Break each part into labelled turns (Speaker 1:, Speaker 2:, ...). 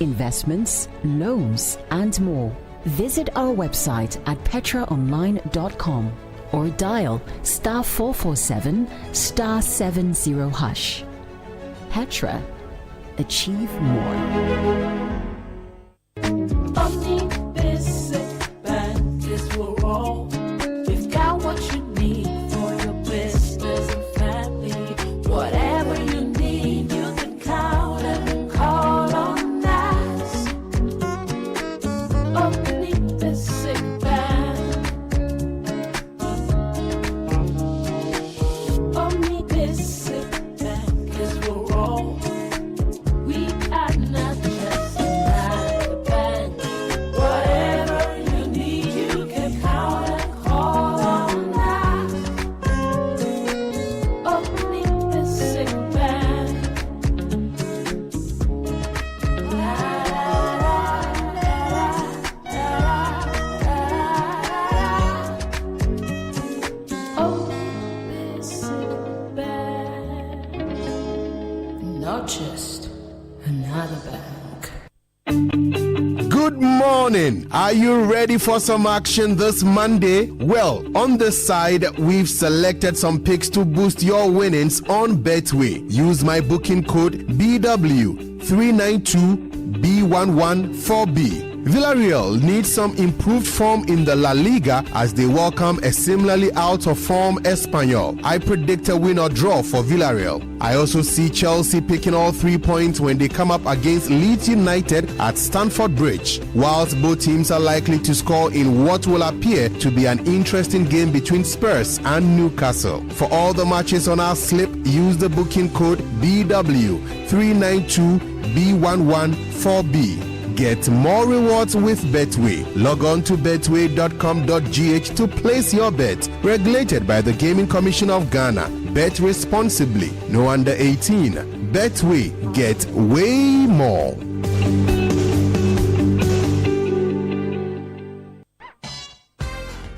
Speaker 1: investments, loans, and more. Visit our website at petraonline.com or dial *447 *70#. Petra, achieve more.
Speaker 2: Are you ready for some action this Monday? Well, on this side, we've selected some picks to boost your winnings on Betway. Use my booking code BW392B114B. Villarreal needs some improved form in the La Liga as they welcome a similarly out of form Espanyol. I predict a win or draw for Villarreal. I also see Chelsea picking all 3 points when they come up against Leeds United at Stamford Bridge, whilst both teams are likely to score in what will appear to be an interesting game between Spurs and Newcastle. For all the matches on our slip, use the booking code BW392B114B. Get more rewards with Betway. Log on to betway.com.gh to place your bet. Regulated by the Gaming Commission of Ghana. Bet responsibly. No under 18. Betway. Get way more.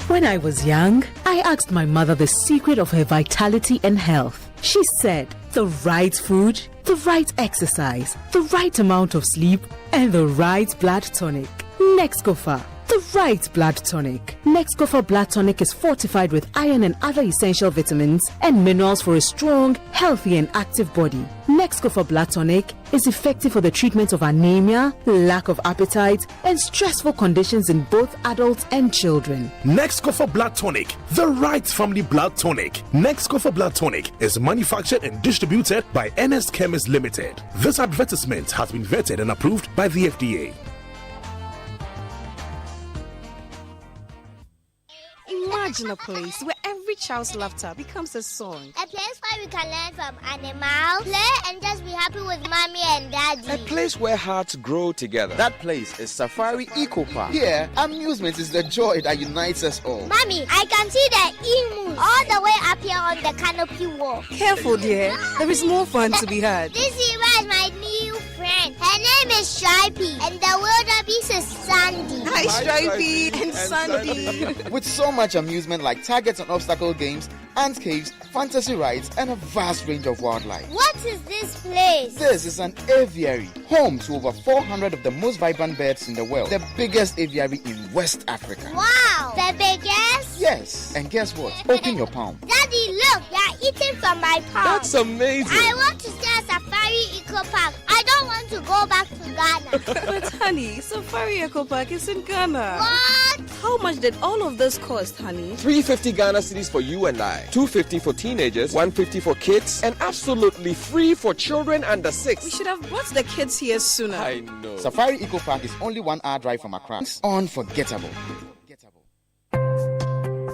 Speaker 3: When I was young, I asked my mother the secret of her vitality and health. She said, the right food, the right exercise, the right amount of sleep, and the right blood tonic. Nexcofa, the right blood tonic. Nexcofa blood tonic is fortified with iron and other essential vitamins and minerals for a strong, healthy, and active body. Nexcofa blood tonic is effective for the treatment of anemia, lack of appetite, and stressful conditions in both adults and children.
Speaker 4: Nexcofa blood tonic, the right family blood tonic. Nexcofa blood tonic is manufactured and distributed by NS Chemist Limited. This advertisement has been vetted and approved by the FDA.
Speaker 5: Imagine a place where every child's laughter becomes a song.
Speaker 6: A place where we can learn from animals, play and just be happy with mommy and daddy.
Speaker 7: A place where hearts grow together. That place is Safari Eco Park. Here, amusement is the joy that unites us all.
Speaker 6: Mommy, I can see the emus all the way up here on the canopy wall.
Speaker 5: Careful, dear. There is more fun to be had.
Speaker 6: This Eva is my new friend. Her name is Stripey, and the wildebeest is Sandy.
Speaker 5: Hi, Stripey and Sandy.
Speaker 7: With so much amusement like targets and obstacle games, ant caves, fantasy rides, and a vast range of wildlife.
Speaker 6: What is this place?
Speaker 7: This is an aviary, home to over 400 of the most vibrant birds in the world. The biggest aviary in West Africa.
Speaker 6: Wow, the biggest?
Speaker 7: Yes, and guess what? Open your palm.
Speaker 6: Daddy, look, you're eating from my palm.
Speaker 7: That's amazing.
Speaker 6: I want to stay at Safari Eco Park. I don't want to go back to Ghana.
Speaker 5: But honey, Safari Eco Park is in Ghana.
Speaker 6: What?
Speaker 5: How much did all of this cost, honey?
Speaker 7: 350 Ghana cedis for you and I. 250 for teenagers, 150 for kids, and absolutely free for children under 6.
Speaker 5: We should have brought the kids here sooner.
Speaker 7: I know. Safari Eco Park is only 1 hour drive from Accra. It's unforgettable.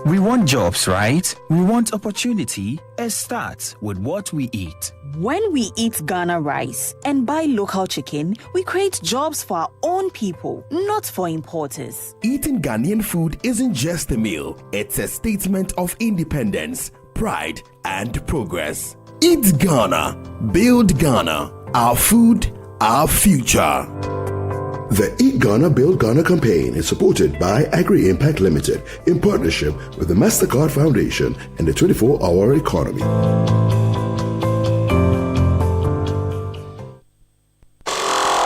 Speaker 8: We want jobs, right? We want opportunity. It starts with what we eat.
Speaker 9: When we eat Ghana rice and buy local chicken, we create jobs for our own people, not for importers.
Speaker 10: Eating Ghanaian food isn't just a meal. It's a statement of independence, pride, and progress. Eat Ghana. Build Ghana. Our food, our future.
Speaker 11: The Eat Ghana, Build Ghana campaign is supported by Agri Impact Limited in partnership with the MasterCard Foundation and the 24-Hour Economy.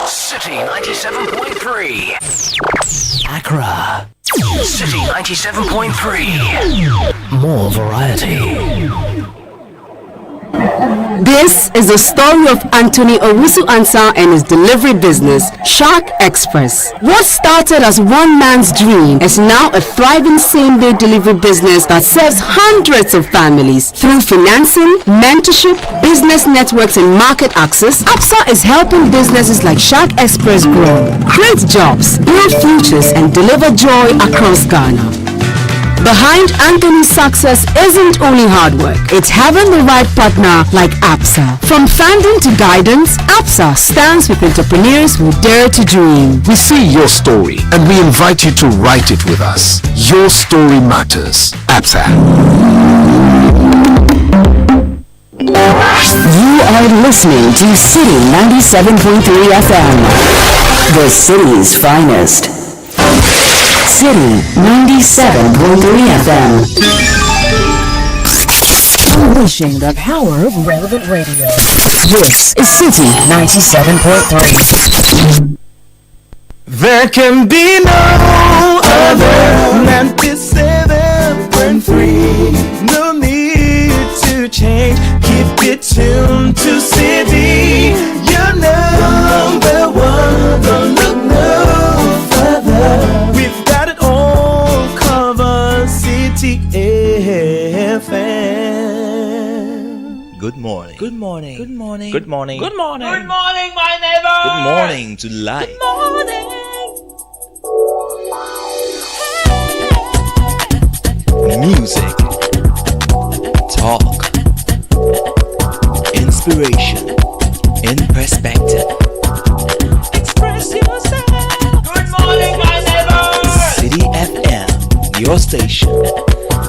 Speaker 12: Citi 96.5 97.3. Accra. City 97.3. More variety.
Speaker 13: This is the story of Anthony Owusu Ansah and his delivery business, Shark Express. What started as one man's dream is now a thriving same-day delivery business that serves hundreds of families. Through financing, mentorship, business networks and market access, APSA is helping businesses like Shark Express grow, create jobs, build futures and deliver joy across Ghana. Behind Anthony's success isn't only hard work, it's having the right partner like APSA. From funding to guidance, APSA stands with entrepreneurs who dare to dream.
Speaker 14: We see your story and we invite you to write it with us. Your story matters. APSA.
Speaker 1: You are listening to Citi 97.3 FM, the city's finest. Citi 97.3 FM. Unleashing the power of relevant radio. This is Citi 97.3.
Speaker 15: There can be no other 97.3. No need to change. Keep it tuned to Citi. You're number one. Don't look no further. We've got it all covered. Citi FM.
Speaker 16: Good morning.
Speaker 17: Good morning.
Speaker 16: Good morning.
Speaker 17: Good morning.
Speaker 16: Good morning.
Speaker 17: Good morning, my neighbor.
Speaker 16: Good morning to life.
Speaker 17: Good morning.
Speaker 16: Music, talk, inspiration, in perspective.
Speaker 17: Express yourself. Good morning, my neighbor.
Speaker 16: Citi FM, your station.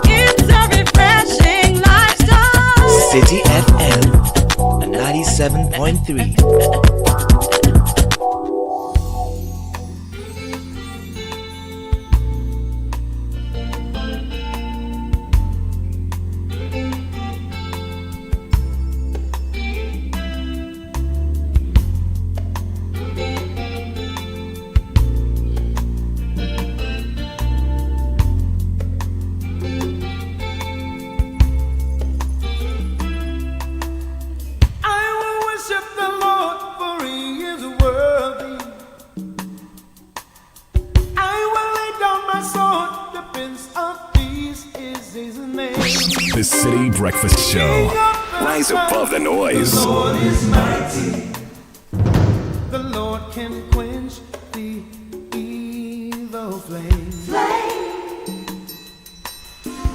Speaker 17: It's a refreshing lifestyle.
Speaker 16: Citi FM, 97.3.
Speaker 10: The Citi Breakfast Show. Rise above the noise.
Speaker 15: The Lord is mighty. The Lord can quench the evil flame.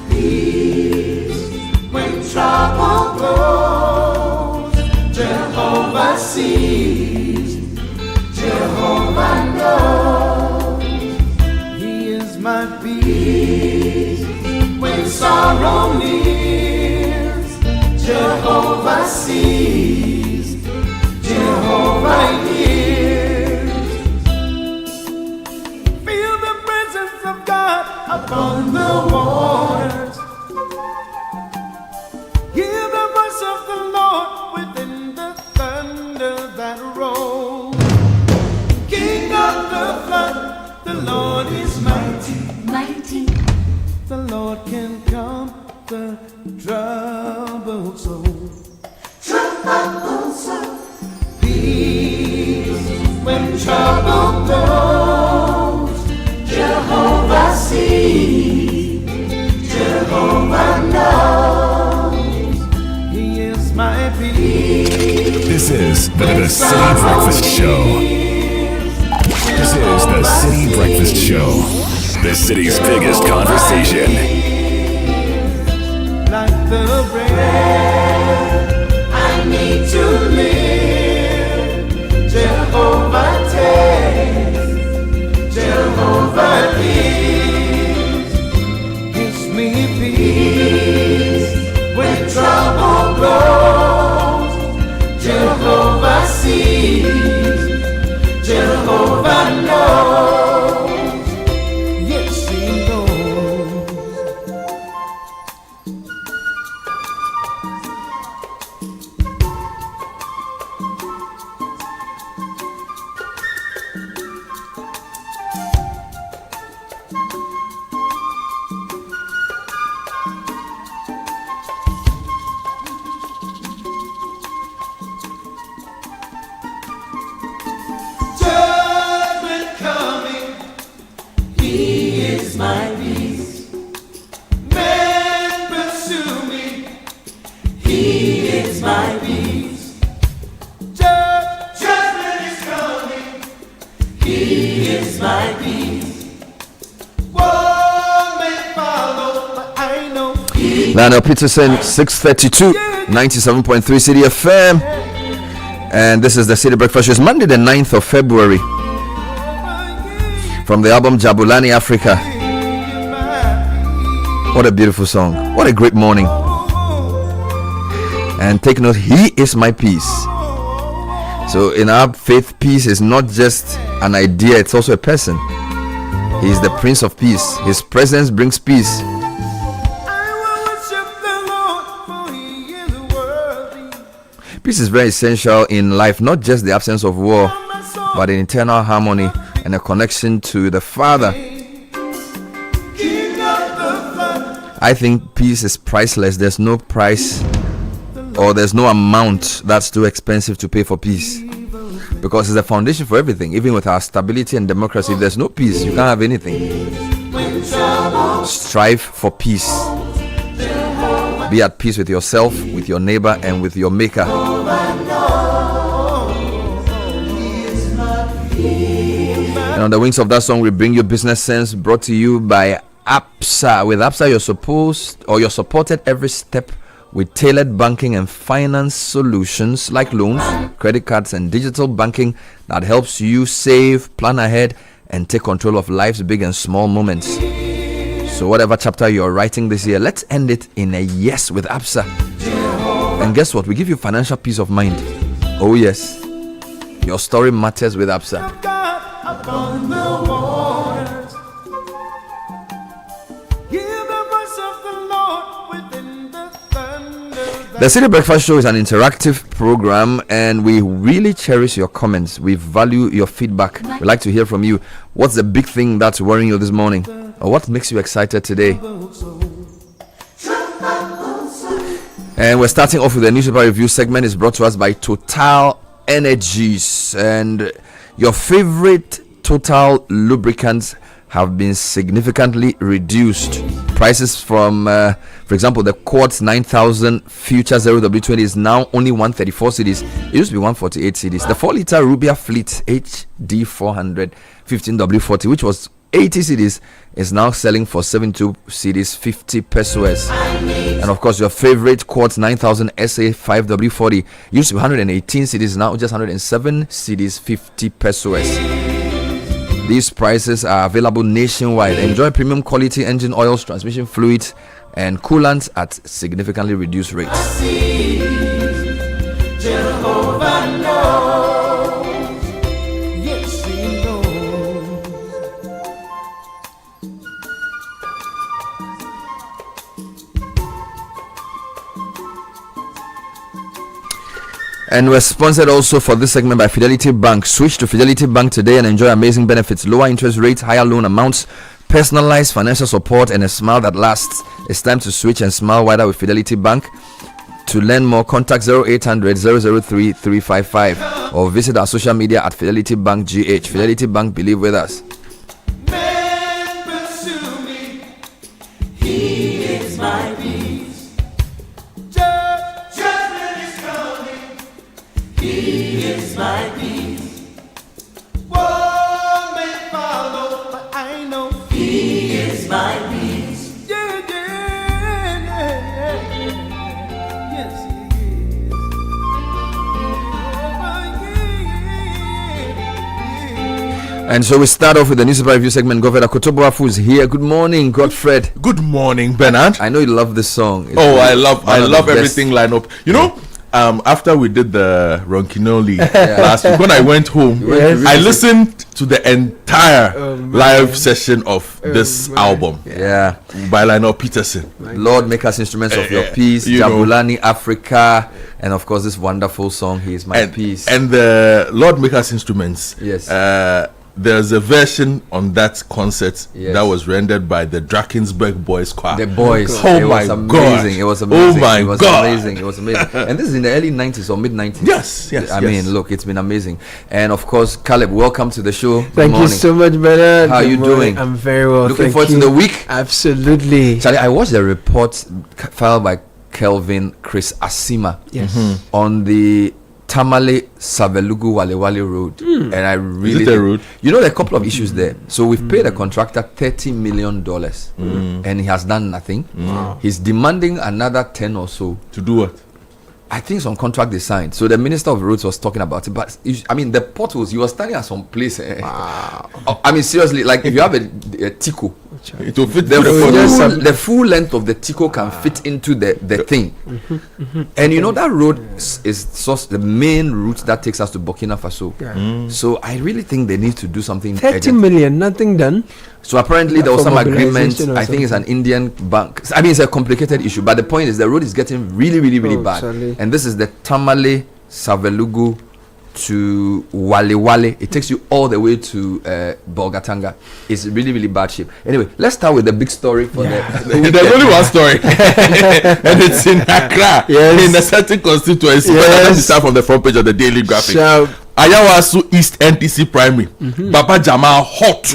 Speaker 15: Peace when trouble blows. Jehovah sees. Jehovah knows. He is my peace when sorrow nears. Jehovah sees. Jehovah hears. Feel the presence of God upon the waters. Hear the voice of the Lord within the thunder that rolls. King of the flood, the Lord is mighty, mighty. The Lord can calm the troubled soul. Troubled soul. Peace when trouble goes. Jehovah sees. Jehovah knows. He is my peace.
Speaker 10: This is the Citi Breakfast Show. This is the Citi Breakfast Show. The city's biggest conversation.
Speaker 15: Like the bread I need to live. Jehovah takes. Jehovah gives. Gives me peace when trouble blows. Jehovah sees. Jehovah knows. Yes, he knows. my peace. Men pursue me. He is my peace. Judgment is coming. He is my peace. War may follow, but I know he.
Speaker 18: Lionel Peterson, 632, 97.3 Citi FM. And this is the Citi Breakfast Show. It's Monday, the 9th of February. From the album Jabulani Africa. What a beautiful song. What a great morning. And take note, He is my peace. So in our faith, peace is not just an idea, it's also a person. He is the Prince of Peace. His presence brings peace. Peace is very essential in life, not just the absence of war, but an internal harmony and a connection to the Father. I think peace is priceless. There's no price or there's no amount that's too expensive to pay for peace, because it's the foundation for everything. Even with our stability and democracy, if there's no peace, you can't have anything. Strive for peace. Be at peace with yourself, with your neighbor, and with your maker. And on the wings of that song, we bring you Business Sense, brought to you by APSA. With APSA, you're supported every step with tailored banking and finance solutions like loans, credit cards, and digital banking that helps you save, plan ahead, and take control of life's big and small moments. So whatever chapter you're writing this year, let's end it in a yes with APSA. And guess what? We give you financial peace of mind. Oh yes, your story matters with APSA.
Speaker 15: Upon the waters, hear the voice of the Lord within the thunder.
Speaker 18: The Citi Breakfast Show is an interactive program, and we really cherish your comments. We value your feedback. We'd like to hear from you. What's the big thing that's worrying you this morning? Or what makes you excited today? And we're starting off with the newspaper review segment. Is brought to us by Total Energies. And your favorite Total lubricants have been significantly reduced. Prices from, for example, the Quartz 9000 Future 0W20 is now only 134 cedis. It used to be 148 cedis. The 4-liter Rubia Fleet HD 400 15W40, which was 80 cedis, is now selling for 72 cedis, 50 pesos. And of course, your favorite Quartz 9000 SA 5W40 used to be 118 cedis, now just 107 cedis, 50 pesos. These prices are available nationwide. Enjoy premium quality engine oils, transmission fluids, and coolants at significantly reduced rates.
Speaker 15: Jehovah knows. Yes, he knows.
Speaker 18: And we're sponsored also for this segment by Fidelity Bank. Switch to Fidelity Bank today and enjoy amazing benefits, lower interest rates, higher loan amounts, personalized financial support, and a smile that lasts. It's time to switch and smile wider with Fidelity Bank. To learn more, contact 0800 003 355 or visit our social media at Fidelity Bank GH. Fidelity Bank, believe with us.
Speaker 15: Men pursue me. He is my peace. Judgment is coming. He is my peace. War may follow, but I know He is my peace. Yeah, yeah, yeah, yeah. Yes, He is.
Speaker 18: And so we start off with the newspaper review segment. Governor Kotoboafu is here. Good morning, Godfred.
Speaker 19: Good morning, Bernard.
Speaker 18: I know you love this song. It's
Speaker 19: I love everything line up. You know, after we did the Ronquinoli last week, when I went home, I listened to the entire live session of this album.
Speaker 18: Yeah,
Speaker 19: by Lionel Peterson.
Speaker 18: Lord, make us instruments of your peace. Jabulani Africa, and of course this wonderful song, He is my peace.
Speaker 19: And the Lord make us instruments.
Speaker 18: Yes.
Speaker 19: there's a version on that concert
Speaker 18: Yes.
Speaker 19: that was rendered by the Drakensberg Boys Choir.
Speaker 18: The boys.
Speaker 19: Oh
Speaker 18: It
Speaker 19: my
Speaker 18: was amazing.
Speaker 19: God.
Speaker 18: It was amazing.
Speaker 19: Oh my
Speaker 18: it was
Speaker 19: God.
Speaker 18: amazing. It was amazing. And this is in the early 90s or mid 90s.
Speaker 19: Yes, yes.
Speaker 18: I
Speaker 19: yes.
Speaker 18: mean, look, it's been amazing. And of course, Caleb, welcome to the show. Good
Speaker 20: Thank you
Speaker 18: morning.
Speaker 20: so much, brother.
Speaker 18: How are you doing?
Speaker 20: I'm very well.
Speaker 18: Looking
Speaker 20: thank
Speaker 18: forward
Speaker 20: you.
Speaker 18: to the week?
Speaker 20: Absolutely.
Speaker 18: Charlie, I watched the report filed by Kelvin Chris Asima
Speaker 20: Yes.
Speaker 18: on the Tamale Savelugu Walewale Road, and I really
Speaker 19: Is it a road?
Speaker 18: You know, there are a couple of issues there. So we've paid a contractor $30 million, and he has done nothing. He's demanding another 10 or so
Speaker 19: To do what?
Speaker 18: I think some contract they signed. So the Minister of Roads was talking about it. But I mean, the potholes, you were standing at some place. I mean, seriously, like if you have a Tico,
Speaker 19: It will fit
Speaker 18: the full length of the Tico can fit into the thing. And you know, that road is the main route that takes us to Burkina Faso. So I really think they need to do something.
Speaker 20: 30 million, nothing done.
Speaker 18: So apparently there was
Speaker 20: For
Speaker 18: some agreement.
Speaker 20: mobilization or
Speaker 18: I think it's an
Speaker 20: something.
Speaker 18: Indian bank. I mean, it's a complicated issue, but the point is the road is getting really, really, really
Speaker 20: Oh,
Speaker 18: bad.
Speaker 20: Charlie.
Speaker 18: And this is the Tamale Savelugu to Wale. It takes you all the way to Bolgatanga. It's really, really bad shape. Anyway, let's start with the big story for the
Speaker 19: There's only one story, and it's in Accra, in a certain constituency. But let me start from the front page of the Daily Graphic. Ayawasu East NTC Primary. Baba Jamal hot.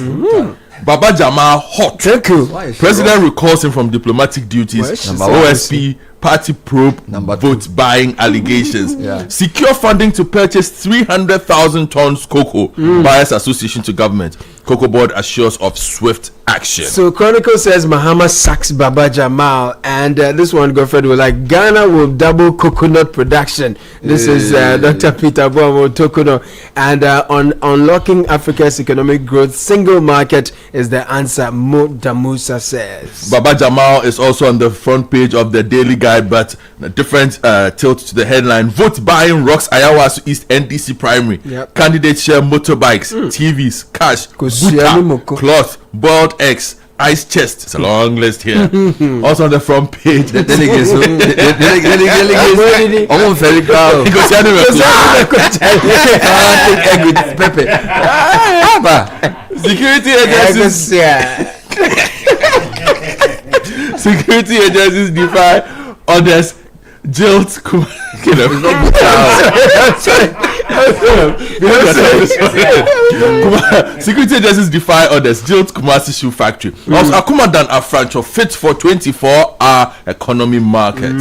Speaker 19: Baba Jamal hot.
Speaker 20: Thank you.
Speaker 19: President recalls him from diplomatic duties. OSP party probe vote buying allegations. Secure funding to purchase 300,000 tons cocoa. Buyers Association to government. Cocoa board assures of swift action.
Speaker 20: So Chronicle says Mahama sacks Baba Jamal, and this one Godfred will like Ghana will double coconut production. This is Dr. Peter Boamo Tokuno, and on unlocking Africa's economic growth, single market is the answer. Mo Damusa says.
Speaker 19: Baba Jamal is also on the front page of the Daily Guide, but a different tilt to the headline. Vote buying rocks Ayawasu East NDC Primary. Candidates share motorbikes, TVs, cash, buta, cloth, boiled eggs, ice chest. It's a long list here. Also on the front page. The delegates. Security agencies. Security agencies defy orders. Jailed Security agencies defy orders. Jailed Kumasi Shoe Factory. Also, Akumadan Afrancho fit for 24-hour economy market.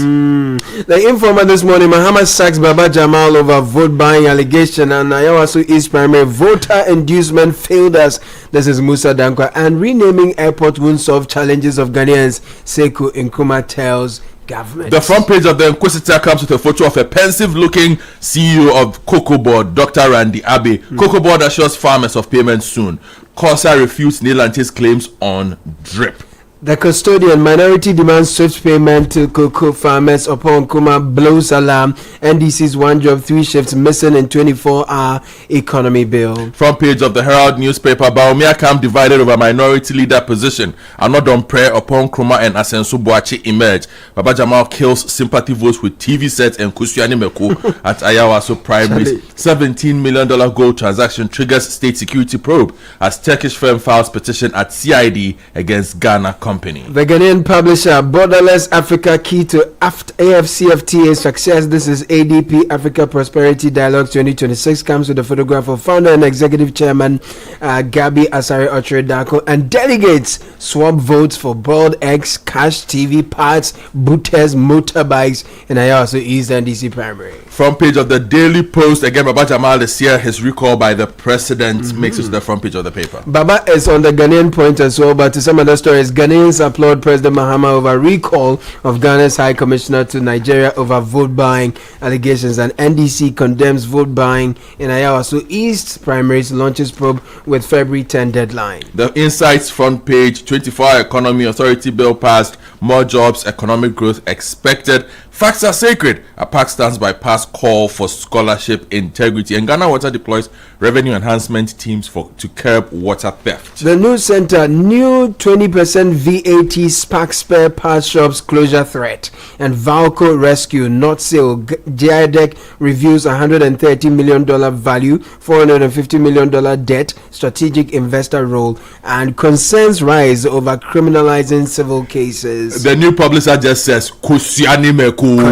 Speaker 20: The Informer this morning, Mahama sacks Baba Jamal over vote buying allegation, and Ayawasu East Primary voter inducement failed us. This is Musa Dankwa. And renaming airport won't solve challenges of Ghanaians, Sekou Nkrumah tells government.
Speaker 19: The front page of the Inquisitor comes with a photo of a pensive-looking CEO of Cocoa Board, Dr. Randy Abe. Cocoa Board assures farmers of payment soon. Corsa refutes Nelante's claims on drip.
Speaker 20: The custodian minority demands swift payment to cocoa farmers upon Nkrumah blows alarm. NDC's one job, 3 shifts missing in 24-hour economy bill.
Speaker 19: Front page of the Herald newspaper, Baumia camp divided over minority leader position. Another prayer upon Nkrumah and Asensu Boachi emerge. Baba Jamal kills sympathy votes with TV sets and Kusiani Meko at Ayawasu Primaries. $17 million gold transaction triggers state security probe as Turkish firm files petition at CID against Ghana company.
Speaker 20: The Ghanaian publisher, Borderless Africa, key to AFCFTA success. This is ADP Africa Prosperity Dialogue 2026. Comes with a photograph of founder and executive chairman Gabi Asare Ochre-Dako, and delegates swap votes for boiled eggs, cash, TV parts, booters, motorbikes in Ayawasu East NDC Primary.
Speaker 19: Front page of the Daily Post, again Baba Jamal this year, his recall by the president makes it to the front page of the paper.
Speaker 20: Baba is on the Ghanaian point as well, but to some other stories, Ghanaians applaud President Mahama over recall of Ghana's High Commissioner to Nigeria over vote buying allegations, and NDC condemns vote buying in Ayawasu East Primaries, launches probe with February 10 deadline.
Speaker 19: The Insights front page, 24-hour economy authority bill passed, more jobs, economic growth expected. Facts are sacred. APAC stands by past call for scholarship integrity. And Ghana Water deploys revenue enhancement teams to curb water theft.
Speaker 20: The news center, new 20% VAT spark spare parts shops closure threat, and Valco rescue not sale. GIDEC reviews $130 million value, $450 million debt, strategic investor role, and concerns rise over criminalizing civil cases.
Speaker 19: The new publisher just says Kusiani Meko.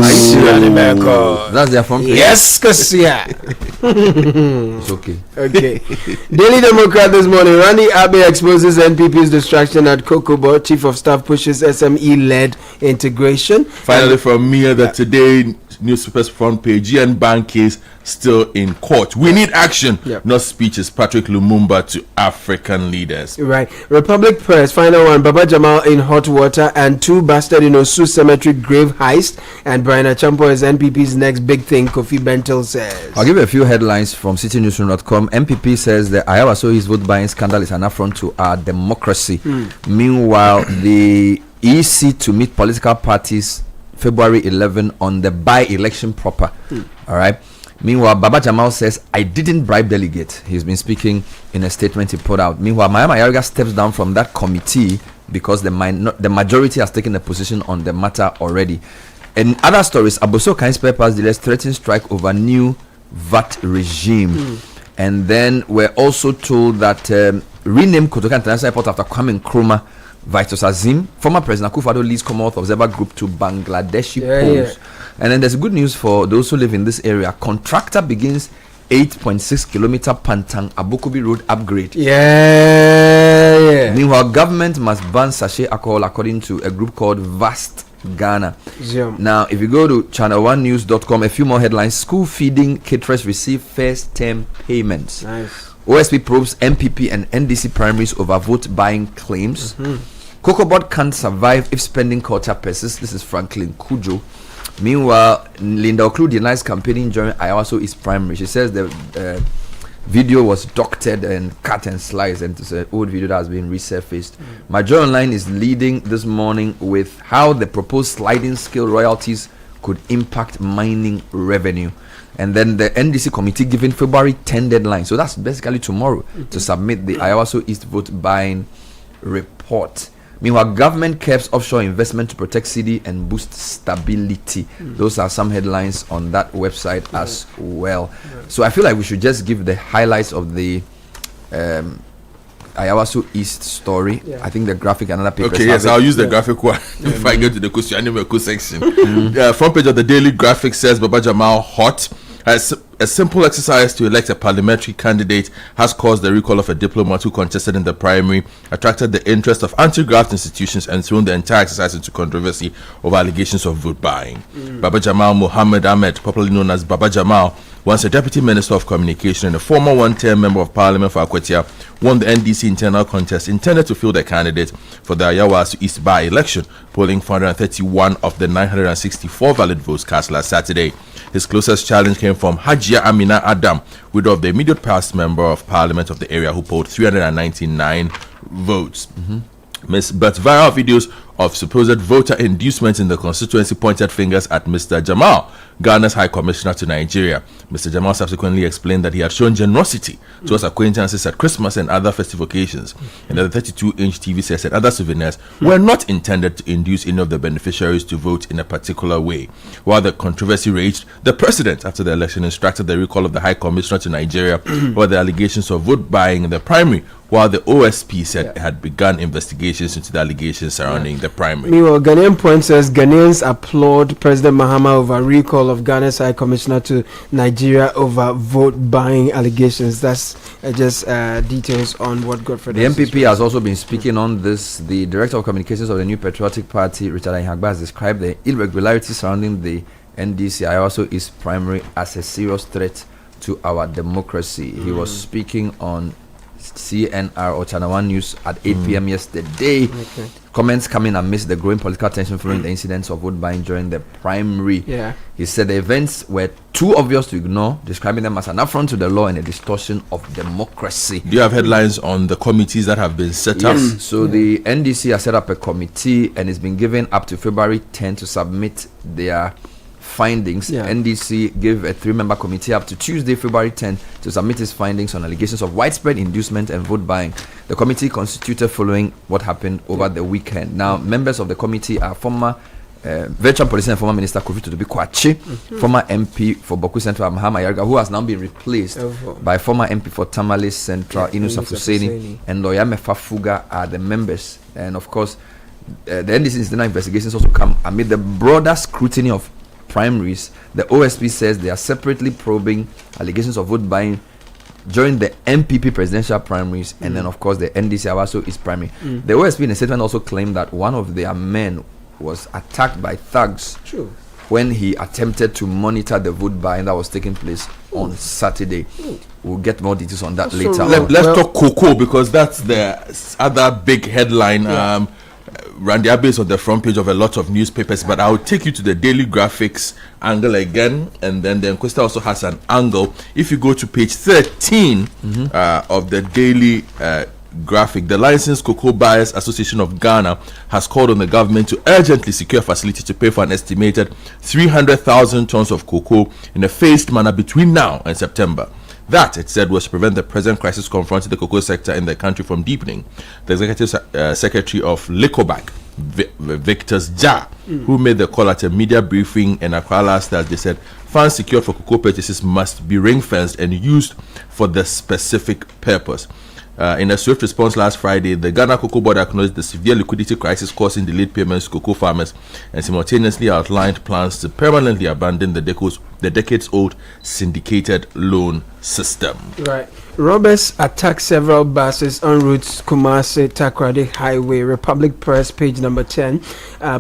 Speaker 18: That's their front page.
Speaker 20: Yes, Kusia.
Speaker 18: It's okay.
Speaker 20: Okay. Daily Democrat this morning. Randy Abe exposes NPP's distraction at Kokobo. Chief of Staff pushes SME-led integration.
Speaker 19: Finally, from me, that today newspaper's front page, GN Bank case still in court. We need action, not speeches. Patrick Lumumba to African leaders.
Speaker 20: Right. Republic Press, final one. Baba Jamal in hot water, and 2 bastard in Osu Cemetery grave heist. And Brian Achampo is NPP's next big thing, Kofi Bentil says.
Speaker 18: I'll give you a few headlines from citynewsroom.com. MPP says the Ayawasu East vote buying scandal is an affront to our democracy. Meanwhile, the EC to meet political parties February 11 on the by-election proper. All right. Meanwhile, Baba Jamal says, I didn't bribe delegates. He's been speaking in a statement he put out. Meanwhile, Mayama Yariga steps down from that committee because the majority has taken a position on the matter already. In other stories, Aboso Kain spare parts dealers threaten strike over new VAT regime. And then we're also told that rename Kotoka International Airport after Kwame Nkrumah. Vitus Azim, former President Akufo-Addo leads Commonwealth Observer Group to Bangladeshi polls. And then there's good news for those who live in this area. Contractor begins 8.6 kilometer Pantang Abokobi Road upgrade. Meanwhile, government must ban sachet alcohol according to a group called Vast Ghana. Now, if you go to channel1news.com, a few more headlines. School feeding caterers receive first term payments. OSP probes MPP and NDC primaries over vote buying claims. Cocobot can't survive if spending culture persists. This is Franklin Kujo. Meanwhile, Linda Oklu denies campaigning during Ayawasu East primary. She says the video was doctored and cut and sliced, and it's an old video that has been resurfaced. Major Online is leading this morning with how the proposed sliding scale royalties could impact mining revenue. And then the NDC committee giving February 10 deadline. So that's basically tomorrow to submit the Ayawasu East vote buying report. Meanwhile, government curbs offshore investment to protect Citi and boost stability. Those are some headlines on that website as well. So I feel like we should just give the highlights of the Ayawasu East story. I think the graphic and other papers.
Speaker 19: Okay, yes, I'll use the graphic one if I get to the Kusiani section. Front page of the Daily Graphic says Baba Jamal hot. As a simple exercise to elect a parliamentary candidate has caused the recall of a diplomat who contested in the primary, attracted the interest of anti-graft institutions, and thrown the entire exercise into controversy over allegations of vote buying. Baba Jamal Muhammad Ahmed, popularly known as Baba Jamal, once a deputy minister of communication and a former one-term member of parliament for Akwatia, won the NDC internal contest intended to field a candidate for the Ayawasu East by-election, polling 431 of the 964 valid votes cast last Saturday. His closest challenge came from Hajia Amina Adam, widow of the immediate past member of parliament of the area who polled 399 votes. But viral videos of supposed voter inducement in the constituency pointed fingers at Mr. Jamal, Ghana's High Commissioner to Nigeria. Mr. Jamal subsequently explained that he had shown generosity towards acquaintances at Christmas and other festive occasions, and that the 32-inch TV sets and other souvenirs were not intended to induce any of the beneficiaries to vote in a particular way. While the controversy raged, the president, after the election, instructed the recall of the High Commissioner to Nigeria over the allegations of vote buying in the primary, while the OSP said it had begun investigations into the allegations surrounding the primary.
Speaker 20: Meanwhile, Ghanaian Point says Ghanaians applaud President Mahama over recall of Ghana's High Commissioner to Nigeria over vote buying allegations. That's just details on what Godfrey.
Speaker 18: The MPP has also been speaking on this. The Director of Communications of the New Patriotic Party, Richard Ayihagba, has described the irregularities surrounding the NDC Ayawasu East primary as a serious threat to our democracy. He was speaking on CNR or Channel 1 News at 8 p.m. yesterday. Comments coming amidst the growing political tension following the incidents of vote buying during the primary. He said the events were too obvious to ignore, describing them as an affront to the law and a distortion of democracy.
Speaker 19: Do you have headlines on the committees that have been set up?
Speaker 18: So the NDC has set up a committee and it's been given up to February 10 to submit their findings. NDC gave a 3-member committee up to Tuesday, February 10th, to submit its findings on allegations of widespread inducement and vote buying. The committee constituted following what happened over the weekend. Now, members of the committee are former veteran police and former Minister Kofi Todobi Kwachi, former MP for Boku Central Mahama Yarga, who has now been replaced by former MP for Tamale Central Inusa Fuseni, and Lawyer Mefa Fuga are the members. And of course, the NDC internal investigations also come amid the broader scrutiny of primaries. The OSP says they are separately probing allegations of vote buying during the MPP presidential primaries, and then of course the NDC Ayawasu East primary. The OSP in a statement also claimed that one of their men was attacked by thugs when he attempted to monitor the vote buying that was taking place on Saturday. We'll get more details on that later.
Speaker 19: Let's talk cocoa, because that's the other big headline. Randy Abbey is on the front page of a lot of newspapers, but I'll take you to the Daily Graphics angle again, and then the Enquesta also has an angle. If you go to page 13 of the Daily Graphic, the Licensed Cocoa Buyers Association of Ghana has called on the government to urgently secure a facility to pay for an estimated 300,000 tons of cocoa in a phased manner between now and September. That, it said, was to prevent the present crisis confronting the cocoa sector in the country from deepening. The Executive Secretary of Licobac, Victor Ja, who made the call at a media briefing in Accra last Thursday, said funds secured for cocoa purchases must be ring-fenced and used for the specific purpose. In a swift response last Friday, the Ghana Cocoa Board acknowledged the severe liquidity crisis causing delayed payments to cocoa farmers and simultaneously outlined plans to permanently abandon the decades-old syndicated loan system.
Speaker 20: Right. Robbers attacked several buses en route Kumasi Takoradi Highway. Republic Press, page number 10.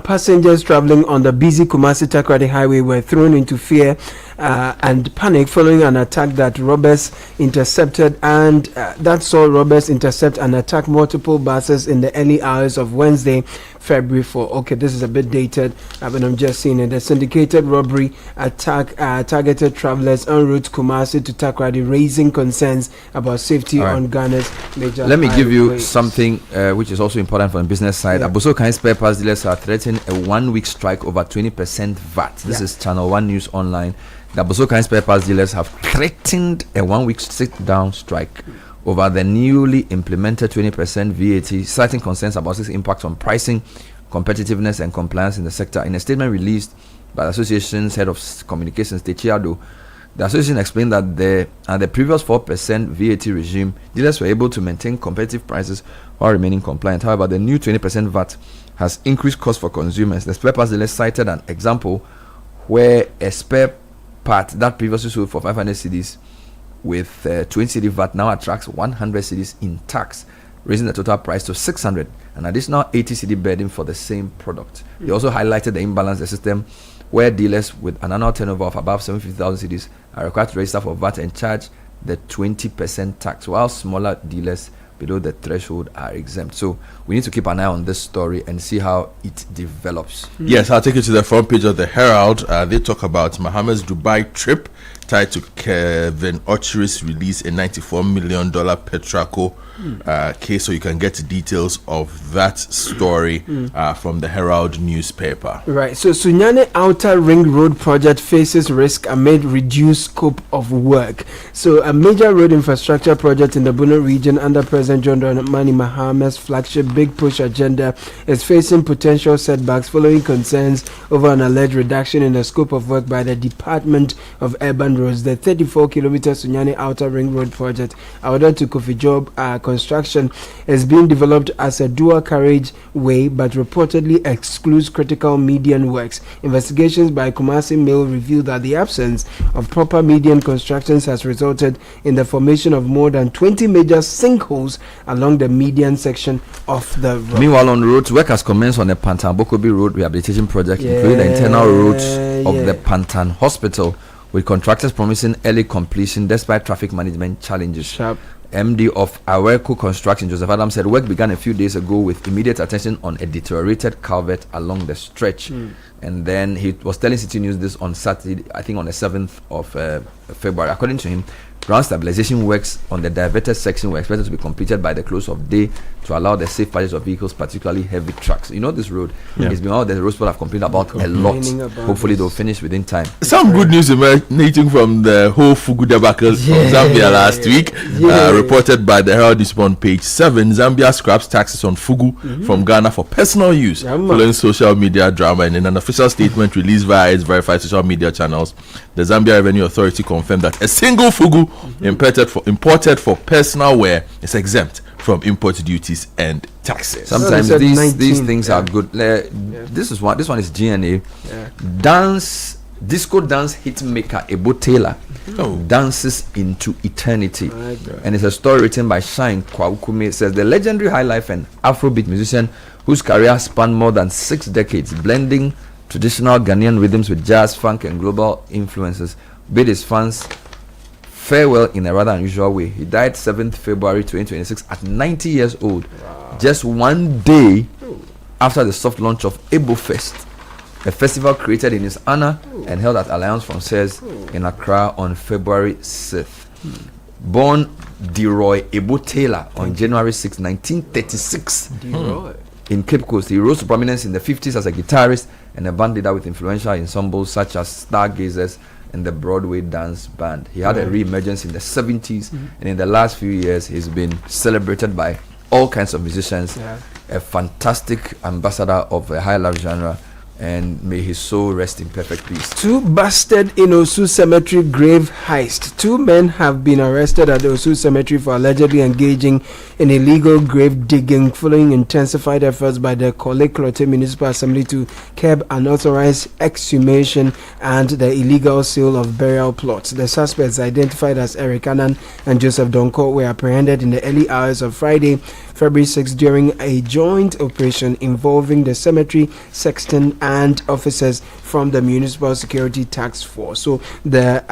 Speaker 20: Passengers traveling on the busy Kumasi Takoradi Highway were thrown into fear and panic following an attack that robbers intercepted, and that saw robbers intercept and attack multiple buses in the early hours of Wednesday, February 4. Okay, this is a bit dated, but I'm just seeing it. The syndicated robbery attack targeted travelers en route Kumasi to Takoradi, raising concerns about safety on Ghana's major
Speaker 18: Let me give you
Speaker 20: highways.
Speaker 18: something which is also important from the business side. Abuso Kain spare parts dealers are threatening a 1-week strike over 20% VAT. This is Channel 1 News Online. The Abuso Kain spare parts dealers have threatened a 1-week sit-down strike over the newly implemented 20% VAT, citing concerns about its impact on pricing, competitiveness, and compliance in the sector. In a statement released by the association's head of communications, Techiado, the association explained that the previous 4% VAT regime, dealers were able to maintain competitive prices while remaining compliant. However, the new 20% VAT has increased costs for consumers. The spare parts dealers cited an example where a spare part that previously sold for 500 cedis with 20 cedi VAT now attracts 100 cedis in tax, raising the total price to 600, an additional 80 cedi burden for the same product. They also highlighted the imbalance in the system, where dealers with an annual turnover of above 750,000 cedis are required to register for VAT and charge the 20% tax, while smaller dealers below the threshold are exempt. So we need to keep an eye on this story and see how it develops.
Speaker 19: Yes, I'll take you to the front page of the Herald. They talk about Mohammed's Dubai trip tied to Kevin Ochery's release, a $94 million Petraco case. So you can get details of that story from the Herald newspaper.
Speaker 20: Right. So Sunyani Outer Ring Road project faces risk amid reduced scope of work. So a major road infrastructure project in the Bono region under President John Dramani Maham's flagship Big Push agenda is facing potential setbacks following concerns over an alleged reduction in the scope of work by the Department of Urban Roads. The 34-kilometer Sunyani Outer Ring Road project, awarded to Kofi Job Construction, is being developed as a dual carriage way but reportedly excludes critical median works. Investigations by Kumasi Mill reveal that the absence of proper median constructions has resulted in the formation of more than 20 major sinkholes along the median section of the road.
Speaker 18: Meanwhile, on roads, work has commenced on the Pantan Bokobi Road rehabilitation project, including the internal roads of the Pantan Hospital, with contractors promising early completion despite traffic management challenges. MD of Aweco Construction, Joseph Adams, said work began a few days ago with immediate attention on a deteriorated culvert along the stretch. And then he was telling Citi News this on Saturday, I think on the 7th of February. According to him, Ground stabilization works on the diverted section were expected to be completed by the close of day to allow the safe passage of vehicles, particularly heavy trucks. You know, this road has been one of the roads people have complained about a lot. Hopefully they'll finish within time.
Speaker 19: Some good news emanating from the whole Fugu debacle from Zambia last week, reported by the Herald Newspaper on page 7. Zambia scraps taxes on Fugu from Ghana for personal use, following social media drama. And in an official statement released via its verified social media channels, the Zambia Revenue Authority confirmed that a single Fugu imported for personal wear is exempt from import duties and taxes.
Speaker 18: Sometimes these things are good. This one is GNA. Disco dance hitmaker Ebo Taylor dances into eternity. And it's a story written by Shine Kwaukume. It says the legendary high life and Afrobeat musician whose career spanned more than 6 decades, blending traditional Ghanaian rhythms with jazz, funk, and global influences, bid his fans farewell in a rather unusual way. He died 7th February 2026 at 90 years old, just 1 day after the soft launch of Ebo Fest, a festival created in his honor and held at Alliance Française in Accra on February 6th. Born Deroy Ebo Taylor on January 6, 1936 in Cape Coast, he rose to prominence in the 50s as a guitarist and a band leader with influential ensembles such as Stargazers and the Broadway Dance Band. He had a re-emergence in the 70s, and in the last few years he's been celebrated by all kinds of musicians, a fantastic ambassador of a high life genre, and may his soul rest in perfect peace.
Speaker 20: 2 busted in Osu Cemetery grave heist. 2 men have been arrested at the Osu Cemetery for allegedly engaging in illegal grave digging following intensified efforts by the Korle-Klottey Municipal Assembly to curb unauthorized exhumation and the illegal sale of burial plots. The suspects, identified as Eric Annan and Joseph Donko, were apprehended in the early hours of Friday, February 6, during a joint operation involving the cemetery sexton and officers from the Municipal Security Task Force. So the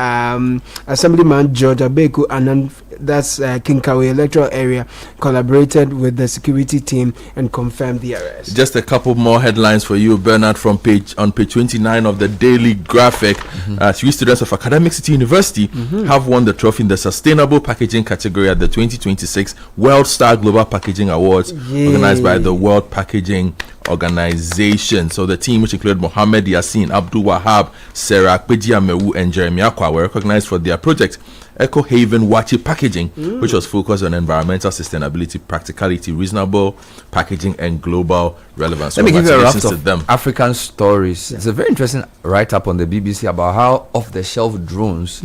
Speaker 20: Assemblyman George Abeku Annan, that's Kinkawe electoral area, collaborated with the security team and confirmed the arrest.
Speaker 19: Just a couple more headlines for you, Bernard, from page 29 of the Daily Graphic. 3 students of Academic City University have won the trophy in the Sustainable Packaging category at the 2026 World Star Global Packaging Awards, organized by the World Packaging Organization. So the team, which included Mohammed Yassin, Abdul Wahab, Sarah Kpejiamewu, and Jeremy Akwa, were recognized for their project Eco Haven Wachi Packaging, which was focused on environmental sustainability, practicality, reasonable packaging, and global relevance.
Speaker 18: Let me give you a raft of African stories. It's a very interesting write-up on the BBC about how off-the-shelf drones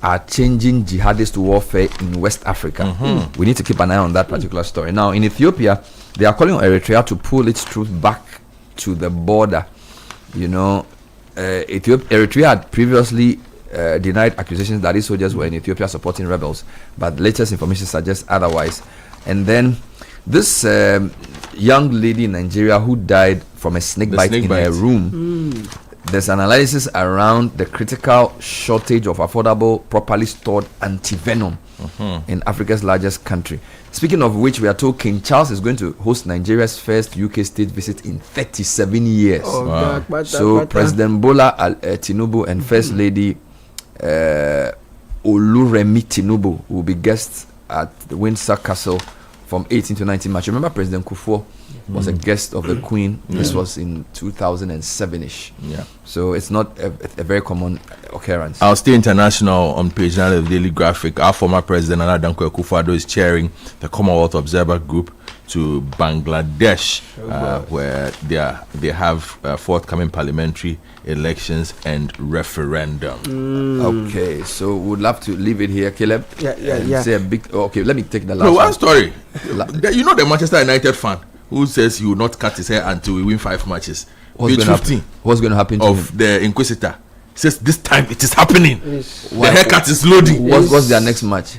Speaker 18: are changing jihadist warfare in West Africa. We need to keep an eye on that particular story. Now, in Ethiopia, they are calling on Eritrea to pull its troops back to the border. You know, Eritrea had previously denied accusations that its soldiers were in Ethiopia supporting rebels, but latest information suggests otherwise. And then this young lady in Nigeria who died from a snake bite in her room. There's an analysis around the critical shortage of affordable, properly stored antivenom in Africa's largest country. Speaking of which, we are told King Charles is going to host Nigeria's first UK state visit in 37 years. So President Bola Tinubu and First Lady Oluremi Tinubu will be guests at the Windsor Castle from 18 to 19 March. Remember, President Kufuor was a guest of the Queen. This was in 2007-ish. So it's not a very common occurrence.
Speaker 19: I'll stay international on page 9 of the Daily Graphic. Our former president, Nana Dankwa Akufo-Addo, is chairing the Commonwealth Observer Group to Bangladesh, where they have forthcoming parliamentary elections and referendum.
Speaker 18: Okay, so we'd love to leave it here, Caleb. Say a big. Okay, let me take the last.
Speaker 19: No, one story. You know the Manchester United fan who says he will not cut his hair until we win 5 matches.
Speaker 18: What's going to happen to
Speaker 19: of
Speaker 18: him?
Speaker 19: The Inquisitor says this time it is happening. The haircut is loading.
Speaker 18: What's their next match?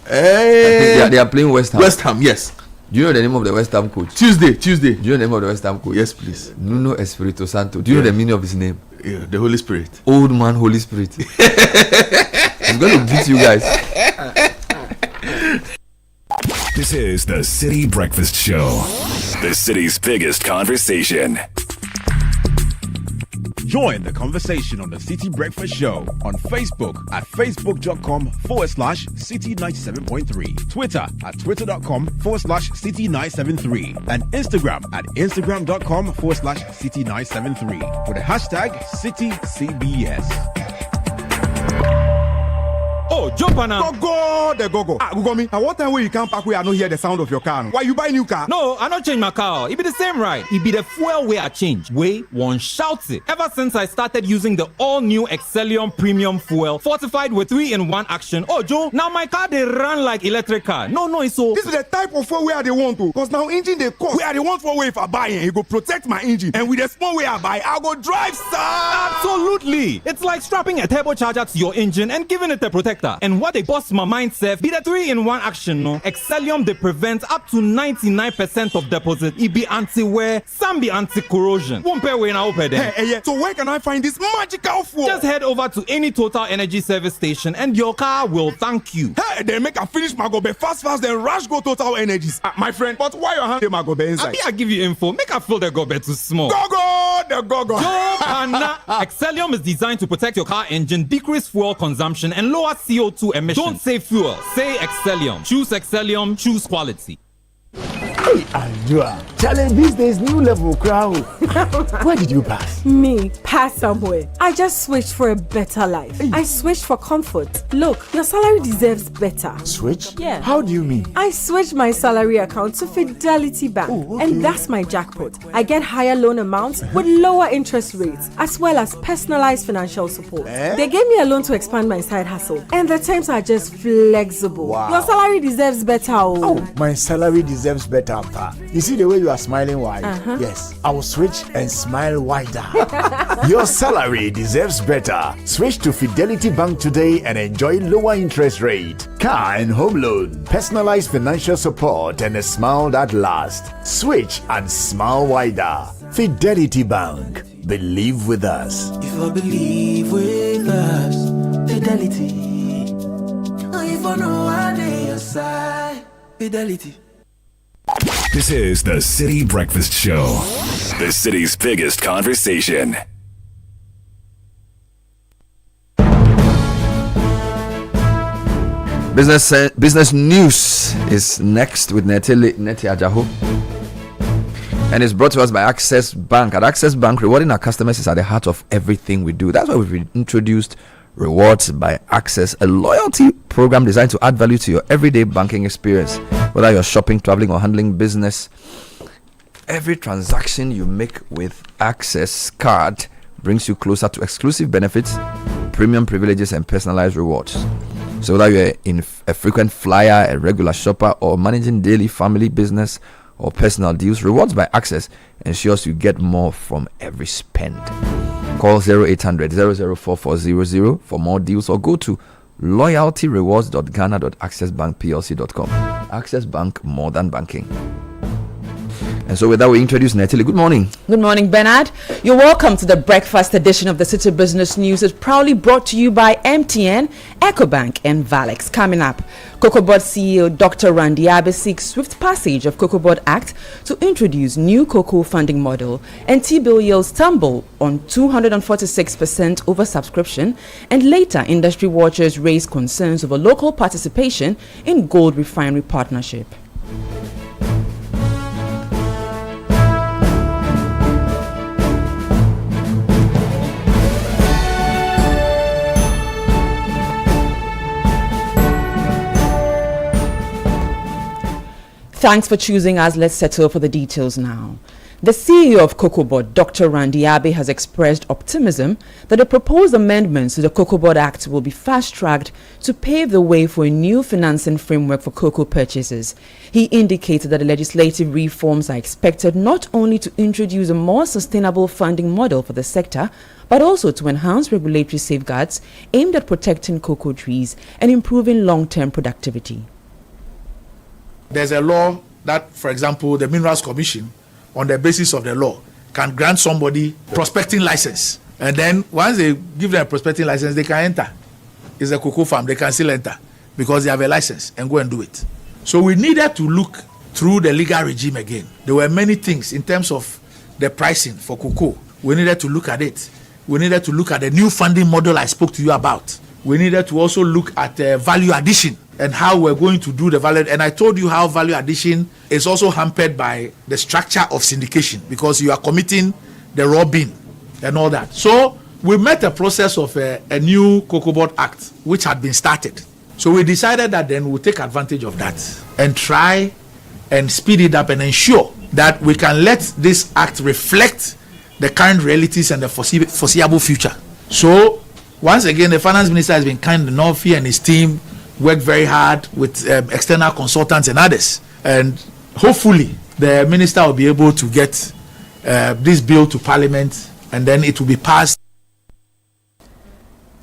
Speaker 18: I think they are playing West Ham.
Speaker 19: West Ham, yes.
Speaker 18: Do you know the name of the West Ham coach?
Speaker 19: Tuesday.
Speaker 18: Do you know the name of the West Ham coach?
Speaker 19: Yes, please.
Speaker 18: Nuno Espirito Santo. Do you know the meaning of his name?
Speaker 19: Yeah, the Holy Spirit.
Speaker 18: Old man, Holy Spirit. He's going to beat you guys.
Speaker 21: This is the City Breakfast Show, the city's biggest conversation.
Speaker 2: Join the conversation on the City Breakfast Show on Facebook at facebook.com/City97.3, Twitter at twitter.com/City973, and Instagram at instagram.com/City973 with the hashtag CityCBS.
Speaker 22: Oh, jump on now. Go. Gugomi, at what time will you come back where I don't hear the sound of your car? Why you buy new car? No, I don't change my car. It be the same ride. It be the fuel where I change. Way one shouts it. Ever since I started using the all-new Excellium Premium Fuel, fortified with 3-in-1 action. Oh, Joe, now my car they run like electric car. No, it's so. This is the type of fuel where they want to. Because now engine they cost. Where they want for way if I buy it, it go protect my engine. And with the small way I buy, I go drive, sir. Absolutely. It's like strapping a turbocharger to your engine and giving it a protector. And what they bust my mind says be the 3-in-1 action, no? Excellium they prevent up to 99% of deposit. It be anti-wear, some be anti-corrosion. Won't pay when I open them. Hey, so where can I find this magical fuel? Just head over to any Total Energy service station and your car will thank you. Hey, they make a finish my gobe fast, then rush go Total Energies. My friend, but why you hand my gobe inside? I give you info. Make a fill the gobe too small. Go. Excellium is designed to protect your car engine, decrease fuel consumption, and lower CO2 emissions. Don't say fuel, say Excellium. Choose Excellium, choose quality.
Speaker 23: Hey, Andrea. Challenge these days, new level crowd. Where did you pass?
Speaker 24: Me, pass somewhere. I just switched for a better life. I switched for comfort. Look, your salary deserves better.
Speaker 23: Switch?
Speaker 24: Yeah.
Speaker 23: How do you mean?
Speaker 24: I switched my salary account to Fidelity Bank. Oh, okay. And that's my jackpot. I get higher loan amounts with lower interest rates, as well as personalized financial support. They gave me a loan to expand my side hustle. And the terms are just flexible.
Speaker 23: Wow.
Speaker 24: Your salary deserves better.
Speaker 23: Oh, my salary deserves better. You see the way you are smiling wide? Yes, I will switch and smile wider. Your salary deserves better. Switch to Fidelity Bank today and enjoy lower interest rate, car and home loan, personalized financial support, and a smile that lasts. Switch and smile wider. Fidelity Bank. Believe with us.
Speaker 25: If I believe with us, Fidelity. If I know I need your side, Fidelity.
Speaker 21: This is the City Breakfast Show, the city's biggest conversation.
Speaker 18: Business news is next with Neti Ajaho, and it's brought to us by Access Bank. At Access Bank, rewarding our customers is at the heart of everything we do. That's why we've introduced Rewards by Access, a loyalty program designed to add value to your everyday banking experience. Whether you're shopping, traveling, or handling business, every transaction you make with Access Card brings you closer to exclusive benefits, premium privileges, and personalized rewards. So whether you're a frequent flyer, a regular shopper, or managing daily family business or personal deals, Rewards by Access ensures you get more from every spend. Call 0800 004400 for more deals, or go to loyaltyrewards.ghana.accessbankplc.com. Access Bank, more than banking. And so with that, we introduce Natalie. Good morning.
Speaker 26: Good morning, Bernard. You're welcome to the breakfast edition of the City Business News. It's proudly brought to you by MTN, EcoBank, and Valex. Coming up, COCOBOD CEO Dr. Randy Abe seeks swift passage of COCOBOD Act to introduce new cocoa funding model, and T-bill yields tumble on 246% oversubscription, and later industry watchers raise concerns over local participation in gold refinery partnership. Thanks for choosing us. Let's settle for the details now. The CEO of COCOBOD, Dr. Randy Abe, has expressed optimism that the proposed amendments to the COCOBOD Act will be fast-tracked to pave the way for a new financing framework for cocoa purchases. He indicated that the legislative reforms are expected not only to introduce a more sustainable funding model for the sector, but also to enhance regulatory safeguards aimed at protecting cocoa trees and improving long-term productivity.
Speaker 27: There's a law that, for example, the Minerals Commission, on the basis of the law, can grant somebody prospecting license. And then once they give them a prospecting license, they can enter. It's a cocoa farm, they can still enter because they have a license and go and do it. So we needed to look through the legal regime again. There were many things in terms of the pricing for cocoa. We needed to look at it we needed to look at the new funding model I spoke to you about. We needed to also look at value addition and how we're going to do the value. And I told you how value addition is also hampered by the structure of syndication, because you are committing the raw bean and all that. So we met a process of a new Cocoa Board Act, which had been started. So we decided that then we'll take advantage of that and try and speed it up and ensure that we can let this act reflect the current realities and the foreseeable future. So once again, the finance minister has been kind enough, he and his team worked very hard with external consultants and others. And hopefully the minister will be able to get this bill to Parliament, and then it will be passed.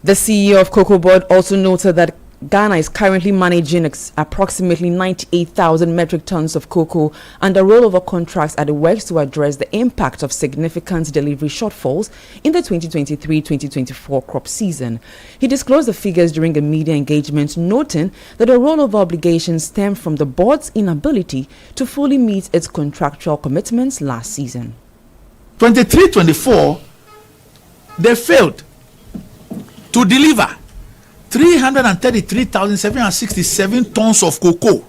Speaker 26: The CEO of Cocoa Board also noted that Ghana is currently managing approximately 98,000 metric tons of cocoa under rollover contracts at the works to address the impact of significant delivery shortfalls in the 2023-2024 crop season. He disclosed the figures during a media engagement, noting that the rollover obligations stem from the board's inability to fully meet its contractual commitments last season.
Speaker 27: 23-24, they failed to deliver 333,767 tons of cocoa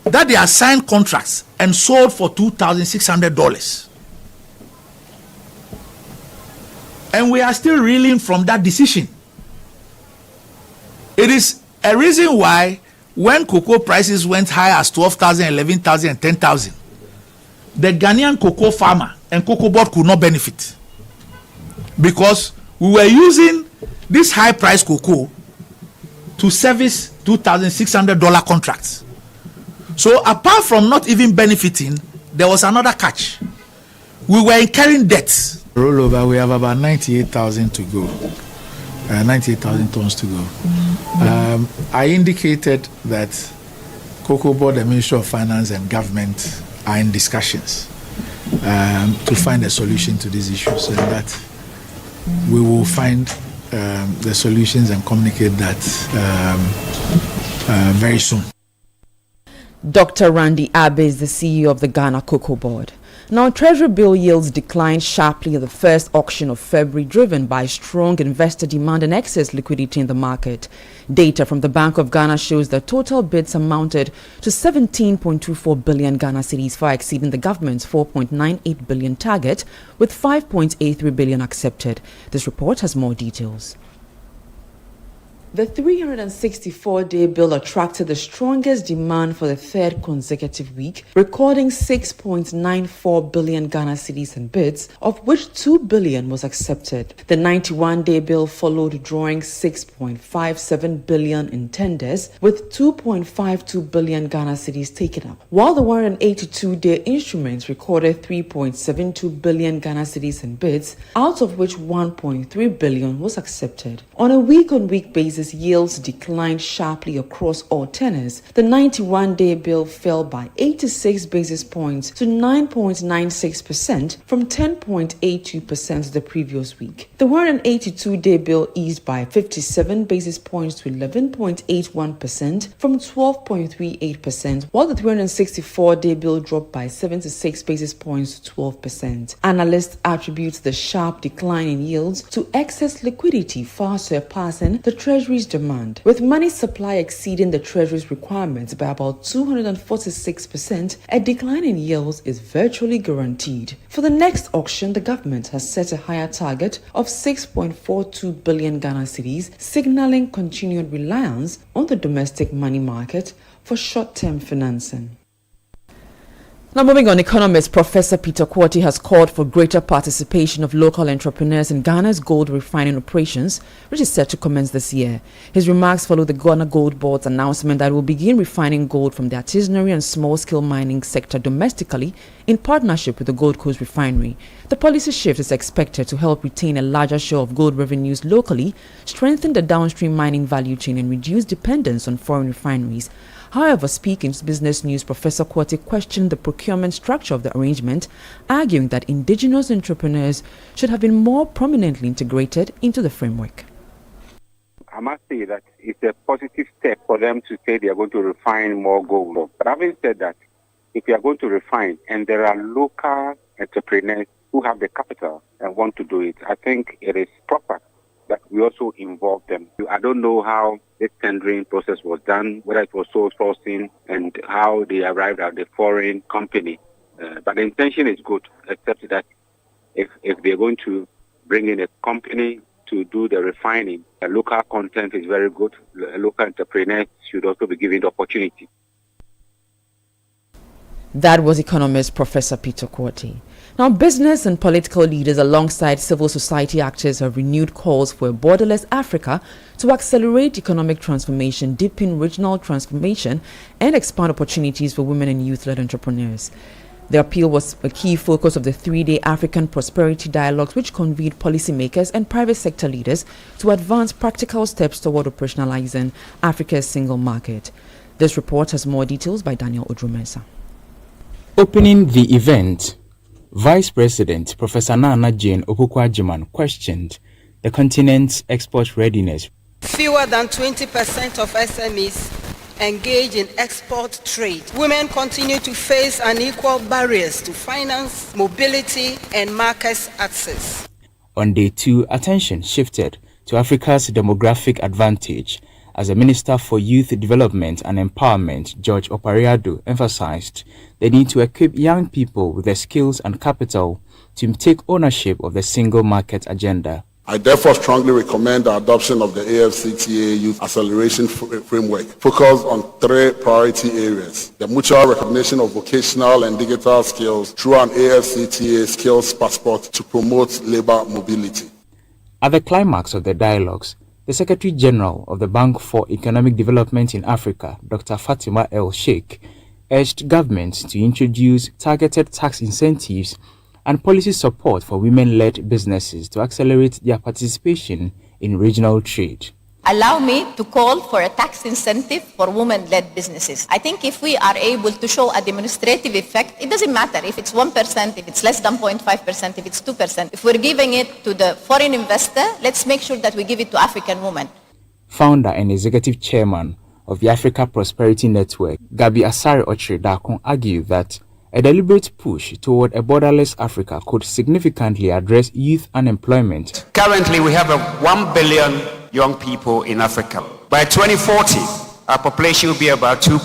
Speaker 27: that they assigned contracts and sold for $2,600. And we are still reeling from that decision. It is a reason why when cocoa prices went high as 12,000, 11,000, and 10,000, the Ghanaian cocoa farmer and Cocoa Board could not benefit, because we were using this high price cocoa to service $2,600 contracts. So apart from not even benefiting, there was another catch. We were incurring debts. Rollover, we have about 98,000 to go. 98,000 tons to go. I indicated that Cocoa Board, the Ministry of Finance and Government are in discussions to find a solution to these issues, and that we will find the solutions and communicate that very soon.
Speaker 26: Dr. Randy Abbey is the CEO of the Ghana Cocoa Board. Now, Treasury bill yields declined sharply at the first auction of February, driven by strong investor demand and excess liquidity in the market. Data from the Bank of Ghana shows that total bids amounted to 17.24 billion Ghana cedis, far exceeding the government's 4.98 billion target, with 5.83 billion accepted. This report has more details. The 364-day bill attracted the strongest demand for the third consecutive week, recording 6.94 billion Ghana cedis in bids, of which 2 billion was accepted. The 91-day bill followed, drawing 6.57 billion in tenders, with 2.52 billion Ghana cedis taken up, while the 182-day instrument recorded 3.72 billion Ghana cedis in bids, out of which 1.3 billion was accepted. On a week-on-week basis, yields declined sharply across all tenors. The 91-day bill fell by 86 basis points to 9.96% from 10.82% the previous week. The 182-day bill eased by 57 basis points to 11.81% from 12.38%, while the 364-day bill dropped by 76 basis points to 12%. Analysts attribute the sharp decline in yields to excess liquidity far surpassing the Treasury's demand, with money supply exceeding the Treasury's requirements by about 246%. A decline in yields is virtually guaranteed. For the next auction, the government has set a higher target of 6.42 billion Ghana cedis, signaling continued reliance on the domestic money market for short-term financing. Now, moving on, economist Professor Peter Quartey has called for greater participation of local entrepreneurs in Ghana's gold refining operations, which is set to commence this year. His remarks follow the Ghana Gold Board's announcement that it will begin refining gold from the artisanary and small-scale mining sector domestically in partnership with the Gold Coast Refinery. The policy shift is expected to help retain a larger share of gold revenues locally, strengthen the downstream mining value chain, and reduce dependence on foreign refineries. However, speaking to Business News, Professor Quartey questioned the procurement structure of the arrangement, arguing that indigenous entrepreneurs should have been more prominently integrated into the framework.
Speaker 3: I must say that it's a positive step for them to say they are going to refine more gold. But having said that, if you are going to refine and there are local entrepreneurs who have the capital and want to do it, I think it is proper that we also involve them. I don't know how this tendering process was done, whether it was sole sourcing and how they arrived at the foreign company. But the intention is good, except that if they're going to bring in a company to do the refining, the local content is very good. Local entrepreneurs should also be given the opportunity.
Speaker 26: That was economist Professor Peter Korte. Now, business and political leaders alongside civil society actors have renewed calls for a borderless Africa to accelerate economic transformation, deepen regional transformation, and expand opportunities for women and youth-led entrepreneurs. The appeal was a key focus of the 3-day African Prosperity Dialogues, which convened policymakers and private sector leaders to advance practical steps toward operationalizing Africa's single market. This report has more details by Daniel Odrumensa.
Speaker 4: Opening the event, Vice President Professor Nana Jane Opukwajiman questioned the continent's export readiness.
Speaker 5: Fewer than 20% of SMEs engage in export trade. Women continue to face unequal barriers to finance, mobility, and market access.
Speaker 4: On day 2, attention shifted to Africa's demographic advantage as the Minister for Youth Development and Empowerment, George Opariado, emphasized the need to equip young people with the skills and capital to take ownership of the single market agenda.
Speaker 6: I therefore strongly recommend the adoption of the AFCTA Youth Acceleration Framework, focused on 3 priority areas: the mutual recognition of vocational and digital skills through an AFCTA skills passport to promote labor mobility.
Speaker 4: At the climax of the dialogues, the Secretary General of the Bank for Economic Development in Africa, Dr. Fatima El Sheikh, urged governments to introduce targeted tax incentives and policy support for women-led businesses to accelerate their participation in regional trade.
Speaker 7: Allow me to call for a tax incentive for women-led businesses. I think if we are able to show a demonstrative effect, it doesn't matter if it's 1%, if it's less than 0.5%, if it's 2%. If we're giving it to the foreign investor, let's make sure that we give it to African women.
Speaker 4: Founder and executive chairman of the Africa Prosperity Network, Gabi Asare Ochre Dakon, argued that a deliberate push toward a borderless Africa could significantly address youth unemployment.
Speaker 8: Currently, we have 1 billion young people in Africa. By 2040, our population will be about 1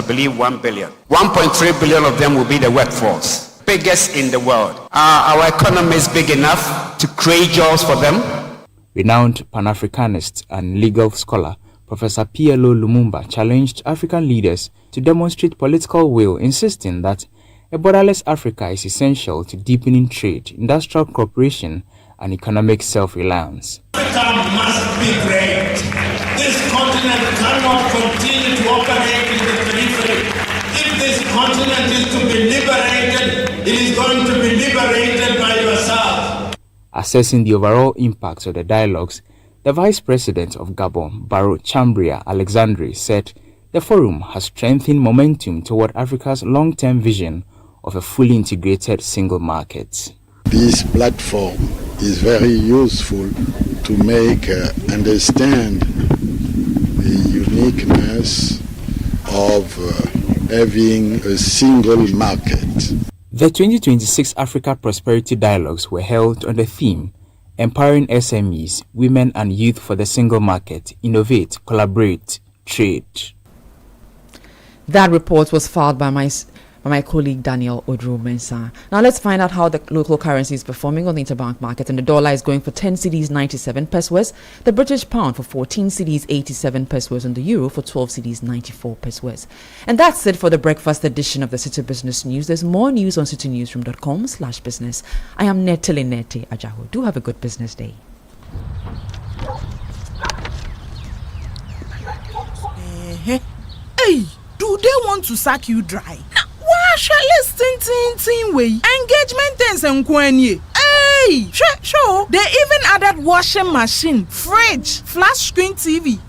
Speaker 8: billion. 1.3 billion of them will be the workforce, biggest in the world. Are our economies big enough to create jobs for them?
Speaker 4: Renowned Pan-Africanist and legal scholar Professor PLO Lumumba challenged African leaders to demonstrate political will, insisting that a borderless Africa is essential to deepening trade, industrial cooperation, and economic self-reliance.
Speaker 9: Africa must be great. This continent cannot continue to operate in the periphery. If this continent is to be liberated, it is going to be liberated by yourself.
Speaker 4: Assessing the overall impact of the dialogues, the Vice President of Gabon, Baro Chambria Alexandre, said the forum has strengthened momentum toward Africa's long-term vision of a fully integrated single market.
Speaker 11: This platform is very useful to make understand the uniqueness of having a single market.
Speaker 4: The 2026 Africa Prosperity Dialogues were held on the theme Empowering SMEs, Women and Youth for the Single Market, Innovate, Collaborate, Trade.
Speaker 26: That report was filed by my colleague Daniel Odrumensa. Now let's find out how the local currency is performing on the interbank market. And the dollar is going for 10 cedis 97 pesos, the British pound for 14 cedis 87 pesos, and the euro for 12 cedis 94 pesos. And that's it for the breakfast edition of the City Business News. There's more news on citynewsroom.com/business. I am Netele Nete Ajaho. Do have a good business day.
Speaker 28: Hey, do they want to sack you dry? Wash tin way. Engagement things and kwenye. Hey, sure. They even added washing machine, fridge, flat screen TV,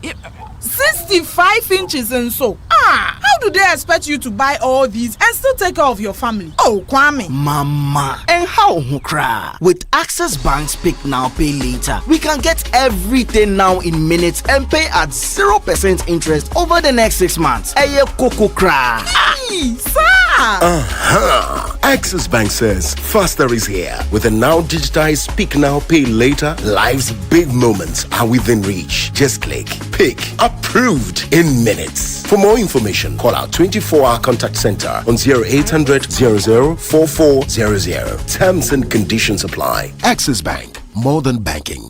Speaker 28: 65 inches and so. How do they expect you to buy all these and still take care of your family? Oh, Kwame.
Speaker 29: Mama. And how cry? With Access Bank's Pick Now Pay Later, we can get everything now in minutes and pay at 0% interest over the next 6 months. Aye, Coco cry.
Speaker 28: Hey, sir.
Speaker 29: I
Speaker 1: Access Bank says faster is here. With a now digitized Pick Now Pay Later, life's big moments are within reach. Just click, pick, approved in minutes. For more information, call our 24-hour contact center on 0800 00 4400. Terms and conditions apply. Access Bank, more than banking.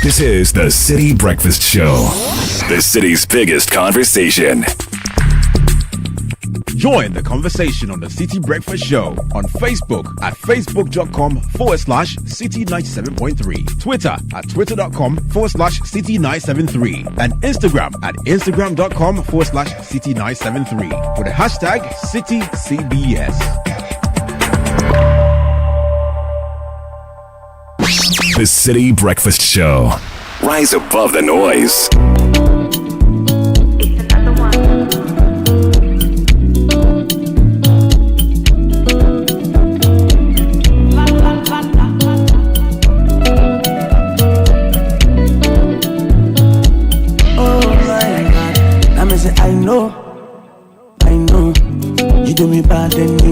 Speaker 21: This is the City Breakfast Show, the city's biggest conversation.
Speaker 2: Join the conversation on the City Breakfast Show on Facebook at facebook.com/City97.3, Twitter at twitter.com/City973, and Instagram at instagram.com/City973 with the hashtag CityCBS.
Speaker 21: The City Breakfast Show. Rise above the noise.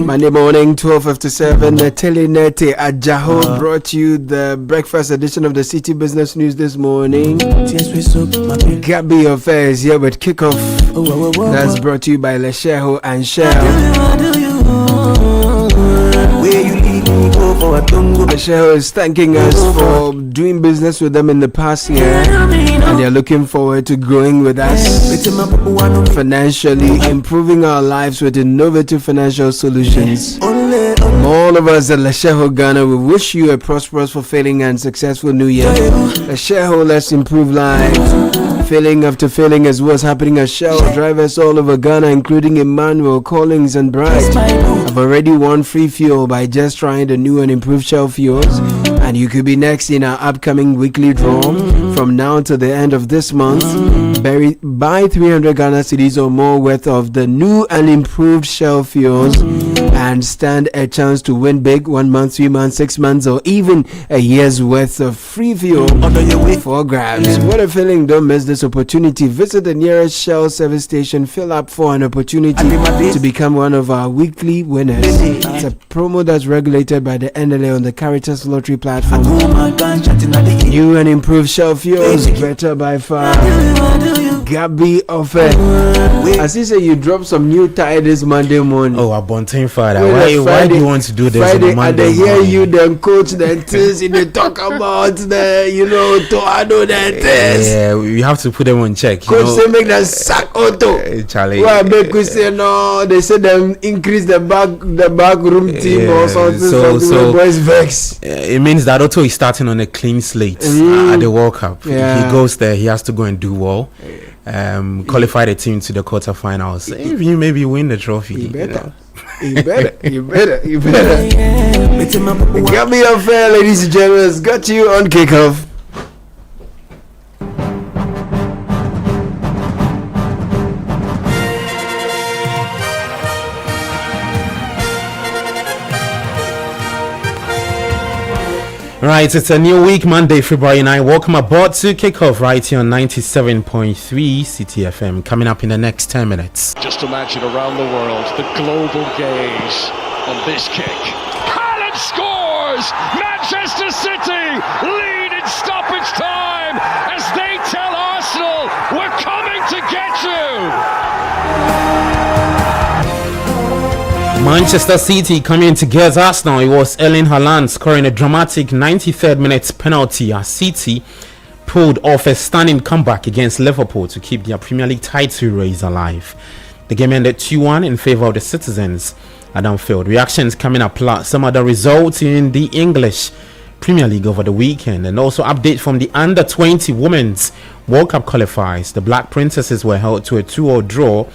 Speaker 10: Monday morning, 12:57. The Telenete Ajaho brought you the breakfast edition of the City Business News this morning. Gabby Affairs here with kickoff. That's brought to you by Lesheho and Shell. Lesheho is thanking us for doing business with them in the past year, and they're looking forward to growing with us financially, improving our lives with innovative financial solutions. All of us at Lesheho Ghana, we wish you a prosperous, fulfilling and successful new year. Lesheho, let's improve lives. Failing after failing is what's happening at Shell. Drivers all over Ghana, including Emmanuel, Collins and Bright, have already won free fuel by just trying the new and improved Shell fuels. And you could be next in our upcoming weekly draw from now to the end of this month. Buy 300 Ghana cedis or more worth of the new and improved Shell fuels and stand a chance to win big. 1 month, 3 months, 6 months, or even a year's worth of free fuel for grabs. What a feeling. Don't miss this opportunity. Visit the nearest Shell service station. Fill up for an opportunity to become one of our weekly winners. It's a promo that's regulated by the NLA on the Caritas Lottery platform. New and improved Shell fuels, better by far. Gabby offer. As you say, you dropped some new tie this Monday morning.
Speaker 12: Oh, Abontain Father. Why do you want to do this
Speaker 10: Friday,
Speaker 12: on Monday
Speaker 10: and they hear
Speaker 12: morning?
Speaker 10: you, then coach, then things, they talk about the, Toado, then things.
Speaker 12: Yeah, we have to put them on check.
Speaker 10: Coach say make them sack auto.
Speaker 12: Charlie.
Speaker 10: Well, make we say no. They say them increase the back room team or something. So boys vex.
Speaker 12: It means that Otto is starting on a clean slate at the World Cup.
Speaker 10: Yeah.
Speaker 12: He goes there, he has to go and do well. Qualify the team to the quarterfinals. If you maybe win the trophy.
Speaker 10: You better. You better. Got me unfair, ladies and gentlemen. Got you on kickoff.
Speaker 12: Right, it's a new week, Monday, February 9. Welcome aboard to Kickoff right here on 97.3 City FM. Coming up in the next 10 minutes.
Speaker 13: Just imagine around the world the global gaze on this kick. Haaland scores! Manchester City lead in stoppage time as they tell Arsenal, we're coming to get you!
Speaker 12: Manchester City coming to get Arsenal. It was Erling Haaland scoring a dramatic 93rd minute penalty as City pulled off a stunning comeback against Liverpool to keep their Premier League title race alive. The game ended 2-1 in favour of the citizens at Anfield. Reactions coming up, plus some other results in the English Premier League over the weekend, and also update from the Under-20 Women's World Cup qualifiers. The Black Princesses were held to a 2-2 draw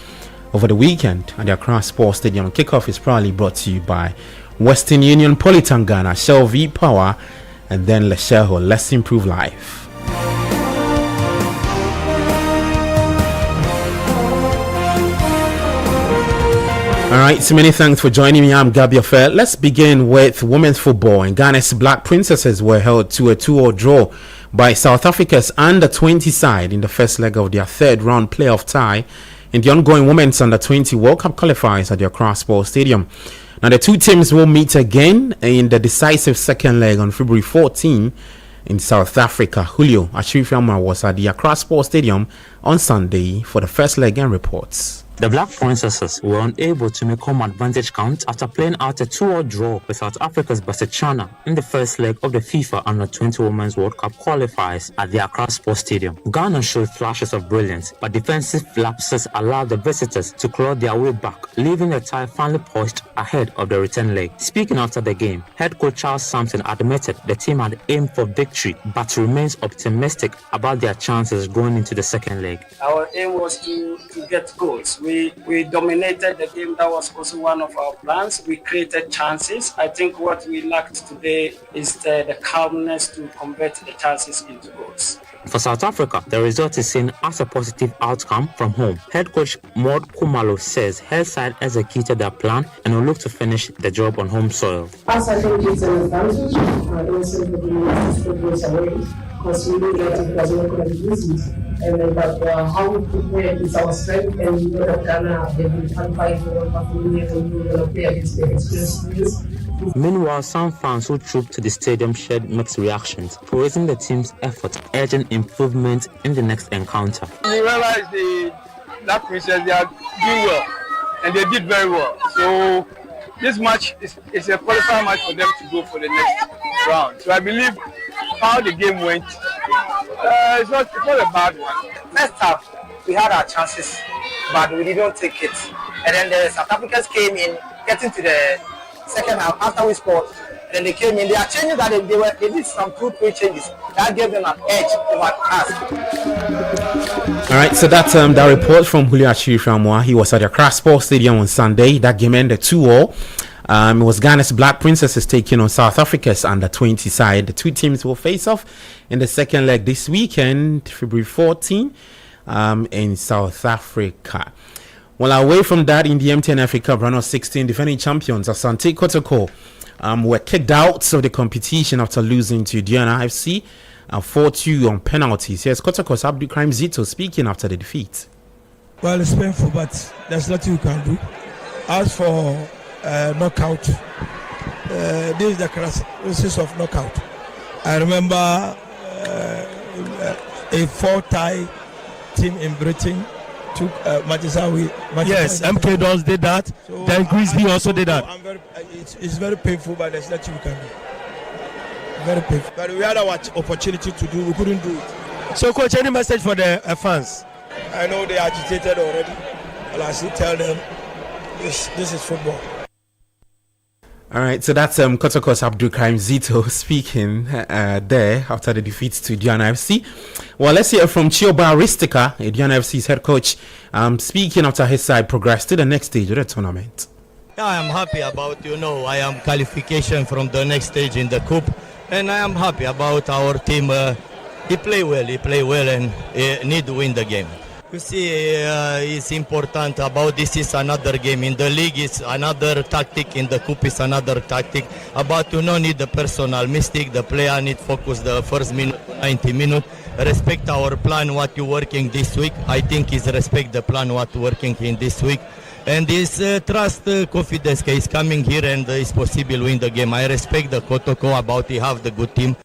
Speaker 12: over the weekend at the Accra Sports Stadium. Kickoff is proudly brought to you by Western Union, Polytangana, Shell V Power, and then Lesheho. Let's improve life. Alright, so many thanks for joining me. I'm Gabby Affair. Let's begin with women's football. And Ghana's Black Princesses were held to a 2-2 draw by South Africa's Under-20 side in the first leg of their third round playoff tie in the ongoing Women's Under-20 World Cup qualifiers at the Accra Sports Stadium. Now, the two teams will meet again in the decisive second leg on February 14 in South Africa. Julio Achirifama was at the Accra Sports Stadium on Sunday for the first leg and reports.
Speaker 14: The Black Princesses were unable to make home advantage count after playing out a 2-2 draw with South Africa's Botswana in the first leg of the FIFA Under-20 Women's World Cup qualifiers at the Accra Sports Stadium. Ghana showed flashes of brilliance, but defensive lapses allowed the visitors to claw their way back, leaving the tie finally poised ahead of the return leg. Speaking after the game, head coach Charles Sampson admitted the team had aimed for victory, but remains optimistic about their chances going into the second leg.
Speaker 15: Our aim was to get goals. We dominated the game. That was also one of our plans. We created chances. I think what we lacked today is the calmness to convert the chances into goals.
Speaker 14: For South Africa, the result is seen as a positive outcome from home. Head coach Maud Kumalo says her side executed their plan and will look to finish the job on home soil.
Speaker 16: As I think it's an advantage, innocent for the goals away, because we knew that it was not going to be easy. But how we prepare is our strength, and we know that Ghana, they've been qualified for World Cup and we're going to play against the experienced players.
Speaker 14: Meanwhile, some fans who trooped to the stadium shared mixed reactions, praising the team's effort, urging improvement in the next encounter.
Speaker 17: We realized the Black Princess, they are doing well, and they did very well. So this match is a qualifying match for them to go for the next round. So I believe how the game went, it's not a bad one.
Speaker 15: First half, we had our chances, but we didn't take it. And then the South Africans came in, getting to the second half after we scored. And then they came in. They are changing that they did some 2-3 changes that gave them an edge over us.
Speaker 12: All right, so that's that report from Julio Achirifama. He was at the Accra Sports Stadium on Sunday. That game ended 2-2. It was Ghana's Black Princesses taking on South Africa's Under-20 side. The two teams will face off in the second leg this weekend, February 14, in South Africa. Well, away from that, in the MTN Africa Round of 16, defending champions Asante Kotoko were kicked out of the competition after losing to Diana FC 4-2 on penalties. Here's Kotoko's Abdulkarim Zito speaking after the defeat.
Speaker 19: Well, it's painful, but there's nothing you can do. As for knockout, this is the crisis of knockout. I remember a 4-tie team in Britain took Majisawi.
Speaker 20: Yes, MK Dons did that. So then Grisby also did that.
Speaker 19: It's very painful, but there's nothing we can do. Very painful. But we had our opportunity to do, we couldn't do it.
Speaker 20: So, coach, any message for the fans?
Speaker 19: I know they are agitated already. But I still tell them this is football.
Speaker 12: All right, so that's Kotoko's Abdulkarim Zito speaking there after the defeat to Diana FC. Well, let's hear from Chioba Aristika, Diana FC's head coach, speaking after his side progressed to the next stage of the tournament.
Speaker 20: Yeah, I am happy about, I am qualification from the next stage in the Cup, and I am happy about our team. He play well, and need to win the game. You see, it's important about this is another game. In the league, it's another tactic. In the cup, it's another tactic. About need the personal mistake. The player need focus the first 90 minutes. Respect our plan, what you working this week. I think is respect the plan, what working in this week. And this trust, confidence is coming here and it's possible win the game. I respect the Kotoko about he have the good team.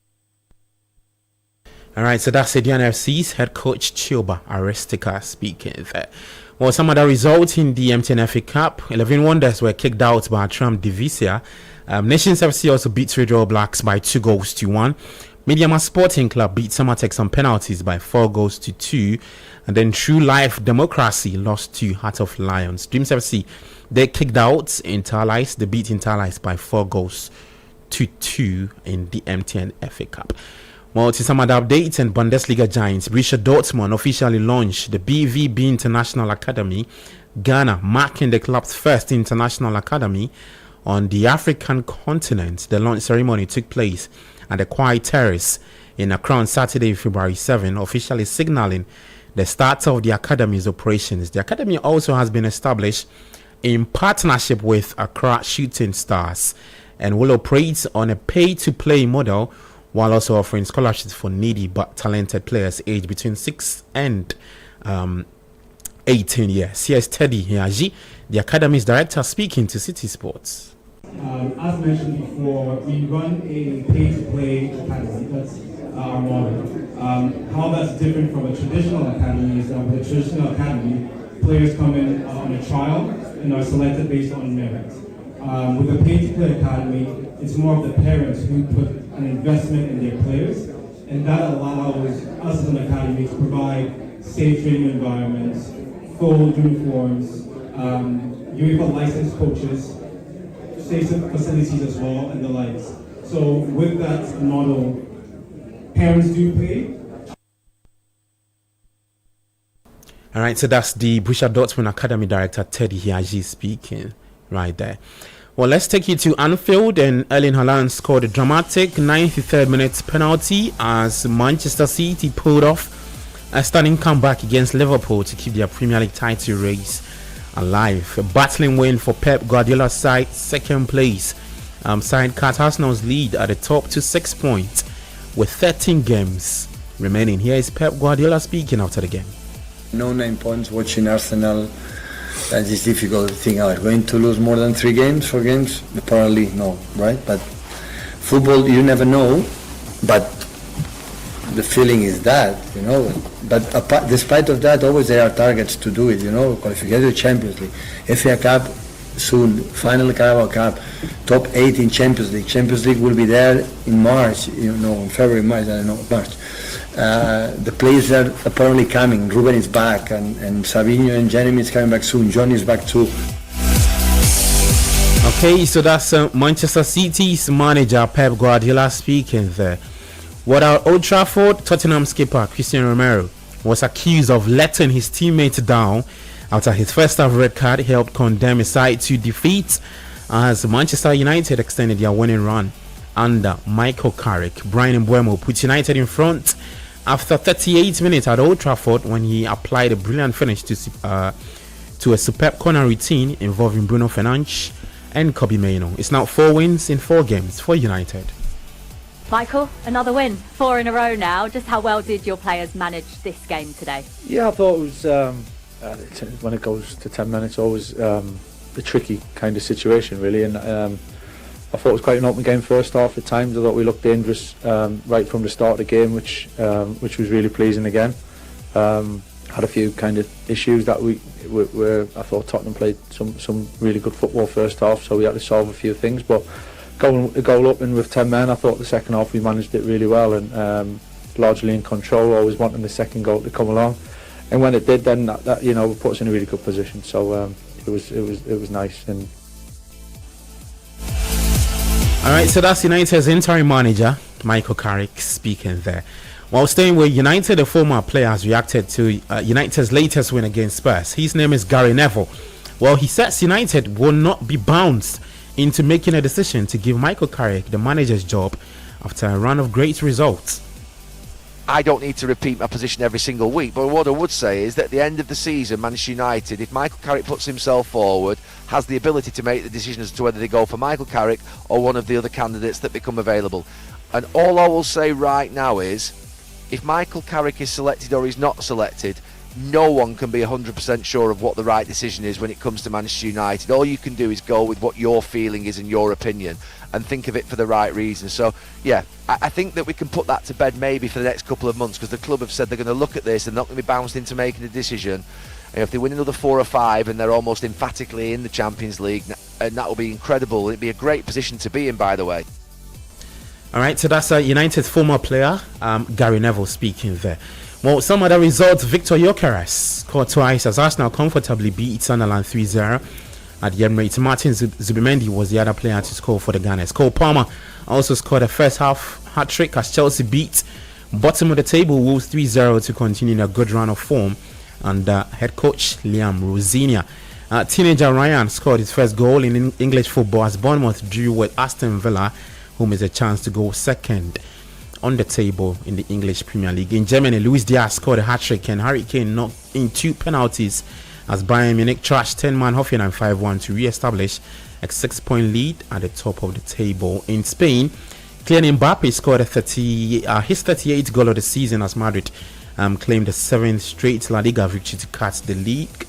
Speaker 12: All right, so that's Diana FC's head coach Chioba Aristika speaking there. Well, some other results in the MTN FA Cup. 11 Wonders were kicked out by Trump Divisia. Nations FC also beat Red All Blacks by 2-1. Mediama Sporting Club beat Thematic on penalties by 4-2. And then True Life Democracy lost to Heart of Lions. Dreams FC, they kicked out Interlice. They beat Interlice by 4-2 in the MTN FA Cup. Well, to some other updates, and Bundesliga giants Borussia Dortmund officially launched the BVB International Academy, Ghana marking the club's first international academy on the African continent. The launch ceremony took place at the Quiet Terrace in Accra on Saturday, February 7, officially signaling the start of the academy's operations. The academy also has been established in partnership with Accra Shooting Stars and will operate on a pay-to-play model, while also offering scholarships for needy but talented players aged between 6 and 18 years. Here's Teddy Hiaji, the Academy's director, speaking to City Sports.
Speaker 3: As mentioned before, we run a pay-to-play academy. That's our model. How that's different from a traditional academy is that with a traditional academy, players come in on a trial and are selected based on merit. With a pay-to-play academy, it's more of the parents who put an investment in their players, and that allows us as an academy to provide safe training environments, full uniforms, UEFA licensed coaches, safe facilities as well, and the likes. So with that model, parents do pay.
Speaker 12: All right, so that's the Borussia Dortmund Academy director Teddy Hiaji speaking right there. Well, let's take you to Anfield, and Erling Haaland scored a dramatic 93rd minute penalty as Manchester City pulled off a stunning comeback against Liverpool to keep their Premier League title race alive. A battling win for Pep Guardiola's side, second place. Side cut Arsenal's lead at the top to 6 points with 13 games remaining. Here is Pep Guardiola speaking after the game.
Speaker 5: No 9 points watching Arsenal. That is difficult to think out. Going to lose more than 4 games? Apparently no, right? But football, you never know. But the feeling is that, But despite of that, always there are targets to do it, Qualification to Champions League, FA Cup soon, final Carabao Cup, top 8 in Champions League. Champions League will be there in March, in February, March, I don't know, March. The players are apparently coming. Ruben is back, and Savinho and Jeremy is coming back soon. John is back too.
Speaker 12: Okay, so that's Manchester City's manager Pep Guardiola speaking there. What at Old Trafford, Tottenham skipper Christian Romero was accused of letting his teammates down after his first half red card helped condemn his side to defeat as Manchester United extended their winning run under Michael Carrick. Brian Mbeumo put United in front after 38 minutes at Old Trafford when he applied a brilliant finish to a superb corner routine involving Bruno Fernandes and Kobbie Mainoo. It's now 4 wins in 4 games for United.
Speaker 6: Michael, another win, 4 in a row now. Just how well did your players manage this game today?
Speaker 18: Yeah, I thought it was, when it goes to 10 minutes, always a tricky kind of situation, really. And I thought it was quite an open game first half at times. I thought we looked dangerous right from the start of the game, which was really pleasing again. Had a few kind of issues that where I thought Tottenham played some really good football first half, so we had to solve a few things. But going a goal up and with 10 men, I thought the second half we managed it really well and largely in control, always wanting the second goal to come along. And when it did, then that put us in a really good position. So it was nice. And
Speaker 12: all right, so that's United's interim manager Michael Carrick speaking there. While staying with United, a former player has reacted to United's latest win against Spurs. His name is Gary Neville. Well, he says United will not be bounced into making a decision to give Michael Carrick the manager's job after a run of great results.
Speaker 22: I don't need to repeat my position every single week, but what I would say is that at the end of the season, Manchester United, if Michael Carrick puts himself forward, has the ability to make the decision as to whether they go for Michael Carrick or one of the other candidates that become available. And all I will say right now is, if Michael Carrick is selected or he's not selected, no one can be 100% sure of what the right decision is when it comes to Manchester United. All you can do is go with what your feeling is and your opinion and think of it for the right reasons. So, yeah, I think that we can put that to bed maybe for the next couple of months, because the club have said they're going to look at this and not going to be bounced into making a decision. And if they win another 4 or 5 and they're almost emphatically in the Champions League, and that will be incredible. It'd be a great position to be in, by the way.
Speaker 12: All right, so that's United's former player, Gary Neville, speaking there. Well, some other results: Victor Gyökeres scored twice as Arsenal comfortably beat Sunderland 3-0 at the Emirates. Martin Zubimendi was the other player to score for the Gunners. Cole Palmer also scored a first half hat-trick as Chelsea beat bottom of the table Wolves 3-0 to continue their good run of form under head coach Liam Rosinia. Teenager Ryan scored his first goal in English football as Bournemouth drew with Aston Villa, whom is a chance to go second on the table in the English Premier League. In Germany, Luis Diaz scored a hat-trick and Harry Kane knocked in 2 penalties as Bayern Munich trashed 10-man Hoffenheim 5-1 to re-establish a 6-point lead at the top of the table. In Spain, Kylian Mbappe scored his 38th goal of the season as Madrid claimed the 7th straight La Liga victory to cut the league.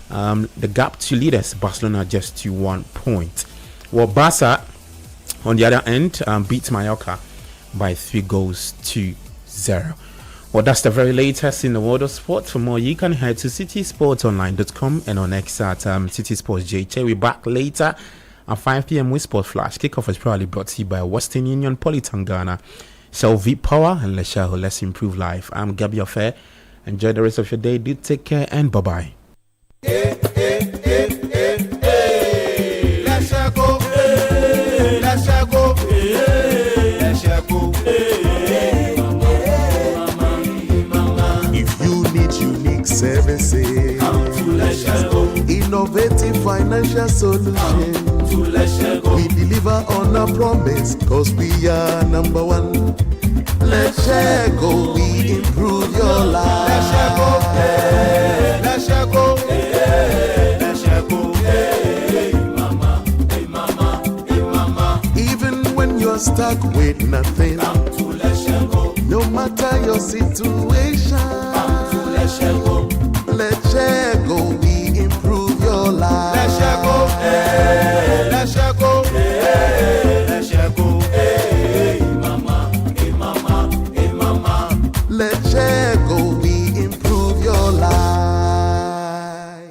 Speaker 12: The gap to leaders, Barcelona, just to 1 point. Well, Barca, on the other end, beat Mallorca by 3-0. Well, that's the very latest in the world of sport. For more, you can head to citysportsonline.com and on X at City Sports JJ. We're back later at 5 p.m. with Sport Flash. Kickoff is probably brought to you by Western Union, Polytangana, Shell V Power, and Let's Improve Life. I'm Gabi Affair. Enjoy the rest of your day. Do take care and bye-bye.
Speaker 4: If you need unique services, innovative financial solutions, we deliver on our promise, cause we are number one. Let's go, we improve your life. Let's go, even when you're stuck with nothing, no matter your situation, let's go, we improve your life. Let's go, let's go, let's go, let's go, we improve your life.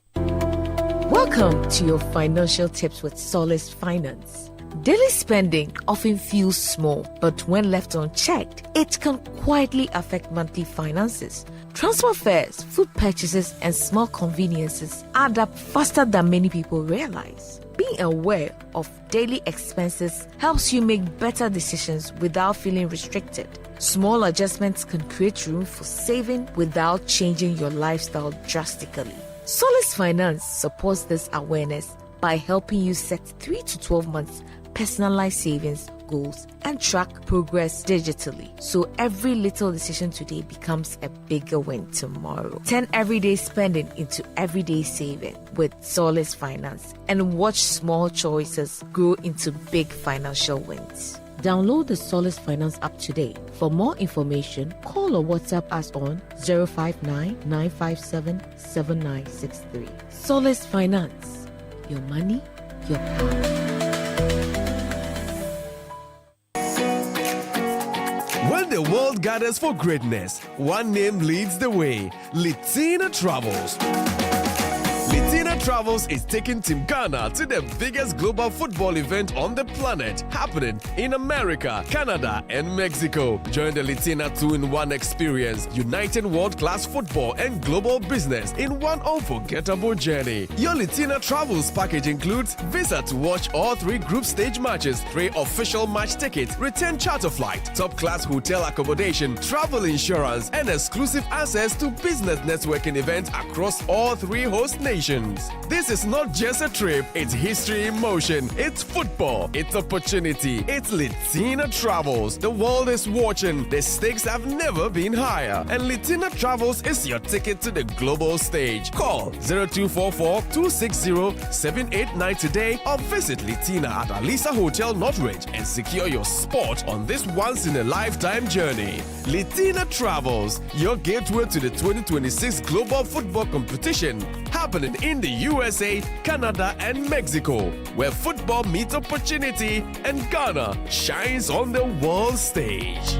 Speaker 7: Welcome to your financial tips with Solace Finance. Daily spending often feels small, but when left unchecked, it can quietly affect monthly finances. Transfer fares, food purchases, and small conveniences add up faster than many people realize. Being aware of daily expenses helps you make better decisions without feeling restricted. Small adjustments can create room for saving without changing your lifestyle drastically. Solace Finance supports this awareness by helping you set 3 to 12 months personalized savings goals and track progress digitally, so every little decision today becomes a bigger win tomorrow. Turn everyday spending into everyday saving with Solace Finance and watch small choices grow into big financial wins. Download the Solace Finance app today. For more information, call or WhatsApp us on 059-957-7963. Solace Finance. Your money, your power.
Speaker 8: When the world gathers for greatness, one name leads the way: Litina Travels. Litina Travels is taking Team Ghana to the biggest global football event on the planet, happening in America, Canada, and Mexico. Join the Litina 2-in-1 experience, uniting world-class football and global business in one unforgettable journey. Your Litina Travels package includes visa to watch all 3 group stage matches, 3 official match tickets, return charter flight, top-class hotel accommodation, travel insurance, and exclusive access to business networking events across all 3 host nations. This is not just a trip, it's history in motion. It's football, it's opportunity, it's Litina Travels. The world is watching, the stakes have never been higher, and Litina Travels is your ticket to the global stage. Call 0244-260-789 today or visit Litina at Alisa Hotel Northridge and secure your spot on this once-in-a-lifetime journey. Litina Travels, your gateway to the 2026 Global Football Competition, happening in the USA, Canada, and Mexico, where football meets opportunity and Ghana shines on the world stage.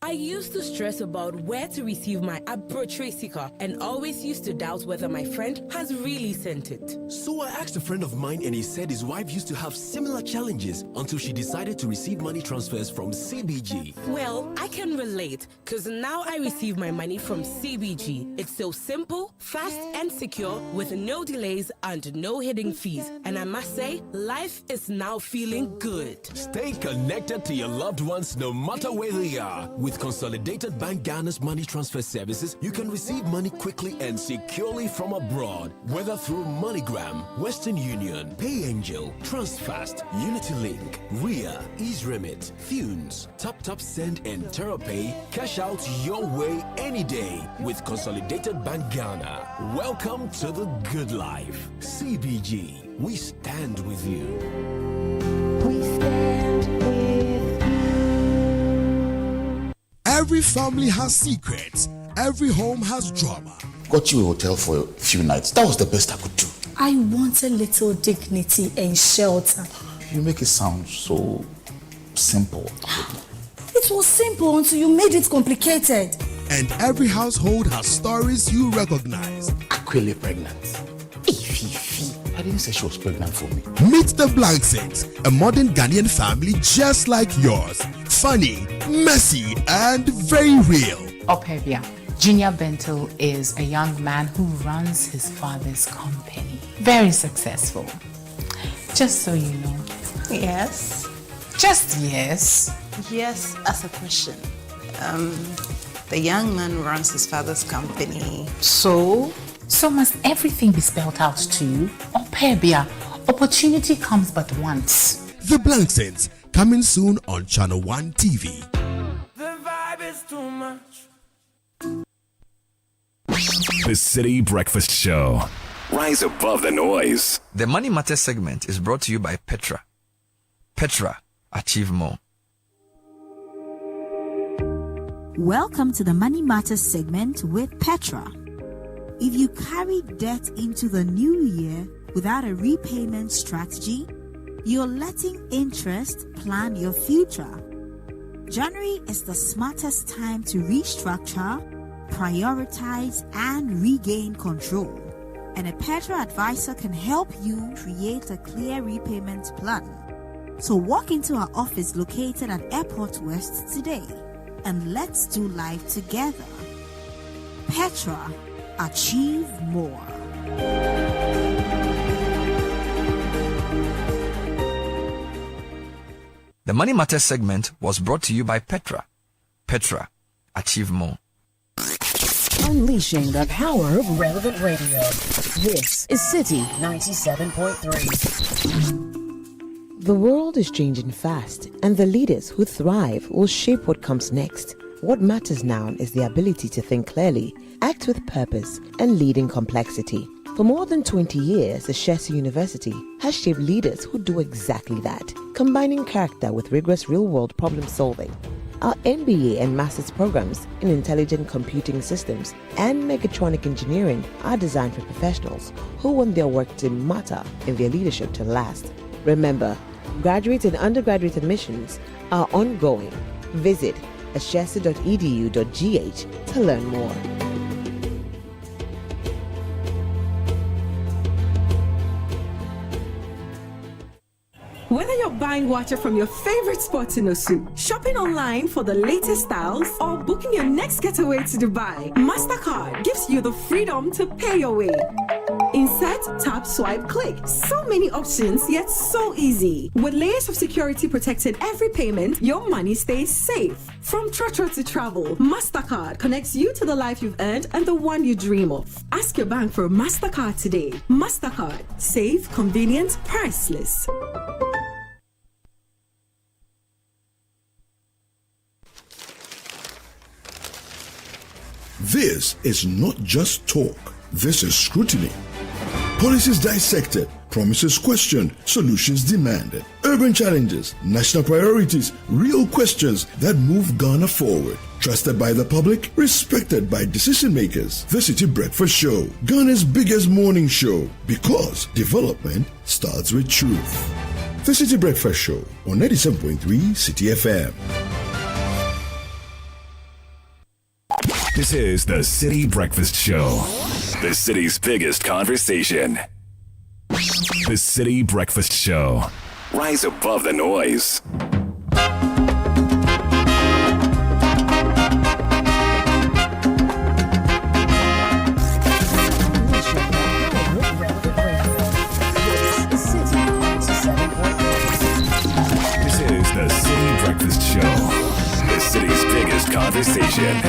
Speaker 9: I used to stress about where to receive my Abro sticker and always used to doubt whether my friend has really sent it.
Speaker 11: So I asked a friend of mine and he said his wife used to have similar challenges until she decided to receive money transfers from CBG.
Speaker 9: Well, I can relate because now I receive my money from CBG. It's so simple, fast and secure with no delays and no hidden fees. And I must say, life is now feeling good.
Speaker 11: Stay connected to your loved ones no matter where they are. With Consolidated Bank Ghana's money transfer services, you can receive money quickly and securely from abroad, whether through MoneyGram, Western Union, PayAngel, TransFast, UnityLink, RIA, EaseRemit, Funes, TapTap Send, and TerraPay. Cash out your way any day with Consolidated Bank Ghana. Welcome to the good life. CBG, we stand with you.
Speaker 7: We stand with you.
Speaker 1: Every family has secrets. Every home has drama.
Speaker 2: Got you a hotel for a few nights. That was the best I could do.
Speaker 23: I want a little dignity and shelter.
Speaker 2: You make it sound so simple.
Speaker 23: It was simple until you made it complicated.
Speaker 1: And every household has stories you recognize.
Speaker 2: Aquile pregnant. I didn't say she was pregnant for me.
Speaker 1: Meet the Blanksaints, a modern Ghanaian family just like yours. Funny, messy, and very real.
Speaker 24: Opebia. Junior Bento is a young man who runs his father's company. Very successful. Just so you know.
Speaker 25: Yes.
Speaker 24: Just yes.
Speaker 25: Yes, as a question. The young man runs his father's company.
Speaker 24: So must everything be spelled out to you? Opebia. Opportunity comes but once.
Speaker 1: The Blanksaints, coming soon on Channel 1 TV.
Speaker 26: The vibe is too much.
Speaker 21: The City Breakfast Show. Rise above the noise.
Speaker 27: The Money Matters segment is brought to you by Petra. Petra, achieve more.
Speaker 28: Welcome to the Money Matters segment with Petra. If you carry debt into the new year without a repayment strategy, you're letting interest plan your future. January is the smartest time to restructure, prioritize, and regain control. And a Petra advisor can help you create a clear repayment plan. So walk into our office located at Airport West today and let's do life together. Petra, achieve more.
Speaker 27: The Money Matters segment was brought to you by Petra. Petra, achieve more.
Speaker 29: Unleashing the power of relevant radio. This is Citi 97.3.
Speaker 30: The world is changing fast, and the leaders who thrive will shape what comes next. What matters now is the ability to think clearly, act with purpose, and lead in complexity. For more than 20 years, Ashesi University has shaped leaders who do exactly that, combining character with rigorous real-world problem-solving. Our MBA and Master's programs in Intelligent Computing Systems and Mechatronic Engineering are designed for professionals who want their work to matter and their leadership to last. Remember, graduate and undergraduate admissions are ongoing. Visit ashesi.edu.gh to learn more.
Speaker 31: Whether you're buying water from your favorite spots in Osu, shopping online for the latest styles, or booking your next getaway to Dubai, MasterCard gives you the freedom to pay your way. Insert, tap, swipe, click. So many options, yet so easy. With layers of security protecting every payment, your money stays safe. From Trotro to travel, MasterCard connects you to the life you've earned and the one you dream of. Ask your bank for a MasterCard today. MasterCard. Safe, convenient, priceless.
Speaker 32: This is not just talk. This is scrutiny. Policies dissected, promises questioned, solutions demanded. Urban challenges, national priorities, real questions that move Ghana forward. Trusted by the public, respected by decision makers. The City Breakfast Show, Ghana's biggest morning show, because development starts with truth. The City Breakfast Show on 97.3 City FM.
Speaker 21: This is the City Breakfast Show, the city's biggest conversation. The City Breakfast Show. Rise above the noise. This is the City Breakfast Show, the city's biggest conversation.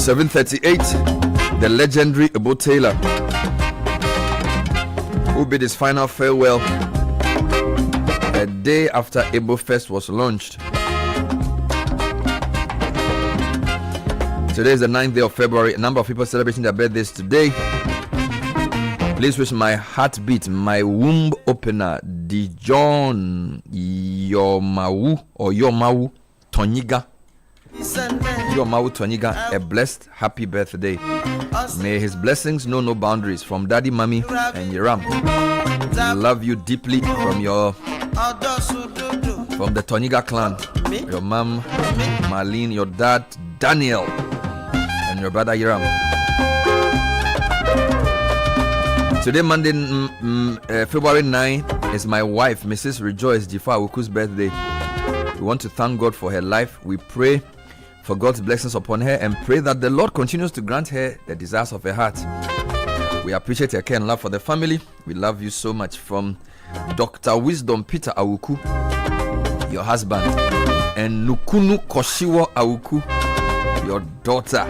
Speaker 27: .738, the legendary Ebo Taylor, who bid his final farewell a day after Ebo Fest was launched. Today is the 9th day of February. A number of people celebrating their birthdays today. Please wish my heartbeat, my womb opener, Dijon Yomawu Toniga. Yomawu Toniga, a blessed happy birthday. May his blessings know no boundaries. From Daddy, Mommy, and Yeram. Love you deeply from the Toniga clan. Your mom, Marlene, your dad, Daniel, and your brother Yeram. Today, Monday, February 9, is my wife, Mrs. Rejoice Jifa Awuku's birthday. We want to thank God for her life. We pray for God's blessings upon her and pray that the Lord continues to grant her the desires of her heart. We appreciate her care and love for the family. We love you so much. From Dr. Wisdom Peter Awuku, your husband, and Nukunu Koshiwo Awuku, your daughter.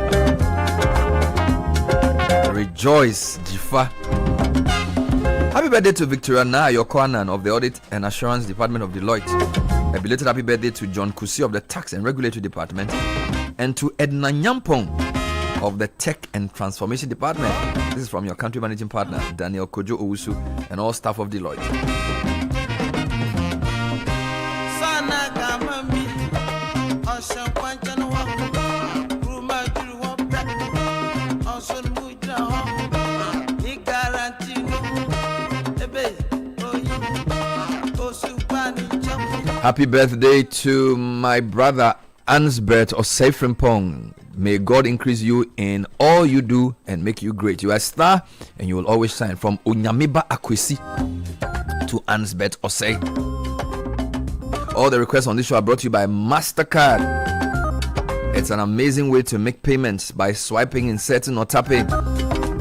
Speaker 27: Rejoice Jifa. Happy birthday to Victoria Nayo Kwanan of the Audit and Assurance Department of Deloitte. A belated happy birthday to John Kusi of the Tax and Regulatory Department, and to Edna Nyampong of the Tech and Transformation Department. This is from your country managing partner, Daniel Kojo Owusu, and all staff of Deloitte. Happy birthday to my brother Ansbert Osei-Frimpong. May God increase you in all you do and make you great. You are a star and you will always shine. From Onyamiba Akwesi to Ansbert Osei. All the requests on this show are brought to you by MasterCard. It's an amazing way to make payments by swiping, inserting, or tapping.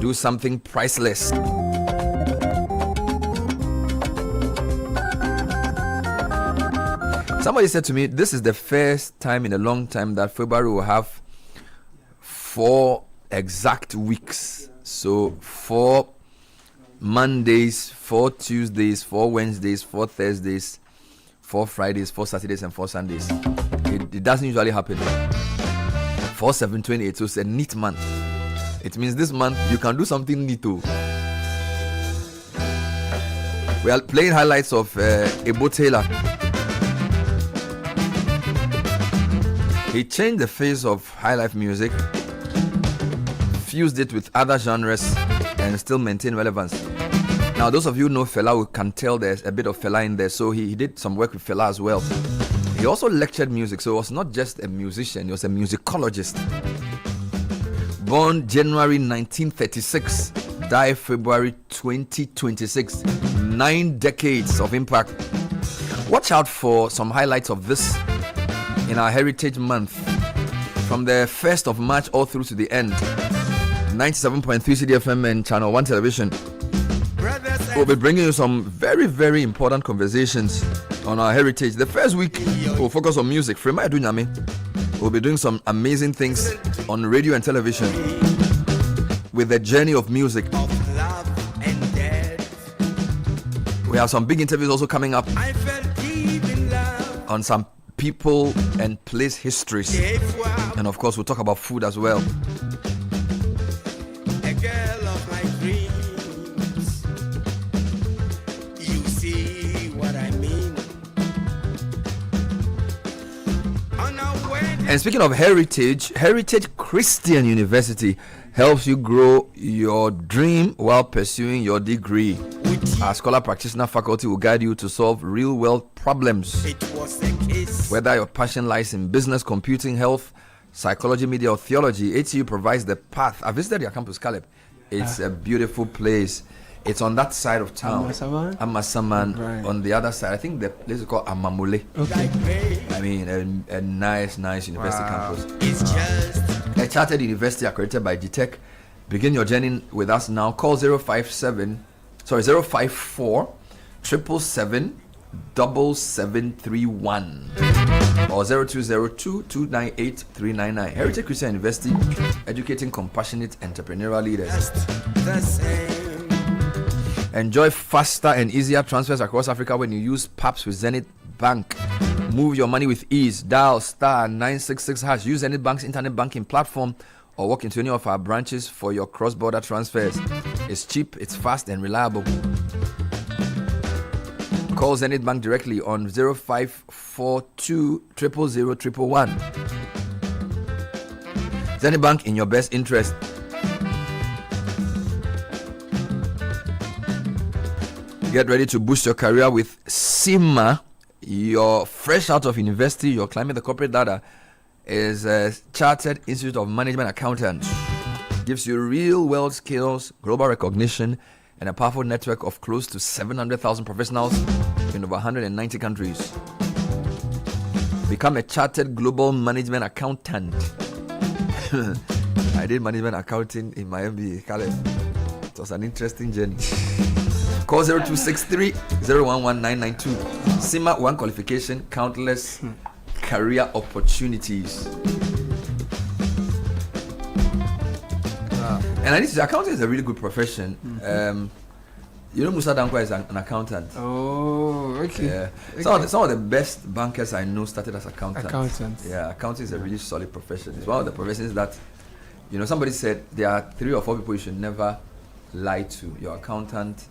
Speaker 27: Do something priceless. Somebody said to me, this is the first time in a long time that February will have 4 exact weeks. So 4 Mondays, 4 Tuesdays, 4 Wednesdays, 4 Thursdays, 4 Fridays, 4 Saturdays, and 4 Sundays. It doesn't usually happen. 4/7/28, so it's a neat month. It means this month you can do something neat too. We are playing highlights of Ebo Taylor. He changed the face of high life music, fused it with other genres, and still maintained relevance. Now, those of you who know Fela can tell there's a bit of Fela in there. So he did some work with Fela as well. He also lectured music, so he was not just a musician, he was a musicologist. Born January 1936, died February 2026. 9 decades of impact. Watch out for some highlights of this in our Heritage Month. From the 1st of March all through to the end. 97.3 Citi FM and Channel 1 Television. We'll be bringing you some very, very important conversations on our heritage. The first week, we'll focus on music. We'll be doing some amazing things on radio and television with the journey of music. We have some big interviews also coming up on some people and place histories. And of course, we'll talk about food as well.
Speaker 26: A girl of my dreams. You see what I mean?
Speaker 27: And speaking of heritage, Heritage Christian University helps you grow your dream while pursuing your degree. Our scholar practitioner faculty will guide you to solve real world problems. Whether your passion lies in business, computing, health, psychology, media, or theology, HCU provides the path. I visited your campus, Caleb. It's a beautiful place. It's on that side of town. Amasaman. Right. On the other side, I think the place is called Amamule.
Speaker 3: Okay.
Speaker 27: I mean, a nice university campus. It's just a chartered university accredited by GTech. Begin your journey with us now. Call 054 777 7731 or 0202 298 399. Heritage Christian University, educating compassionate entrepreneurial leaders. Enjoy faster and easier transfers across Africa when you use PAPS with Zenith Bank. Move your money with ease. Dial *966#. Use Zenith Bank's internet banking platform or walk into any of our branches for your cross-border transfers. It's cheap, it's fast and reliable. Call Zenith Bank directly on 0542 000 111. Zenith Bank, in your best interest. Get ready to boost your career with SIMA. You're fresh out of university, you're climbing the corporate ladder. Is a Chartered Institute of Management Accountants. Gives you real world skills, global recognition, and a powerful network of close to 700,000 professionals in over 190 countries. Become a Chartered Global Management Accountant. I did management accounting in my MBA. It was an interesting journey. Call 0263 011992. SIMA, one qualification, countless career opportunities. And I need to say, accounting is a really good profession. You know, Musa Dankwa is an accountant.
Speaker 3: Oh, okay.
Speaker 27: Yeah.
Speaker 3: Okay.
Speaker 27: Some of the best bankers I know started as accountants. Yeah, accounting is a really solid profession. It's one of the professions that, you know, somebody said there are 3 or 4 people you should never lie to. Your accountant,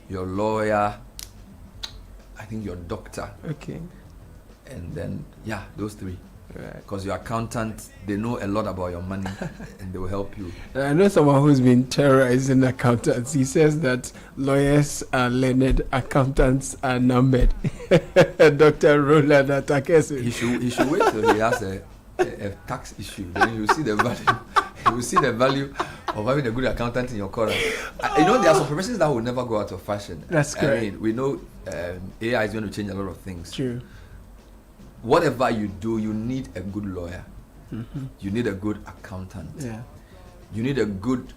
Speaker 27: your lawyer, I think your doctor.
Speaker 3: Okay.
Speaker 27: And then, yeah, those 3.
Speaker 3: Right.
Speaker 27: Because your accountant, they know a lot about your money and they will help you.
Speaker 3: I know someone who's been terrorizing accountants. He says that lawyers are learned, accountants are numbered. Dr. Roland Atakese.
Speaker 27: He should wait till he has a tax issue. Then you see the value. You will see the value of having a good accountant in your corner. You know, there are some professions that will never go out of fashion.
Speaker 3: That's correct.
Speaker 27: I mean, we know AI is going to change a lot of things.
Speaker 3: True.
Speaker 27: Whatever you do, you need a good lawyer.
Speaker 3: Mm-hmm.
Speaker 27: You need a good accountant.
Speaker 3: Yeah.
Speaker 27: You need a good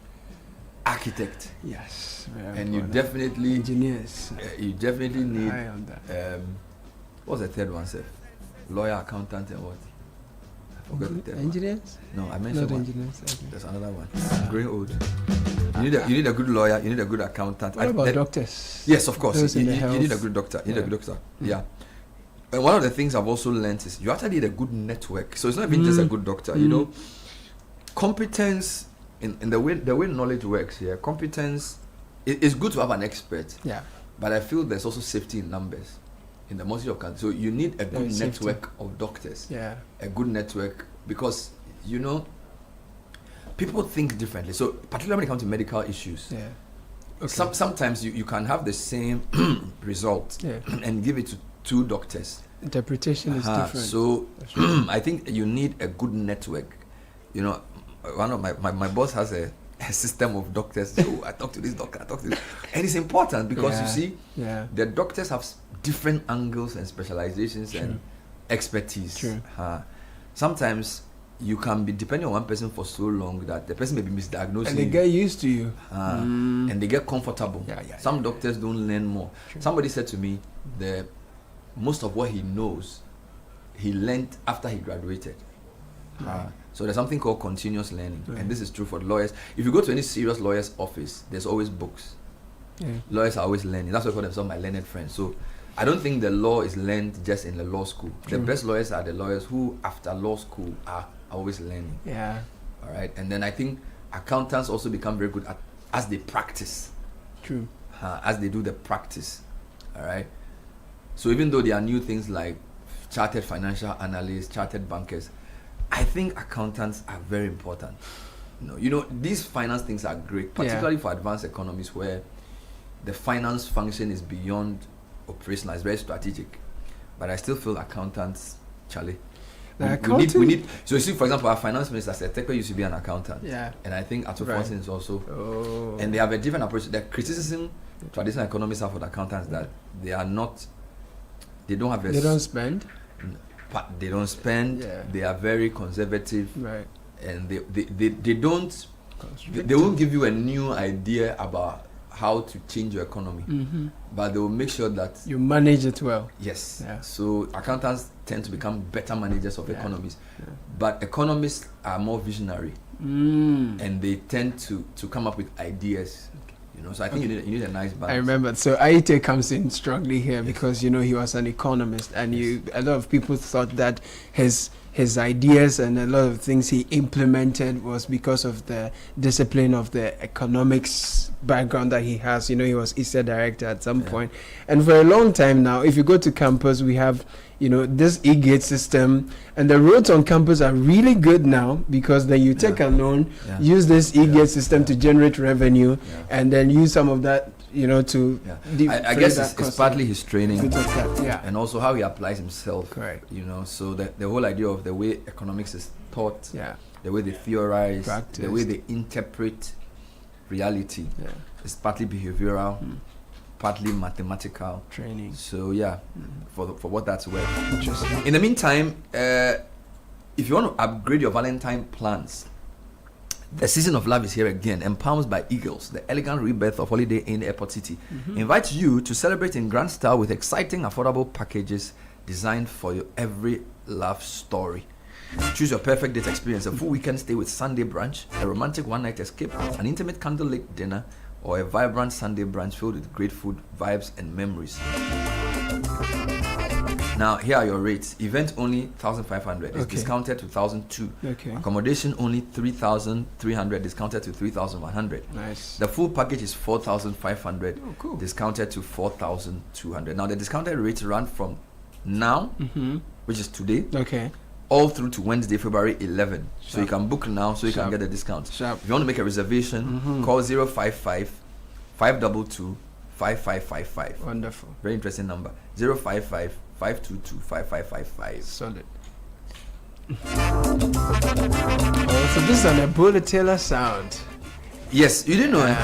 Speaker 27: architect.
Speaker 3: Yes.
Speaker 27: And you definitely
Speaker 3: engineers.
Speaker 27: You definitely need.
Speaker 3: High on that.
Speaker 27: What's the third one, sir? Lawyer, accountant, and what? I forgot the third
Speaker 3: engineers?
Speaker 27: One. No, I mentioned
Speaker 3: not
Speaker 27: one.
Speaker 3: Engineers. Okay.
Speaker 27: There's another one. I'm growing old. You need a good lawyer. You need a good accountant.
Speaker 3: What about doctors?
Speaker 27: Yes, of course.
Speaker 3: Those
Speaker 27: You
Speaker 3: in the
Speaker 27: need a good doctor. You need a good doctor. Yeah. And one of the things I've also learned is you actually need a good network. So it's not even just a good doctor. You know, competence in the way knowledge works here. Competence it's good to have an expert.
Speaker 3: Yeah.
Speaker 27: But I feel there's also safety in numbers in the multitude of countries. So you need a good network of doctors.
Speaker 3: Yeah.
Speaker 27: A good network because you know people think differently. So particularly when it comes to medical issues.
Speaker 3: Yeah.
Speaker 27: Sometimes you can have the same result and give it to 2 doctors.
Speaker 3: Interpretation is different.
Speaker 27: So I think you need a good network. You know, one of my boss has a system of doctors. So I talk to this doctor, I talk to this. And it's important because you see, the doctors have different angles and specializations and expertise. Sometimes you can be depending on one person for so long that the person may be misdiagnosed.
Speaker 3: And they get used to you.
Speaker 27: And they get comfortable. Some doctors don't learn more. Somebody said to me, most of what he knows, he learned after he graduated. So there's something called continuous learning. And this is true for lawyers. If you go to any serious lawyer's office, there's always books. Lawyers are always learning. That's why I call themselves my learned friends. So I don't think the law is learned just in the law school. The best lawyers are the lawyers who, after law school, are always learning. All right. And then I think accountants also become very good as they practice. As they do the practice. All right. So even though there are new things like chartered financial analysts, chartered bankers, I think accountants are very important. You know, these finance things are great, particularly for advanced economies where the finance function is beyond operational, it's very strategic. But I still feel accountants, Charlie. We need. So you see, for example, our finance minister said Tekwe used to be an accountant. And I think Ato Forson is also. And they have a different approach. The criticism traditional economists have for the accountants that they are not. They don't have.
Speaker 3: They don't spend.
Speaker 27: But they don't spend. They are very conservative. And they don't. They won't give you a new idea about how to change your economy, but they will make sure that
Speaker 3: you manage it well.
Speaker 27: So accountants tend to become better managers of economies, but economists are more visionary, and they tend to come up with ideas. You know, so I think you need a nice balance.
Speaker 3: I remember. So Aite comes in strongly here because he was an economist, and a lot of people thought that his ideas and a lot of things he implemented was because of the discipline of the economics background that he has. He was ISA director at some point. And for a long time now, if you go to campus, we have, this e-gate system, and the roads on campus are really good now because then you take a loan, use this e-gate system to generate revenue, and then use some of that to
Speaker 27: I guess it's partly his training and also how he applies himself. So the whole idea of the way economics is taught, the way they theorize, the way they interpret reality is partly behavioral, partly mathematical
Speaker 3: training.
Speaker 27: So for what that's worth. Interesting. In the meantime, if you want to upgrade your Valentine plans, the season of love is here again. Empowered by Eagles, the elegant rebirth of Holiday Inn Airport City, invites you to celebrate in grand style with exciting, affordable packages designed for your every love story. Choose your perfect date experience: a full weekend stay with Sunday brunch, a romantic one-night escape, an intimate candlelit dinner, or a vibrant Sunday brunch filled with great food, vibes, and memories. Now, here are your rates. Event only 1,500. It's discounted to 1,002. Accommodation only 3,300. Discounted to 3,100.
Speaker 3: Nice.
Speaker 27: The full package is 4,500. Discounted to 4,200. Now, the discounted rates run from now, which is today, all through to Wednesday, February 11. So you can book now so you can get the discount. If you want to make a reservation, call 055 522 5555.
Speaker 3: Wonderful.
Speaker 27: Very interesting number. 055 522 5555.
Speaker 3: Solid. So this is an Ebola Taylor sound.
Speaker 27: Yes, you didn't know it.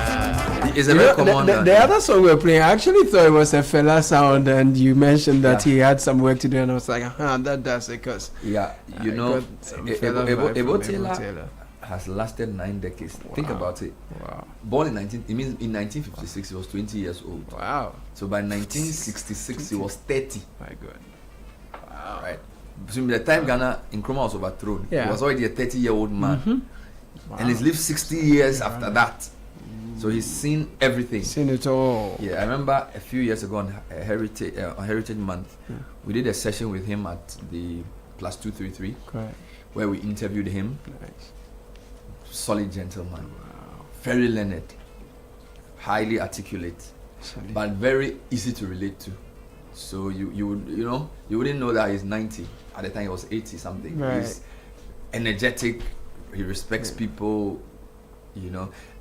Speaker 27: It's a very common.
Speaker 3: The other song we were playing, I actually thought it was a fella sound, and you mentioned that he had some work to do, and I was like, that does it, because
Speaker 27: Ebola Taylor has lasted 9 decades. Think about it. Born in 1956, he was 20 years old. So by 1966, he was 30.
Speaker 3: My God.
Speaker 27: Right. So by the time Ghana Nkrumah was overthrown, he was already a 30-year-old man. And he's lived 60 years after that. So he's seen everything.
Speaker 3: Seen it all.
Speaker 27: Yeah, I remember a few years ago on Heritage Month, we did a session with him at the Plus 233, where we interviewed him. Solid gentleman, very learned, highly articulate, but very easy to relate to. So you wouldn't know that he's 90 at the time. He was 80 something. He's energetic. He respects people,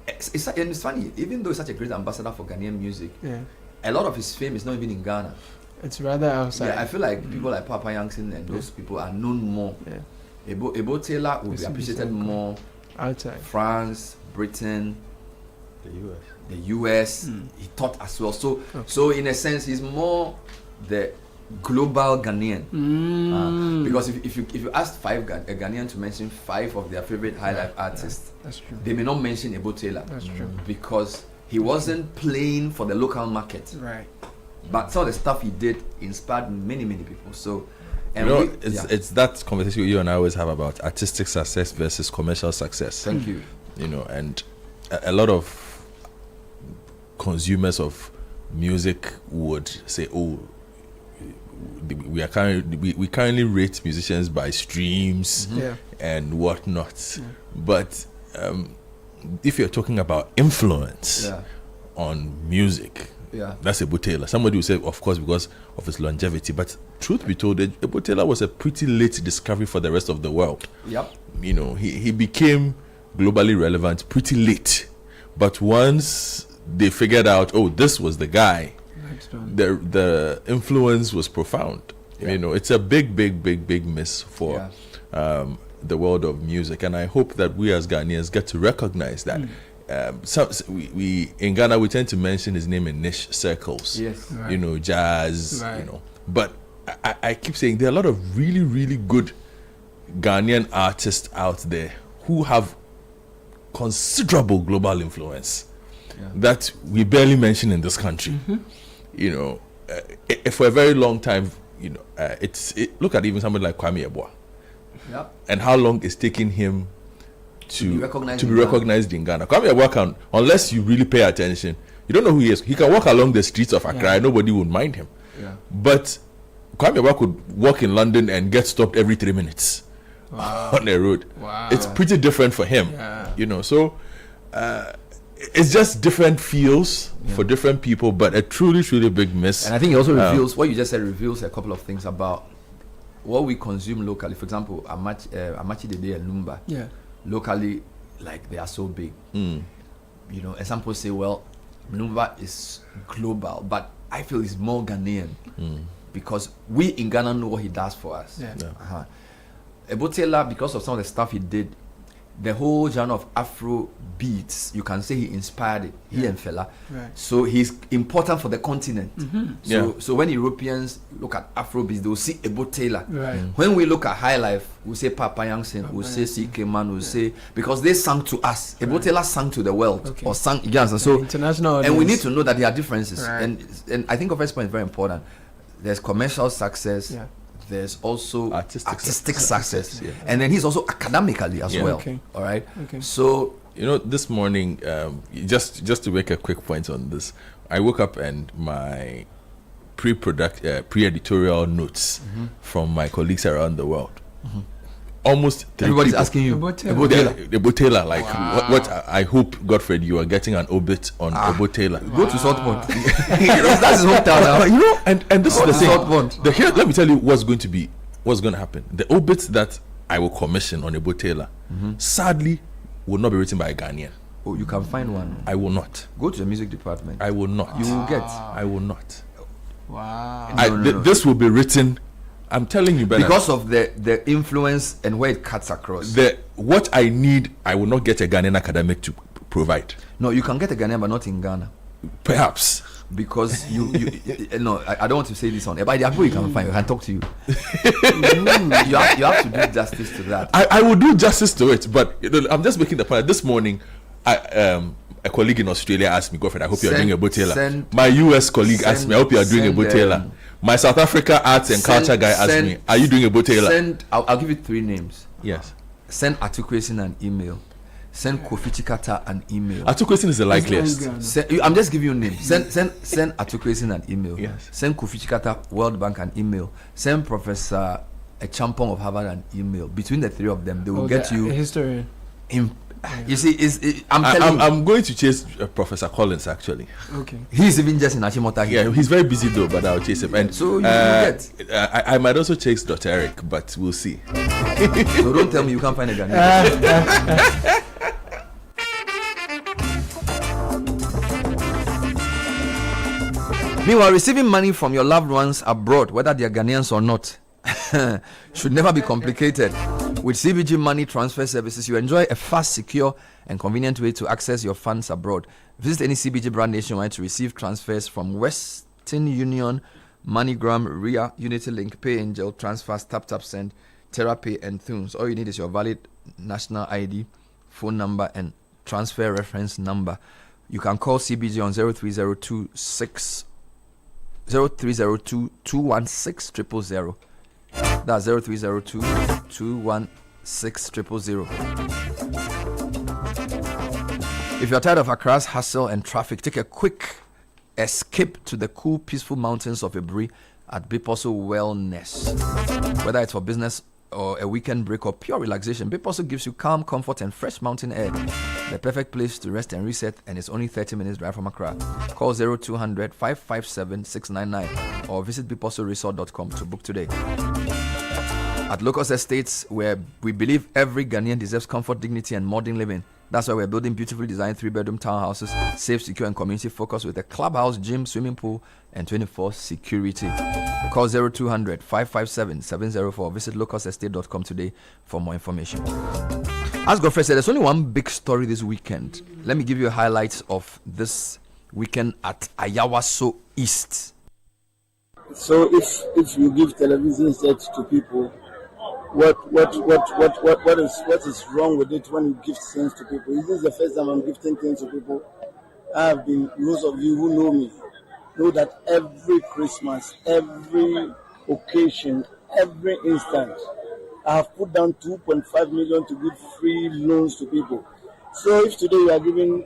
Speaker 27: it's funny, even though he's such a great ambassador for Ghanaian music, a lot of his fame is not even in Ghana.
Speaker 3: It's rather outside.
Speaker 27: Yeah, I feel like people like Papa Yankson and those people are known more. Ebo Taylor will be appreciated more
Speaker 3: outside
Speaker 27: France, Britain, the US. He taught as well. So in a sense, he's more the global Ghanaian. Because if you ask a Ghanaian to mention 5 of their favorite high life artists,
Speaker 3: that's true.
Speaker 27: They may not mention Ebo Taylor.
Speaker 3: That's true.
Speaker 27: Because he wasn't playing for the local market.
Speaker 3: Right.
Speaker 27: But some of the stuff he did inspired many people. So, and
Speaker 5: it's that conversation you and I always have about artistic success versus commercial success.
Speaker 27: Thank you.
Speaker 5: You know, and a lot of consumers of music would say, "Oh, we currently rate musicians by streams and whatnot." But if you're talking about influence on music, that's Ebo Taylor. Somebody will say, of course, because of his longevity. But truth be told, Ebo Taylor was a pretty late discovery for the rest of the world.
Speaker 27: Yep.
Speaker 5: You know, he became globally relevant pretty late. But once they figured out, oh, this was the guy, the influence was profound. You know, it's a big miss for the world of music. And I hope that we as Ghanaians get to recognize that. We in Ghana we tend to mention his name in niche circles, you know, jazz, you know. But I keep saying there are a lot of really good Ghanaian artists out there who have considerable global influence that we barely mention in this country. You know, for a very long time, you know, look at even somebody like Kwame Eboa, and how long it's taking him to be recognized in Ghana. Kwame Eboa, unless you really pay attention, you don't know who he is. He can walk along the streets of Accra and nobody would mind him. But Kwame Eboa could walk in London and get stopped every 3 minutes on the road. It's pretty different for him, you know. So it's just different feels for different people, but a truly big miss.
Speaker 27: And I think it also reveals what you just said, reveals a couple of things about what we consume locally. For example, Amachi Dede and Lumba. Locally, like, they are so big. You know, and some people say, well, Lumba is global, but I feel it's more Ghanaian because we in Ghana know what he does for us. Ebo Taylor, because of some of the stuff he did, the whole genre of Afro beats, you can say he inspired it, he and Fela. So he's important for the continent. So when Europeans look at Afro beats, they'll see Ebo Taylor. When we look at high life, we'll say Papa Yankson, we'll say C.K. Man, we'll say, because they sang to us. Ebo Taylor sang to the world, or sang against us. So
Speaker 3: international,
Speaker 27: and we need to know that there are differences. And I think of this point is very important. There's commercial success. There's also artistic success. And then he's also academically as well. All right. So,
Speaker 5: you know, this morning, just to make a quick point on this, I woke up and my pre-editorial notes from my colleagues around the world. Almost
Speaker 27: everybody's asking you
Speaker 5: Ebo Taylor, like what I hope, Godfred, you are getting an obit on Ebo Taylor.
Speaker 27: Go to South Point. That's his hometown now.
Speaker 5: You know, and this is the thing. Let me tell you what's going to happen. The obits that I will commission on Ebo Taylor, sadly, will not be written by a Ghanaian.
Speaker 27: Oh, you can find one.
Speaker 5: I will not.
Speaker 27: Go to the music department.
Speaker 5: I will not.
Speaker 27: You will get.
Speaker 5: I will not.
Speaker 3: Wow.
Speaker 5: This will be written. I'm telling you, Bernard,
Speaker 27: because of the influence and where it cuts across.
Speaker 5: What I need, I will not get a Ghanaian academic to provide.
Speaker 27: No, you can get a Ghanaian, but not in Ghana.
Speaker 5: Perhaps.
Speaker 27: Because you no, I don't want to say this on. But there are people you can find. I can talk to you. You have to do justice to that.
Speaker 5: I will do justice to it, but I'm just making the point. This morning, a colleague in Australia asked me, Godfred, I hope you are doing Ebo Taylor. My US colleague asked me, I hope you are doing Ebo Taylor. My South Africa arts and culture guy asked me, are you doing Ebo Taylor?
Speaker 27: I'll give you 3 names.
Speaker 5: Yes.
Speaker 27: Send Atukwesi an email. Send Kofi Chikata an email.
Speaker 5: Atukwesi is the likeliest.
Speaker 27: I'm just giving you names. Send Atukwesi an email.
Speaker 5: Yes.
Speaker 27: Send Kofi Chikata, World Bank an email. Send Professor Champong of Harvard an email. Between the 3 of them, they will get you
Speaker 3: history.
Speaker 27: You see,
Speaker 5: I'm going to chase Professor Collins actually.
Speaker 3: Okay.
Speaker 27: He's even just in Achimota.
Speaker 5: Yeah, he's very busy though, but I'll chase him. And
Speaker 27: so you get.
Speaker 5: I might also chase Dr. Eric, but we'll see.
Speaker 27: So don't tell me you can't find a Ghanaian. Meanwhile, receiving money from your loved ones abroad, whether they are Ghanaians or not, should never be complicated. With CBG Money Transfer Services, you enjoy a fast, secure, and convenient way to access your funds abroad. Visit any CBG brand nationwide to receive transfers from Western Union, MoneyGram, RIA, UnityLink, PayAngel, Transfers, TapTapSend, Therapy, and Thunes. All you need is your valid national ID, phone number, and transfer reference number. You can call CBG on 0302-216-000. That's 0302-216-000. If you're tired of Accra's hassle and traffic, take a quick escape to the cool, peaceful mountains of Ibri at Biposo Wellness. Whether it's for business or a weekend break or pure relaxation, Biposo gives you calm, comfort, and fresh mountain air. The perfect place to rest and reset, and it's only 30 minutes drive from Accra. Call 0200-557-699 or visit biposoresort.com to book today. At Locust Estates, where we believe every Ghanaian deserves comfort, dignity, and modern living. That's why we're building beautifully designed 3-bedroom townhouses, safe, secure, and community-focused with a clubhouse, gym, swimming pool, and 24 security. Call 0200-557-704. Visit locustestate.com today for more information. As Godfrey said, there's only one big story this weekend. Let me give you highlights of this weekend at Ayawasu East.
Speaker 6: So if you give television sets to people, what is wrong with it when you give things to people? This is the first time I'm gifting things to people. I have been, most of you who know me, know that every Christmas, every occasion, every instant, I have put down 2.5 million to give free loans to people. So if today you are giving,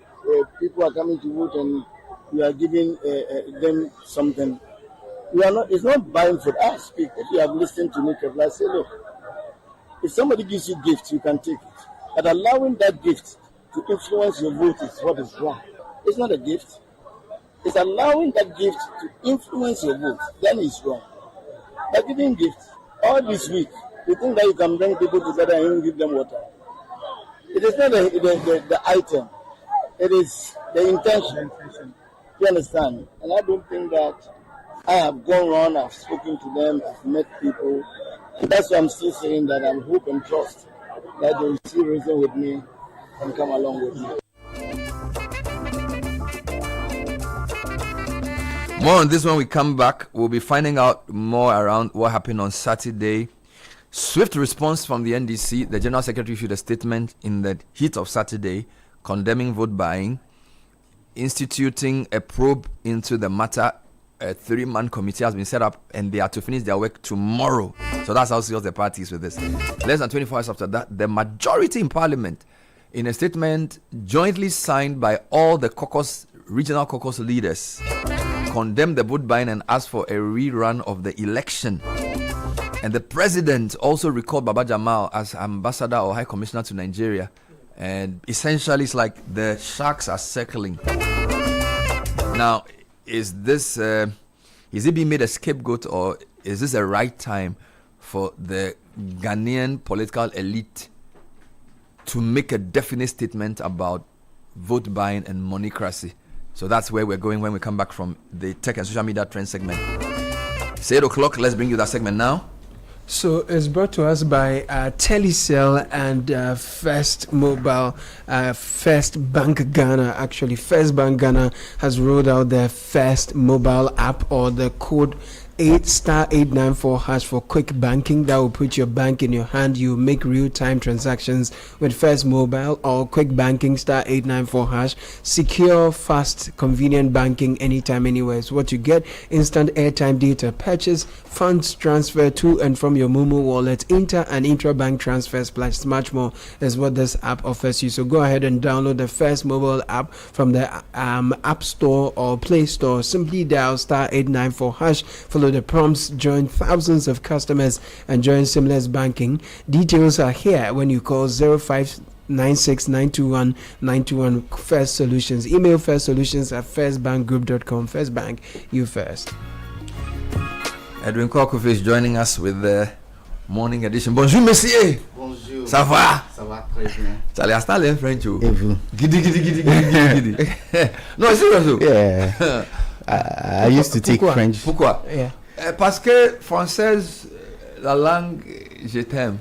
Speaker 6: people are coming to vote and you are giving them something, you are not. It's not buying food. I speak. If you have listened to me, I say, look, if somebody gives you gifts, you can take it. But allowing that gift to influence your vote is what is wrong. It's not a gift. It's allowing that gift to influence your vote. Then it's wrong. By giving gifts all this week, you think that you can bring people together and give them water. It is not the item. It is the intention. You understand? And I don't think that I have gone around, I've spoken to them, I've met people. And that's why I'm still saying that I'm hope and trust that they will still reason with me and come along with me.
Speaker 27: More on this when we come back. We'll be finding out more around what happened on Saturday. Swift response from the NDC. The General Secretary issued a statement in the heat of Saturday condemning vote buying, instituting a probe into the matter. A 3-man committee has been set up and they are to finish their work tomorrow. So that's how serious the party is with this. Less than 24 hours after that, the majority in Parliament, in a statement jointly signed by all the regional caucus leaders, condemned the vote buying and asked for a rerun of the election. And the president also recalled Baba Jamal as ambassador or high commissioner to Nigeria. And essentially it's like the sharks are circling. Now, is it being made a scapegoat, or is this the right time for the Ghanaian political elite to make a definite statement about vote buying and moneycracy? So that's where we're going when we come back from the tech and social media trend segment. It's 8 o'clock. Let's bring you that segment now.
Speaker 3: So it's brought to us by Telecel and First Mobile, First Bank Ghana. Actually, First Bank Ghana has rolled out their First Mobile app, or the code 8*894# for quick banking. That will put your bank in your hand. You make real-time transactions with First Mobile or quick banking *894#. Secure, fast, convenient banking anytime, anywhere. It's what you get. Instant airtime data purchase, funds transfer to and from your Momo wallet, inter and intra-bank transfers, plus much more is what this app offers you. So go ahead and download the First Mobile app from the App Store or Play Store. Simply dial *894#. Follow the prompts, join thousands of customers, and join seamless banking. Details are here when you call 0596921921 First Solutions. Email firstsolutions@firstbankgroup.com. First Bank, you first.
Speaker 27: Edwin Kwakufi is joining us with the morning edition. Bonjour, monsieur.
Speaker 10: Bonjour.
Speaker 27: Ça va?
Speaker 10: Ça va très bien.
Speaker 27: Ça allait installer en French.
Speaker 10: Et vous?
Speaker 27: Gidi. No, seriously.
Speaker 10: Yeah.
Speaker 4: I used to take French.
Speaker 27: Pourquoi?
Speaker 3: Yeah.
Speaker 27: Parce que française, la langue, je t'aime.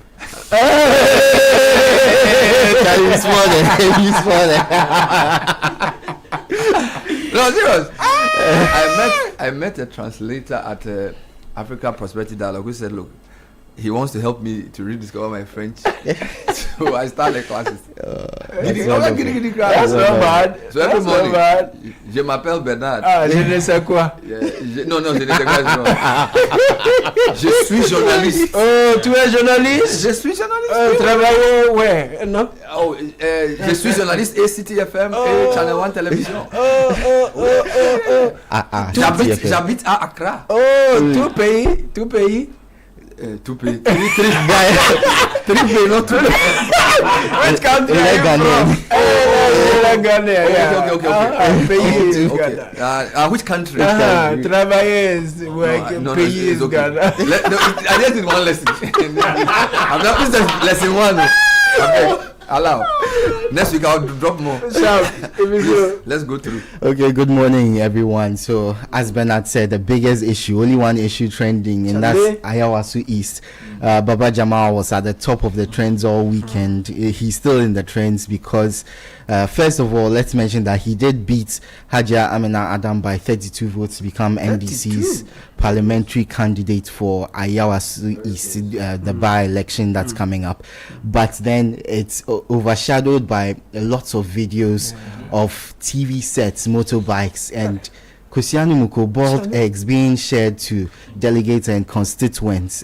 Speaker 27: No, serious. I met a translator at Africa Prosperity Dialogue who said, look, he wants to help me to rediscover my French. So I started classes.
Speaker 3: That's not bad.
Speaker 27: So every morning, je m'appelle Bernard.
Speaker 3: Je ne sais quoi.
Speaker 27: Non, je ne sais quoi. Je suis journaliste.
Speaker 3: Oh, tu es journaliste?
Speaker 27: Je suis journaliste.
Speaker 3: Travailler where? Non?
Speaker 27: Oh, je suis journaliste et Citi FM et Channel 1 Télévision. J'habite à Accra.
Speaker 3: Oh, tout pays?
Speaker 27: Tout pays. Three pays, not two.
Speaker 3: Which country are you from? Ghana.
Speaker 27: Okay. Which country?
Speaker 3: Travailleurs, pays is Ghana.
Speaker 27: I just did one lesson. I'm not this is lesson one. Okay. Allow. Next week I'll drop more. Let's go through.
Speaker 4: Okay, good morning everyone. So as Bernard said, the biggest issue, only one issue trending, and that's Ayawasu East. Baba Jamal was at the top of the trends all weekend. He's still in the trends because first of all, let's mention that he did beat Hajia Amina Adam by 32 votes to become NDC's parliamentary candidate for Ayawasu East, the by-election that's coming up. But then it's overshadowed by lots of videos of TV sets, motorbikes, and Kosiani Muko boiled eggs being shared to delegates and constituents.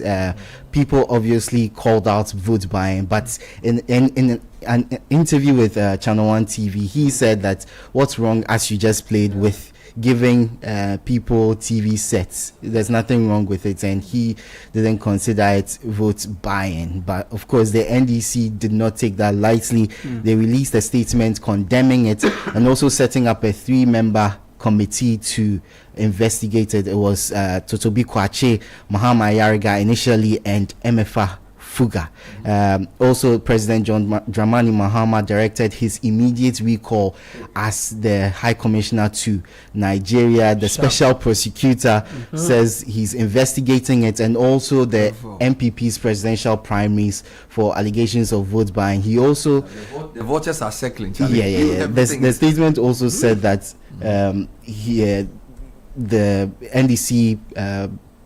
Speaker 4: People obviously called out vote buying, but in an interview with Channel 1 TV, he said that what's wrong, as you just played, with giving people TV sets, there's nothing wrong with it, and he didn't consider it vote buying. But of course the NDC did not take that lightly. They released a statement condemning it and also setting up a 3-member committee to investigate it. It was Totobi Kwache, Mahama Yariga initially, and MFA Fuga. Also, President John Dramani Mahama directed his immediate recall as the High Commissioner to Nigeria. The special prosecutor says he's investigating it, and also the MPP's presidential primaries for allegations of vote buying. He also
Speaker 27: the voters are circling.
Speaker 4: The statement also said that the NDC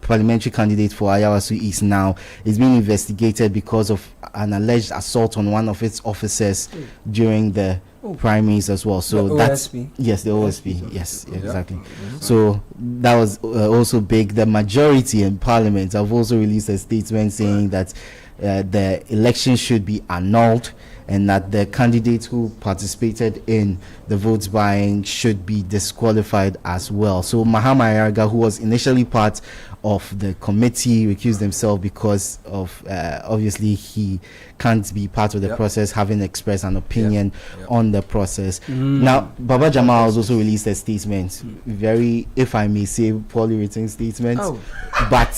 Speaker 4: parliamentary candidate for Ayawasu East now is being investigated because of an alleged assault on one of its officers during the primaries as well. So
Speaker 3: the
Speaker 4: that's
Speaker 3: OSP.
Speaker 4: Yes, the OSP. Yes, exactly. So that was also big. The majority in Parliament have also released a statement saying that the election should be annulled, and that the candidates who participated in the votes buying should be disqualified as well. So Mahama Yaraga, who was initially part of the committee, recused himself because of obviously he can't be part of the process, having expressed an opinion on the process. Now Baba Jamal has also released a statement, very, if I may say, poorly written statement, but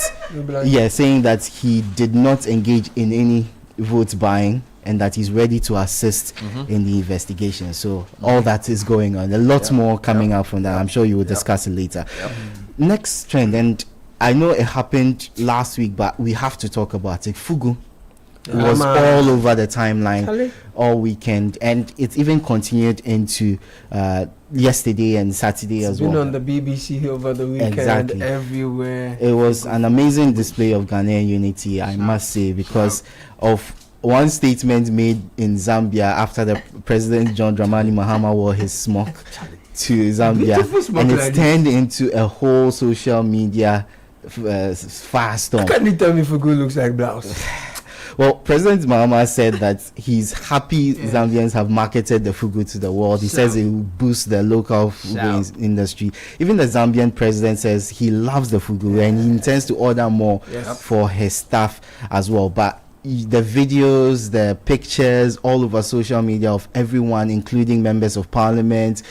Speaker 4: saying that he did not engage in any vote buying and that he's ready to assist in the investigation. So all that is going on. A lot more coming out from that. I'm sure you will discuss it later. Next trend, and I know it happened last week, but we have to talk about it. Fugu. It was all over the timeline all weekend, and it even continued into yesterday and Saturday as well.
Speaker 3: It's been on the BBC over the weekend, everywhere.
Speaker 4: It was an amazing display of Ghanaian unity, I must say, because of one statement made in Zambia after the President John Dramani Mahama wore his smock to Zambia, and it's turned into a whole social media firestorm.
Speaker 3: Can you tell me Fugu looks like blouse?
Speaker 4: Well, President Mahama said that he's happy Zambians have marketed the fugu to the world. He says it will boost the local fugu industry. Even the Zambian president says he loves the fugu and he intends to order more for his staff as well. But the videos, the pictures all over social media of everyone, including members of parliament,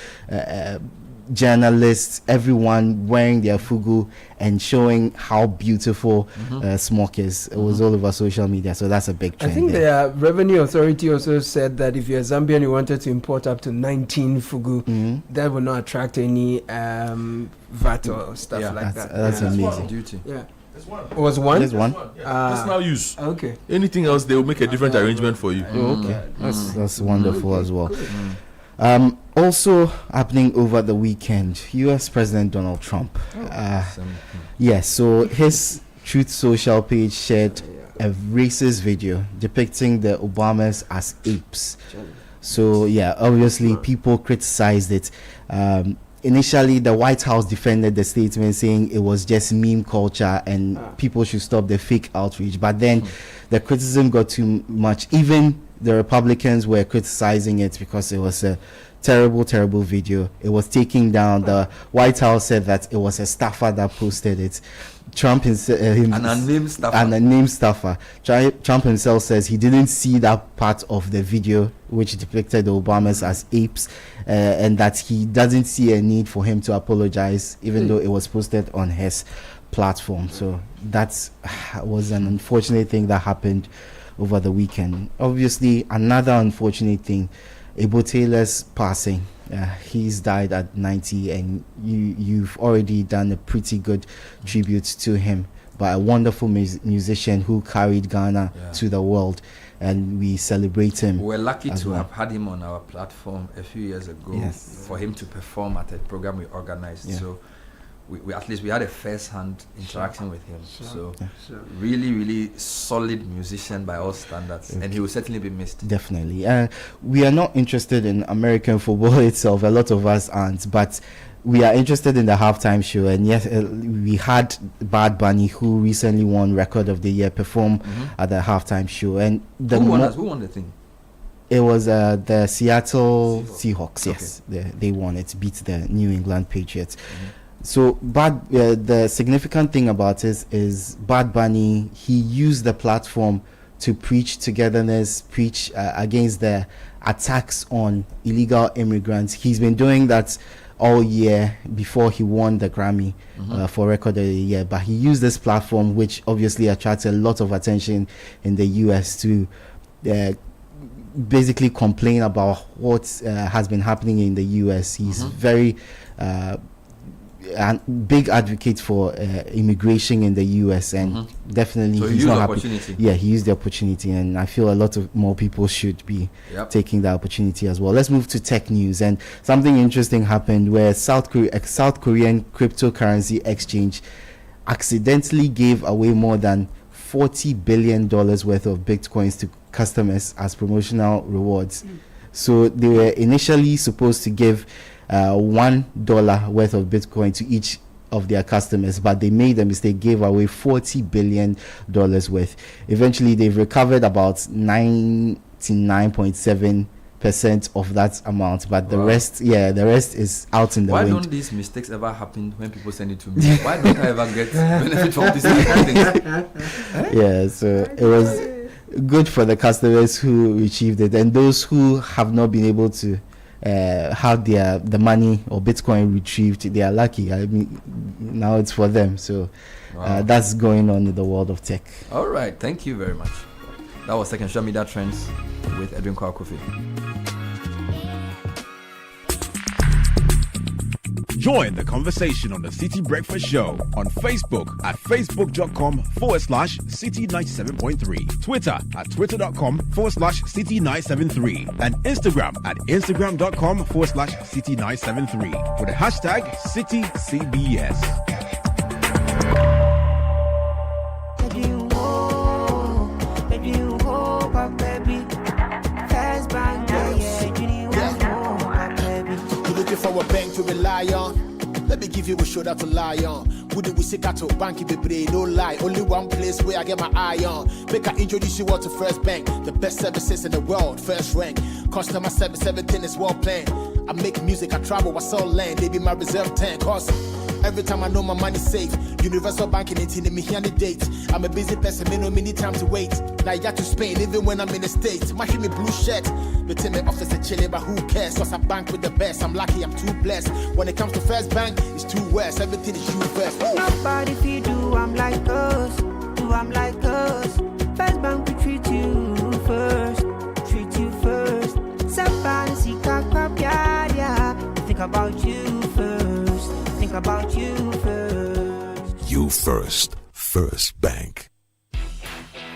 Speaker 4: journalists, everyone wearing their fugu and showing how beautiful smoke is. It was all over social media, so that's a big trend.
Speaker 3: I think
Speaker 4: there.
Speaker 3: the Revenue Authority also said that if you're Zambian, you wanted to import up to 19 fugu, that would not attract any VAT or stuff like that.
Speaker 4: That's amazing.
Speaker 27: Duty.
Speaker 3: Yeah. It was one?
Speaker 4: There's one.
Speaker 5: Personal use.
Speaker 3: Okay.
Speaker 5: Anything else, they will make a different arrangement for you.
Speaker 4: Okay. That's wonderful as well. Also happening over the weekend, U.S. President Donald Trump. Yes, so his Truth Social page shared a racist video depicting the Obamas as apes. So yeah, obviously people criticized it. Initially, the White House defended the statement, saying it was just meme culture and people should stop the fake outreach. But then the criticism got too much. Even the Republicans were criticizing it because it was a terrible, terrible video. It was taken down. The White House said that it was a staffer that posted it. Trump himself,
Speaker 27: an unnamed staffer.
Speaker 4: Trump himself says he didn't see that part of the video which depicted the Obamas as apes, and that he doesn't see a need for him to apologize, even though it was posted on his platform. So that was an unfortunate thing that happened over the weekend. Obviously, another unfortunate thing, Ebo Taylor's passing. He's died at 90, and you've already done a pretty good tribute to him, by a wonderful musician who carried Ghana to the world, and we celebrate him.
Speaker 27: We're lucky to have had him on our platform a few years ago for him to perform at a program we organized. So we at least we had a first-hand interaction with him. So really, really solid musician by all standards, and he will certainly be missed.
Speaker 4: Definitely. We are not interested in American football itself. A lot of us aren't, but we are interested in the halftime show. And yes, we had Bad Bunny, who recently won Record of the Year, perform at the halftime show. And
Speaker 27: who won the thing?
Speaker 4: It was the Seattle Seahawks. Yes, they won it, beat the New England Patriots. So the significant thing about it is Bad Bunny, he used the platform to preach togetherness, preach against the attacks on illegal immigrants. He's been doing that all year before he won the Grammy for Record of the Year. But he used this platform, which obviously attracts a lot of attention in the US, to basically complain about what has been happening in the US. He's very and big advocate for immigration in the US, and definitely
Speaker 27: so
Speaker 4: he's not happy.
Speaker 27: Yeah,
Speaker 4: he used the opportunity, and I feel a lot of more people should be taking that opportunity as well. Let's move to tech news, and something interesting happened where South Korean cryptocurrency exchange accidentally gave away more than $40 billion worth of bitcoins to customers as promotional rewards. So they were initially supposed to give $1 worth of Bitcoin to each of their customers, but they made a mistake, gave away $40 billion worth. Eventually, they've recovered about 99.7% of that amount, but the rest is out in the wind.
Speaker 27: Why don't these mistakes ever happen when people send it to me? Why don't I ever get benefit from these things?
Speaker 4: Yeah, so it was good for the customers who received it, and those who have not been able to have the money or Bitcoin retrieved, they are lucky. I mean, now it's for them. So that's going on in the world of tech.
Speaker 27: All right, thank you very much. That was Second Social Media Trends with Edwin Kwakofi.
Speaker 8: Join the conversation on the Citi Breakfast Show on Facebook at facebook.com/Citi97.3, Twitter at twitter.com/Citi973, and Instagram at instagram.com/Citi973 for the hashtag CitiCBS.
Speaker 10: For a bank to rely on, let me give you a shoulder to lie on. Would we see to banky baby? No lie, only one place where I get my eye on. Make I introduce you all to First Bank, the best services in the world, first rank. Customer service, everything is well planned. I make music, I travel, I sell land. They be my reserve tank. Cause Every time I know my money's safe. Universal banking ain't in me here on the date. I'm a busy person, me no need time to wait. Now I got to Spain even when I'm in the States. My me blue shirt. They tell me office a chilling, but who cares? Cause I bank with the best. I'm lucky, I'm too blessed. When it comes to first bank, it's too west. Everything is you first.
Speaker 9: Nobody feed you, I'm like us. Do I'm like us. First bank we treat you first. Treat you first. Somebody see yeah. Think about you first. Think about you first.
Speaker 21: You first. First Bank.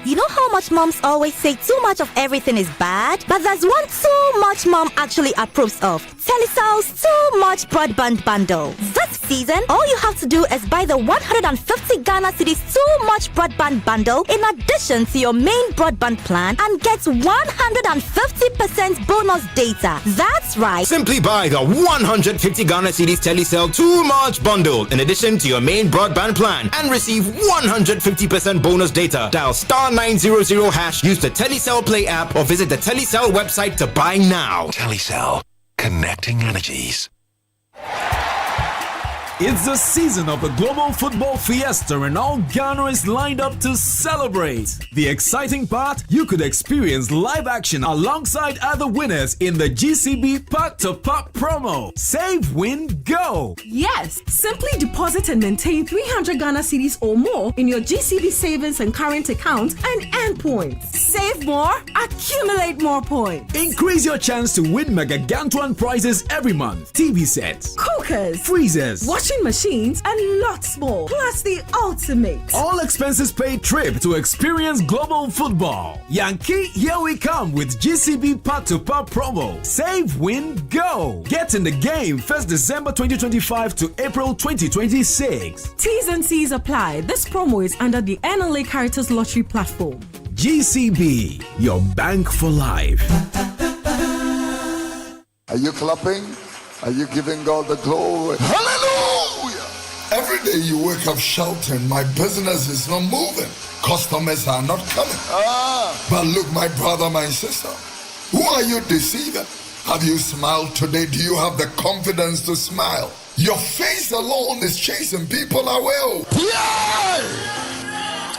Speaker 11: You know how much moms always say too much of everything is bad? But there's one too much mom actually approves of. Telecel's Too Much Broadband Bundle. This season, all you have to do is buy the 150 Ghana Cedis Too Much Broadband Bundle in addition to your main broadband plan and get 150% bonus data. That's right.
Speaker 12: Simply buy the 150 Ghana Cedis Telecel Too Much Bundle in addition to your main broadband plan and receive 150% bonus data. Dial *900#, use the Telecel Play app or visit the Telecel website to buy now.
Speaker 21: Telecel. Connecting energies.
Speaker 13: It's the season of the Global Football Fiesta and all Ghana is lined up to celebrate. The exciting part, you could experience live action alongside other winners in the GCB Pack to Pack promo. Save, win, go!
Speaker 31: Yes, simply deposit and maintain 300 Ghana cedis or more in your GCB savings and current account and earn points. Save more, accumulate more points.
Speaker 13: Increase your chance to win Megagantuan prizes every month. TV sets,
Speaker 31: cookers,
Speaker 13: freezers,
Speaker 31: washing machines, and lots more. Plus the ultimate
Speaker 13: all expenses paid trip to experience global football. Yankee, here we come with GCB Pack to Pack promo. Save, win, go. Get in the game 1st December 2025 to April 2026.
Speaker 31: T's and C's apply. This promo is under the NLA Caritas Lottery platform.
Speaker 13: GCB, your bank for life.
Speaker 14: Are you clapping? Are you giving God the glory? Hallelujah! Every day you wake up shouting, my business is not moving. Customers are not coming. But look, my brother, my sister, who are you deceiving? Have you smiled today? Do you have the confidence to smile? Your face alone is chasing people away. Yeah!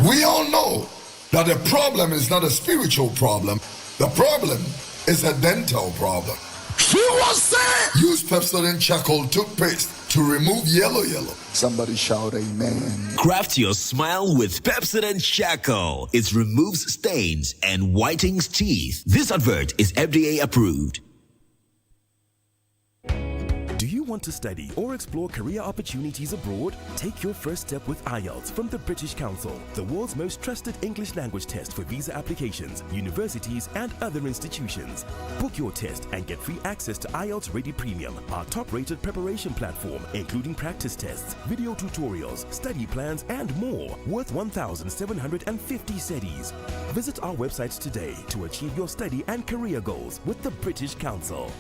Speaker 14: We all know that the problem is not a spiritual problem. The problem is a dental problem. She was saying, use Pepsodent charcoal toothpaste to remove yellow. Somebody shout amen.
Speaker 15: Craft your smile with Pepsodent charcoal. It removes stains and whitens teeth. This advert is FDA approved.
Speaker 8: Do you want to study or explore career opportunities abroad? Take your first step with IELTS from the British Council, the world's most trusted English language test for visa applications, universities, and other institutions. Book your test and get free access to IELTS Ready Premium, our top-rated preparation platform, including practice tests, video tutorials, study plans, and more, worth 1,750 cedis. Visit our website today to achieve your study and career goals with the British Council.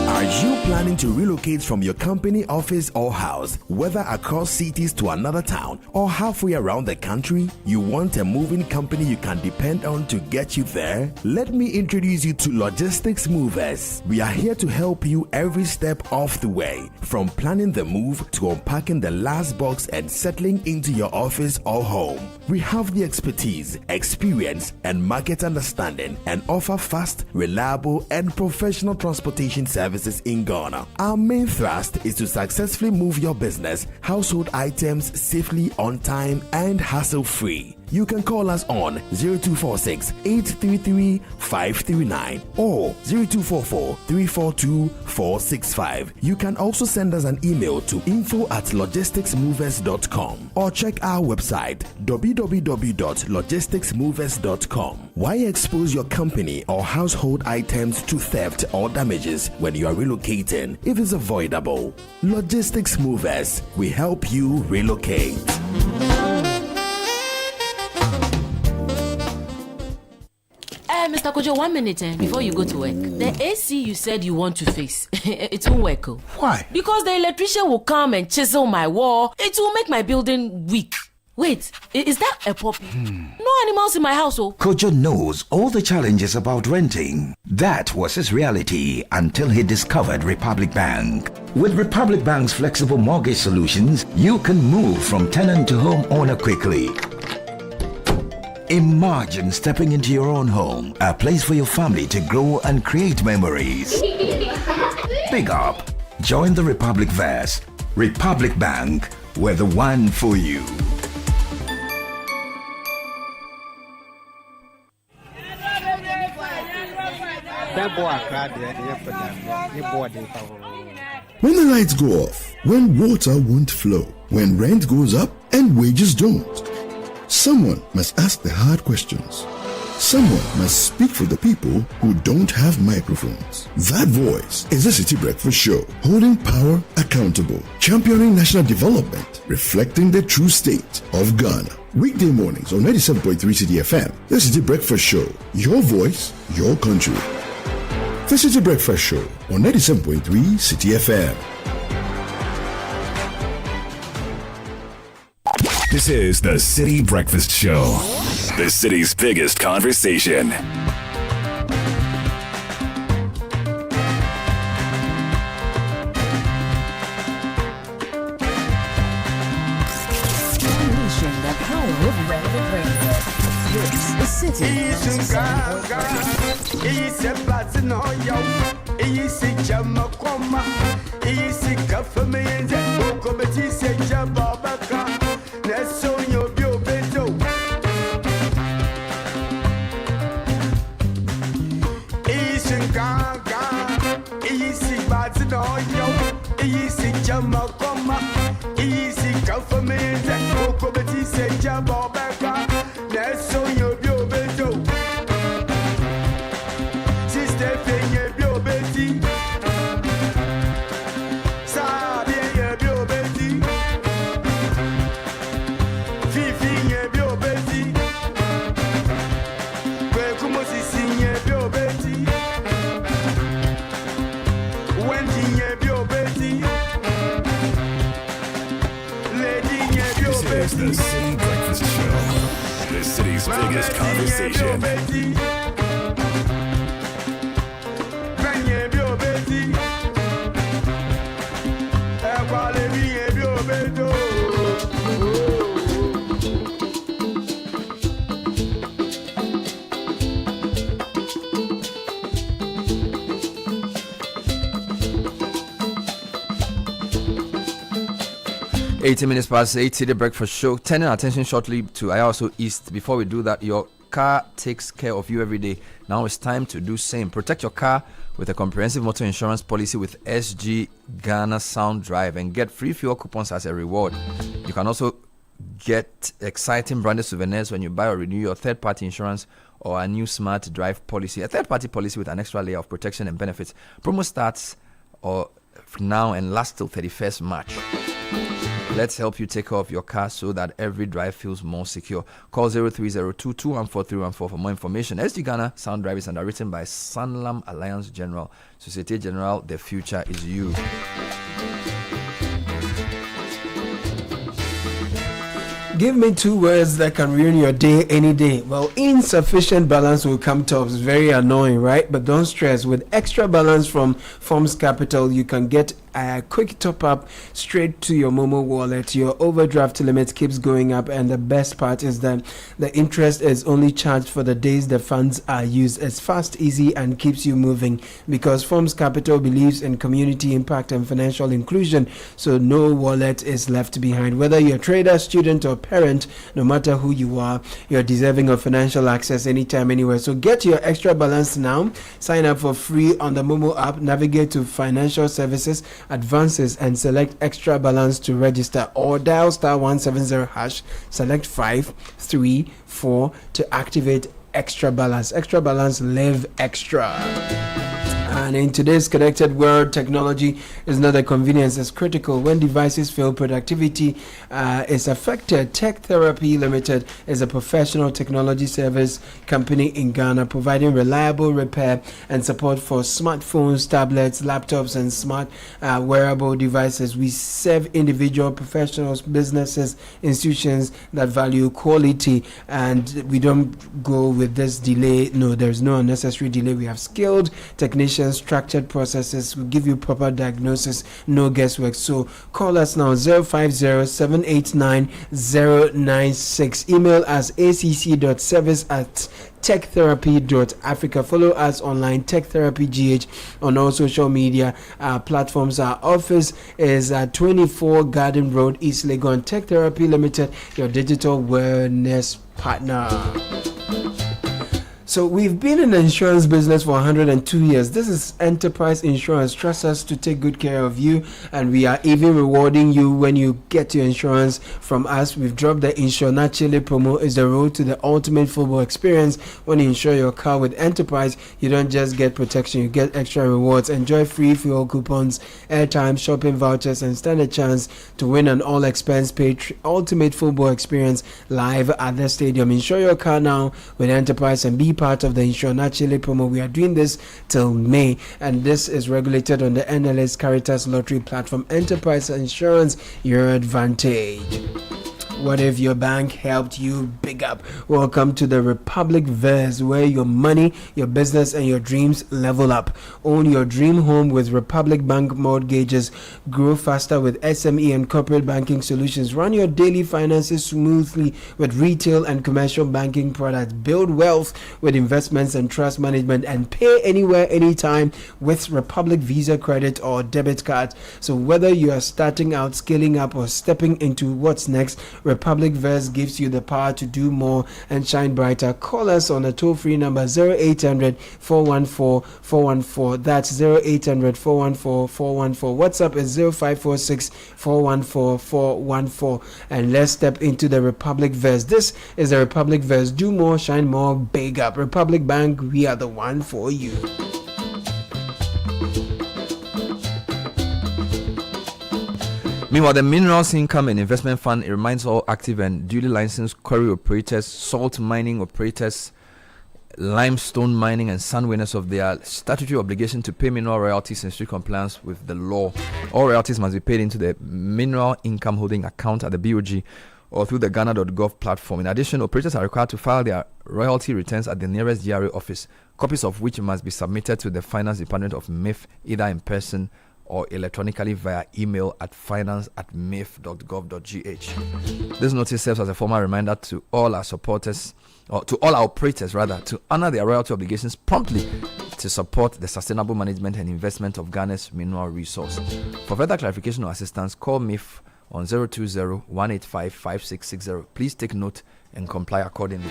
Speaker 8: Are you planning to relocate from your company, office, or house, whether across cities to another town or halfway around the country? You want a moving company you can depend on to get you there? Let me introduce you to Logistics Movers. We are here to help you every step of the way, from planning the move to unpacking the last box and settling into your office or home. We have the expertise, experience, and market understanding and offer fast, reliable, and professional transportation services in Ghana. Our main thrust is to successfully move your business, household items safely, on time, and hassle-free. You can call us on 0246 833 539 or 0244 342 465. You can also send us an email to info@logisticsmovers.com or check our website www.logisticsmovers.com. Why expose your company or household items to theft or damages when you are relocating if it's avoidable? Logistics Movers, we help you relocate.
Speaker 16: Mr. Kojo, 1 minute before you go to work. The AC you said you want to fix, it won't work.
Speaker 2: Why?
Speaker 16: Because the electrician will come and chisel my wall. It will make my building weak. Wait, is that a puppy? No animals in my house, oh.
Speaker 1: Kojo knows all the challenges about renting. That was his reality until he discovered Republic Bank. With Republic Bank's flexible mortgage solutions, you can move from tenant to homeowner quickly. Imagine stepping into your own home, a place for your family to grow and create memories. Big up. Join the Republic Verse. Republic Bank, we're the one for you.
Speaker 32: When the lights go off, when water won't flow, when rent goes up and wages don't, someone must ask the hard questions. Someone must speak for the people who don't have microphones. That voice is the Citi Breakfast Show, holding power accountable, championing national development, reflecting the true state of Ghana. Weekday mornings on 97.3 Citi FM, the Citi Breakfast Show, your voice, your country. The Citi Breakfast Show on 97.3 Citi FM.
Speaker 21: This is the City Breakfast Show, the city's biggest conversation.
Speaker 7: Unleashing the power of relevant radio. This is City.
Speaker 21: This is the City Breakfast Show, the city's biggest conversation.
Speaker 27: Minutes past 8, City Breakfast Show. Turning our attention shortly to Ayawasu East. Before we do that, your car takes care of you every day. Now it's time to do same. Protect your car with a comprehensive motor insurance policy with SG Ghana Sound Drive and get free fuel coupons as a reward. You can also get exciting branded souvenirs when you buy or renew your third-party insurance or a new smart drive policy. A third-party policy with an extra layer of protection and benefits. Promo starts now and lasts till 31st March. Let's help you take care of your car so that every drive feels more secure. Call 0302-214-314 for more information. SG Ghana Sound Drive is underwritten by Sanlam Alliance General. Societe Generale, the future is you.
Speaker 3: Give me two words that can ruin your day any day. Well, insufficient balance will come top. It's very annoying, right? But don't stress. With extra balance from Forms Capital, you can get a quick top up straight to your Momo wallet. Your overdraft limit keeps going up, and the best part is that the interest is only charged for the days the funds are used. It's fast, easy, and keeps you moving because Forms Capital believes in community impact and financial inclusion, so no wallet is left behind. Whether you're a trader, student, or parent, no matter who you are, you're deserving of financial access anytime, anywhere. So get your extra balance now. Sign up for free on the Momo app. Navigate to financial services, advances, and select extra balance to register, or dial *170 hash, select 534 to activate extra balance. Extra balance, live extra. And in today's connected world, technology is not a convenience, it's critical. When devices fail, productivity is affected. Tech Therapy Limited is a professional technology service company in Ghana providing reliable repair and support for smartphones, tablets, laptops, and smart wearable devices. We serve individual professionals, businesses, institutions that value quality, and we don't go with this delay. No, there's no unnecessary delay. We have skilled technicians, structured processes. We give you proper diagnosis, no guesswork. So call us now, 050-789-096. Email us acc.service@techtherapy.africa. Follow us online, Tech Therapy GH, on all social media platforms. Our office is at 24 Garden Road, East Legon. Tech Therapy Limited, your digital wellness partner. So we've been in the insurance business for 102 years. This is Enterprise Insurance. Trust us to take good care of you, and we are even rewarding you when you get your insurance from us. We've dropped the Insure Chile promo. Is the road to the ultimate football experience. When you insure your car with Enterprise, you don't just get protection, you get extra rewards. Enjoy free fuel coupons, airtime, shopping vouchers, and stand a chance to win an all-expense paid ultimate football experience live at the stadium. Insure your car now with Enterprise and be part of the Insure Chile promo. We are doing this till May, and this is regulated on the NLS Caritas Lottery platform. Enterprise Insurance, your advantage. What if your bank helped you big up? Welcome to the Republic Verse, where your money, your business, and your dreams level up. Own your dream home with Republic Bank mortgages. Grow faster with SME and corporate banking solutions. Run your daily finances smoothly with retail and commercial banking products. Build wealth with investments and trust management, and pay anywhere, anytime with Republic Visa credit or debit card. So whether you are starting out, scaling up, or stepping into what's next, Republic Verse gives you the power to do more and shine brighter. Call us on a toll-free number 0800-414-414. That's 0800-414-414. WhatsApp is 0546-414-414. And let's step into the Republic Verse. This is the Republic Verse. Do more, shine more, big up. Republic Bank, we are the one for you.
Speaker 27: Meanwhile, the Minerals Income and Investment Fund, it reminds all active and duly licensed quarry operators, salt mining operators, limestone mining, and sand winners of their statutory obligation to pay mineral royalties in strict compliance with the law. All royalties must be paid into the Mineral Income Holding Account at the BOG or through the Ghana.gov platform. In addition, operators are required to file their royalty returns at the nearest GRA office, copies of which must be submitted to the Finance Department of MIF either in person or electronically via email at finance@mif.gov.gh. This notice serves as a formal reminder to all our supporters, or to all our operators rather, to honor their royalty obligations promptly to support the sustainable management and investment of Ghana's mineral resource. For further clarification or assistance, call MIF on 020-185-5660. Please take note and comply accordingly.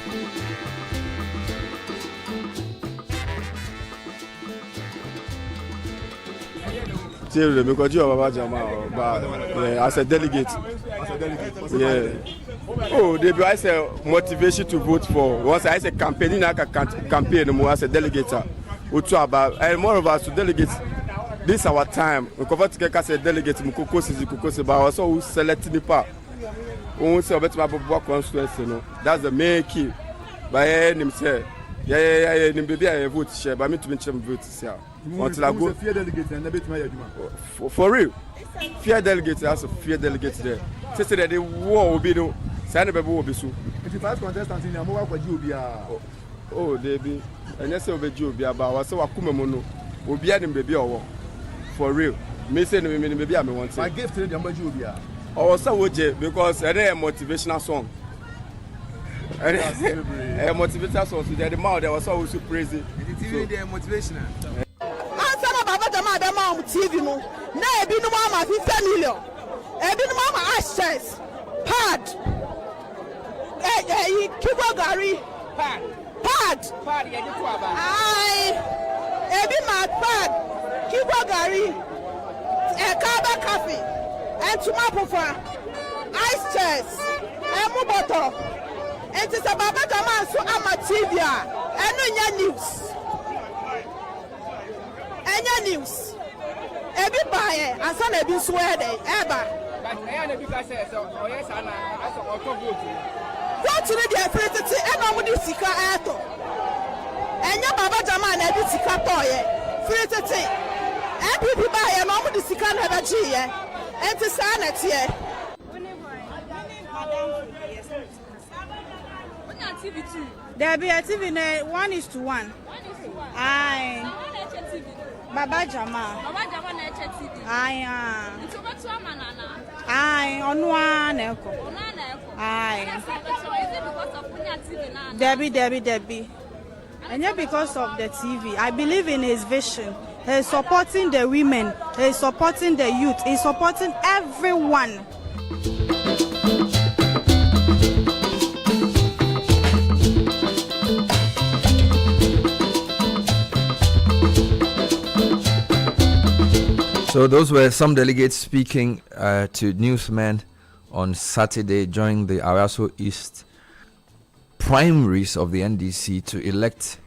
Speaker 6: Because you are Baba Jamal, but as a delegate. Yeah. Oh, they be as a motivation to vote for. Once I say campaigning, I can campaign more as a delegate. And more of us to delegate. This is our time. We convert to as a delegate. But also we select the part. We say about my constituency. That's the main key. But him say, yeah, baby I vote share. But me to mention vote share. Until I go fear delegate and never for real. Fear delegate, that's a fear delegate there. Say that the war will be no. Say the will be so. 55 contestants in the more for Jubia. Oh, they be. And yes, over Jubia, but I was so Akumamono. Will be adding baby or for real. Me say me baby I want. I gave to the number Jubia. Oh, so would you because a motivational song. A motivational song. So the mouth that was so crazy. It's motivational. TV no na ebi no mama 50 million ebi no mama access pad kibo gari pad ye to aba ai ebi ma pad kibo gari kaba cafe entuma pofa ice chest emu bottle enti se baba jama so ama TV a enu nya news
Speaker 17: news. Ebi buy and son ebi swear de eba.
Speaker 18: But I na because so yes and as auto vote.
Speaker 17: Vote to the free to e no mo di sika eto. Enya baba jama na ebi sika toye. Free to te. Ebi buy e no mo di sika na ba ji ye. Enti sa na tie.
Speaker 19: There be a TV 1:1. Aye. Baba Jama.
Speaker 20: Baba Jama na TV.
Speaker 19: Aye.
Speaker 20: Nti obetu amanana.
Speaker 19: Aye, onwa na eko.
Speaker 20: Onwa na eko.
Speaker 19: Aye.
Speaker 20: Is it because of Punya TV na?
Speaker 19: Debbie. And yet because of the TV, I believe in his vision. He's supporting the women. He's supporting the youth. He's supporting everyone.
Speaker 27: So those were some delegates speaking to newsmen on Saturday during the Ayawasu East primaries of the NDC to elect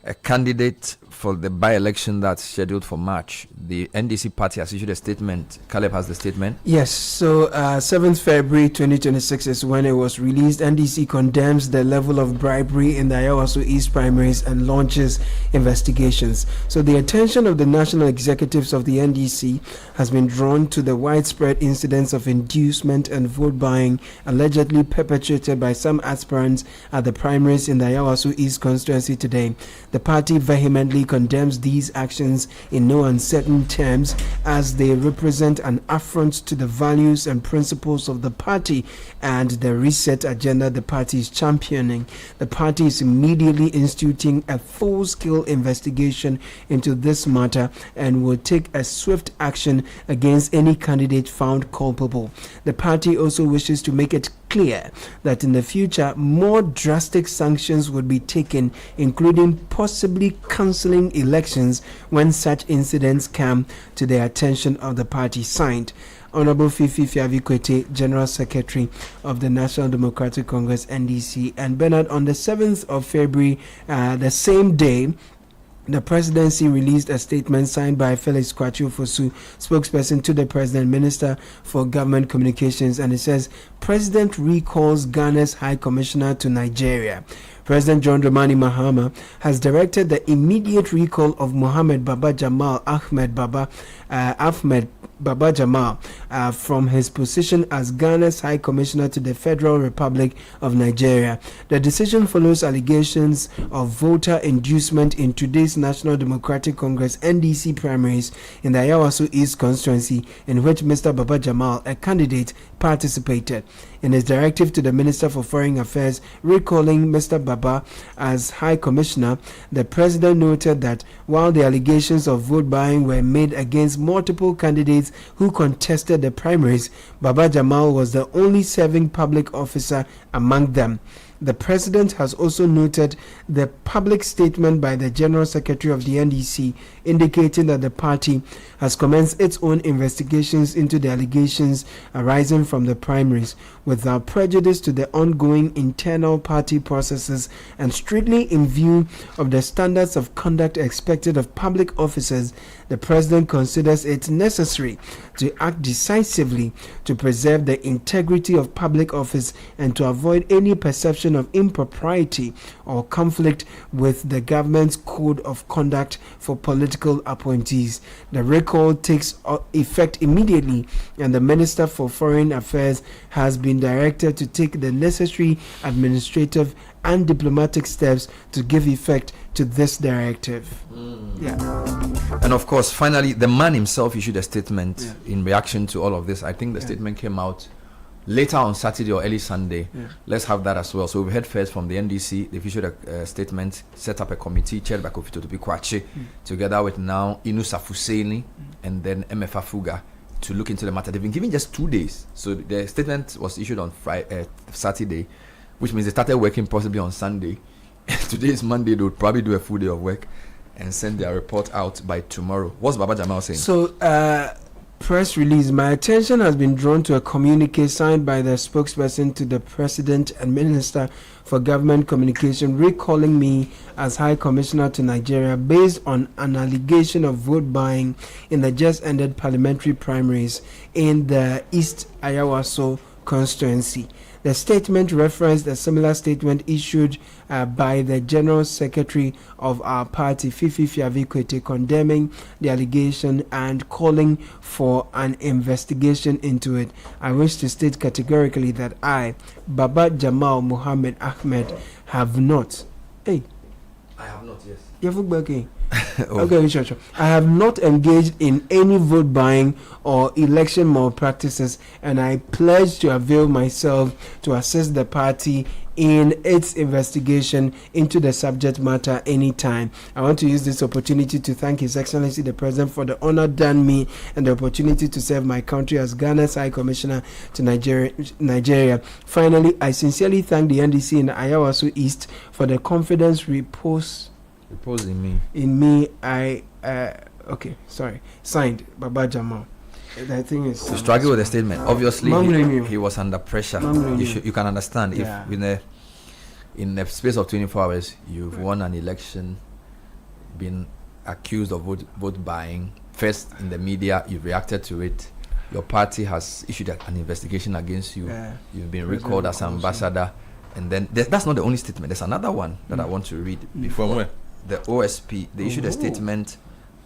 Speaker 27: a candidate for the by-election that's scheduled for March. The NDC party has issued a statement. Caleb has the statement.
Speaker 3: Yes, so 7th February 2026 is when it was released. NDC condemns the level of bribery in the Ayawasu East primaries and launches investigations. So the attention of the national executives of the NDC has been drawn to the widespread incidents of inducement and vote buying allegedly perpetrated by some aspirants at the primaries in the Ayawasu East constituency today. The party vehemently condemns these actions in no uncertain terms as they represent an affront to the values and principles of the party and the reset agenda the party is championing. The party is immediately instituting a full-scale investigation into this matter and will take a swift action against any candidate found culpable. The party also wishes to make it clear that in the future more drastic sanctions would be taken, including possibly cancelling elections when such incidents come to the attention of the party. Signed, Honorable Fifi Fiavikwete, General Secretary of the National Democratic Congress NDC. And Bernard, on the 7th of February, the same day, the presidency released a statement signed by Felix Kwachio Fosu, spokesperson to the President, Minister for Government Communications, and it says, President recalls Ghana's High Commissioner to Nigeria. President John Dramani Mahama has directed the immediate recall of Mohammed Baba Jamal Ahmed Baba Jamal from his position as Ghana's High Commissioner to the Federal Republic of Nigeria. The decision follows allegations of voter inducement in today's National Democratic Congress NDC primaries in the Ayawasu East constituency, in which Mr. Baba Jamal, a candidate, participated. In his directive to the Minister for Foreign Affairs recalling Mr. Baba as High Commissioner, the President noted that while the allegations of vote buying were made against multiple candidates who contested the primaries, Baba Jamal was the only serving public officer among them. The President has also noted the public statement by the General Secretary of the NDC indicating that the party has commenced its own investigations into the allegations arising from the primaries without prejudice to the ongoing internal party processes and strictly in view of the standards of conduct expected of public officers. The President considers it necessary to act decisively to preserve the integrity of public office and to avoid any perception of impropriety or conflict with the government's code of conduct for political appointees. The recall takes effect immediately, and the Minister for Foreign Affairs has been directed to take the necessary administrative and diplomatic steps to give effect to this directive.
Speaker 27: And of course, finally, the man himself issued a statement in reaction to all of this. I think the statement came out later on Saturday or early Sunday. Let's have that as well. So we heard first from the NDC. They've issued a statement, set up a committee chaired by Kofi Totopi Kwache, together with now Inu Safuseni and then MFA Fuga, to look into the matter. They've been given just 2 days. So the statement was issued on Saturday, which means they started working possibly on Sunday. Today is Monday. They would probably do a full day of work and send their report out by tomorrow. What's Baba Jamal saying?
Speaker 3: So Press release. My attention has been drawn to a communique signed by the spokesperson to the President and Minister for Government Communication recalling me as High Commissioner to Nigeria based on an allegation of vote buying in the just ended parliamentary primaries in the East Ayawasu constituency. The statement referenced a similar statement issued by the General Secretary of our party, Fifi Fiavikwete, condemning the allegation and calling for an investigation into it. I wish to state categorically that I, Baba Jamal Muhammad Ahmed, have not. Hey.
Speaker 27: I have not, yes.
Speaker 3: Okay. Okay, sure. I have not engaged in any vote buying or election malpractices, and I pledge to avail myself to assist the party in its investigation into the subject matter anytime. I want to use this opportunity to thank His Excellency the President for the honor done me and the opportunity to serve my country as Ghana's High Commissioner to Nigeria. Finally, I sincerely thank the NDC in Ayawasu East for the confidence reposed
Speaker 27: in me.
Speaker 3: Signed Baba Jamal. The thing is
Speaker 27: to struggle with the statement. Obviously, he was under pressure. You can understand if in a space of 24 hours you've won an election, been accused of vote buying. First in the media, you've reacted to it. Your party has issued an investigation against you. You've been recalled as ambassador, and then that's not the only statement. There's another one that I want to read before.
Speaker 2: From where?
Speaker 27: The OSP, they issued a statement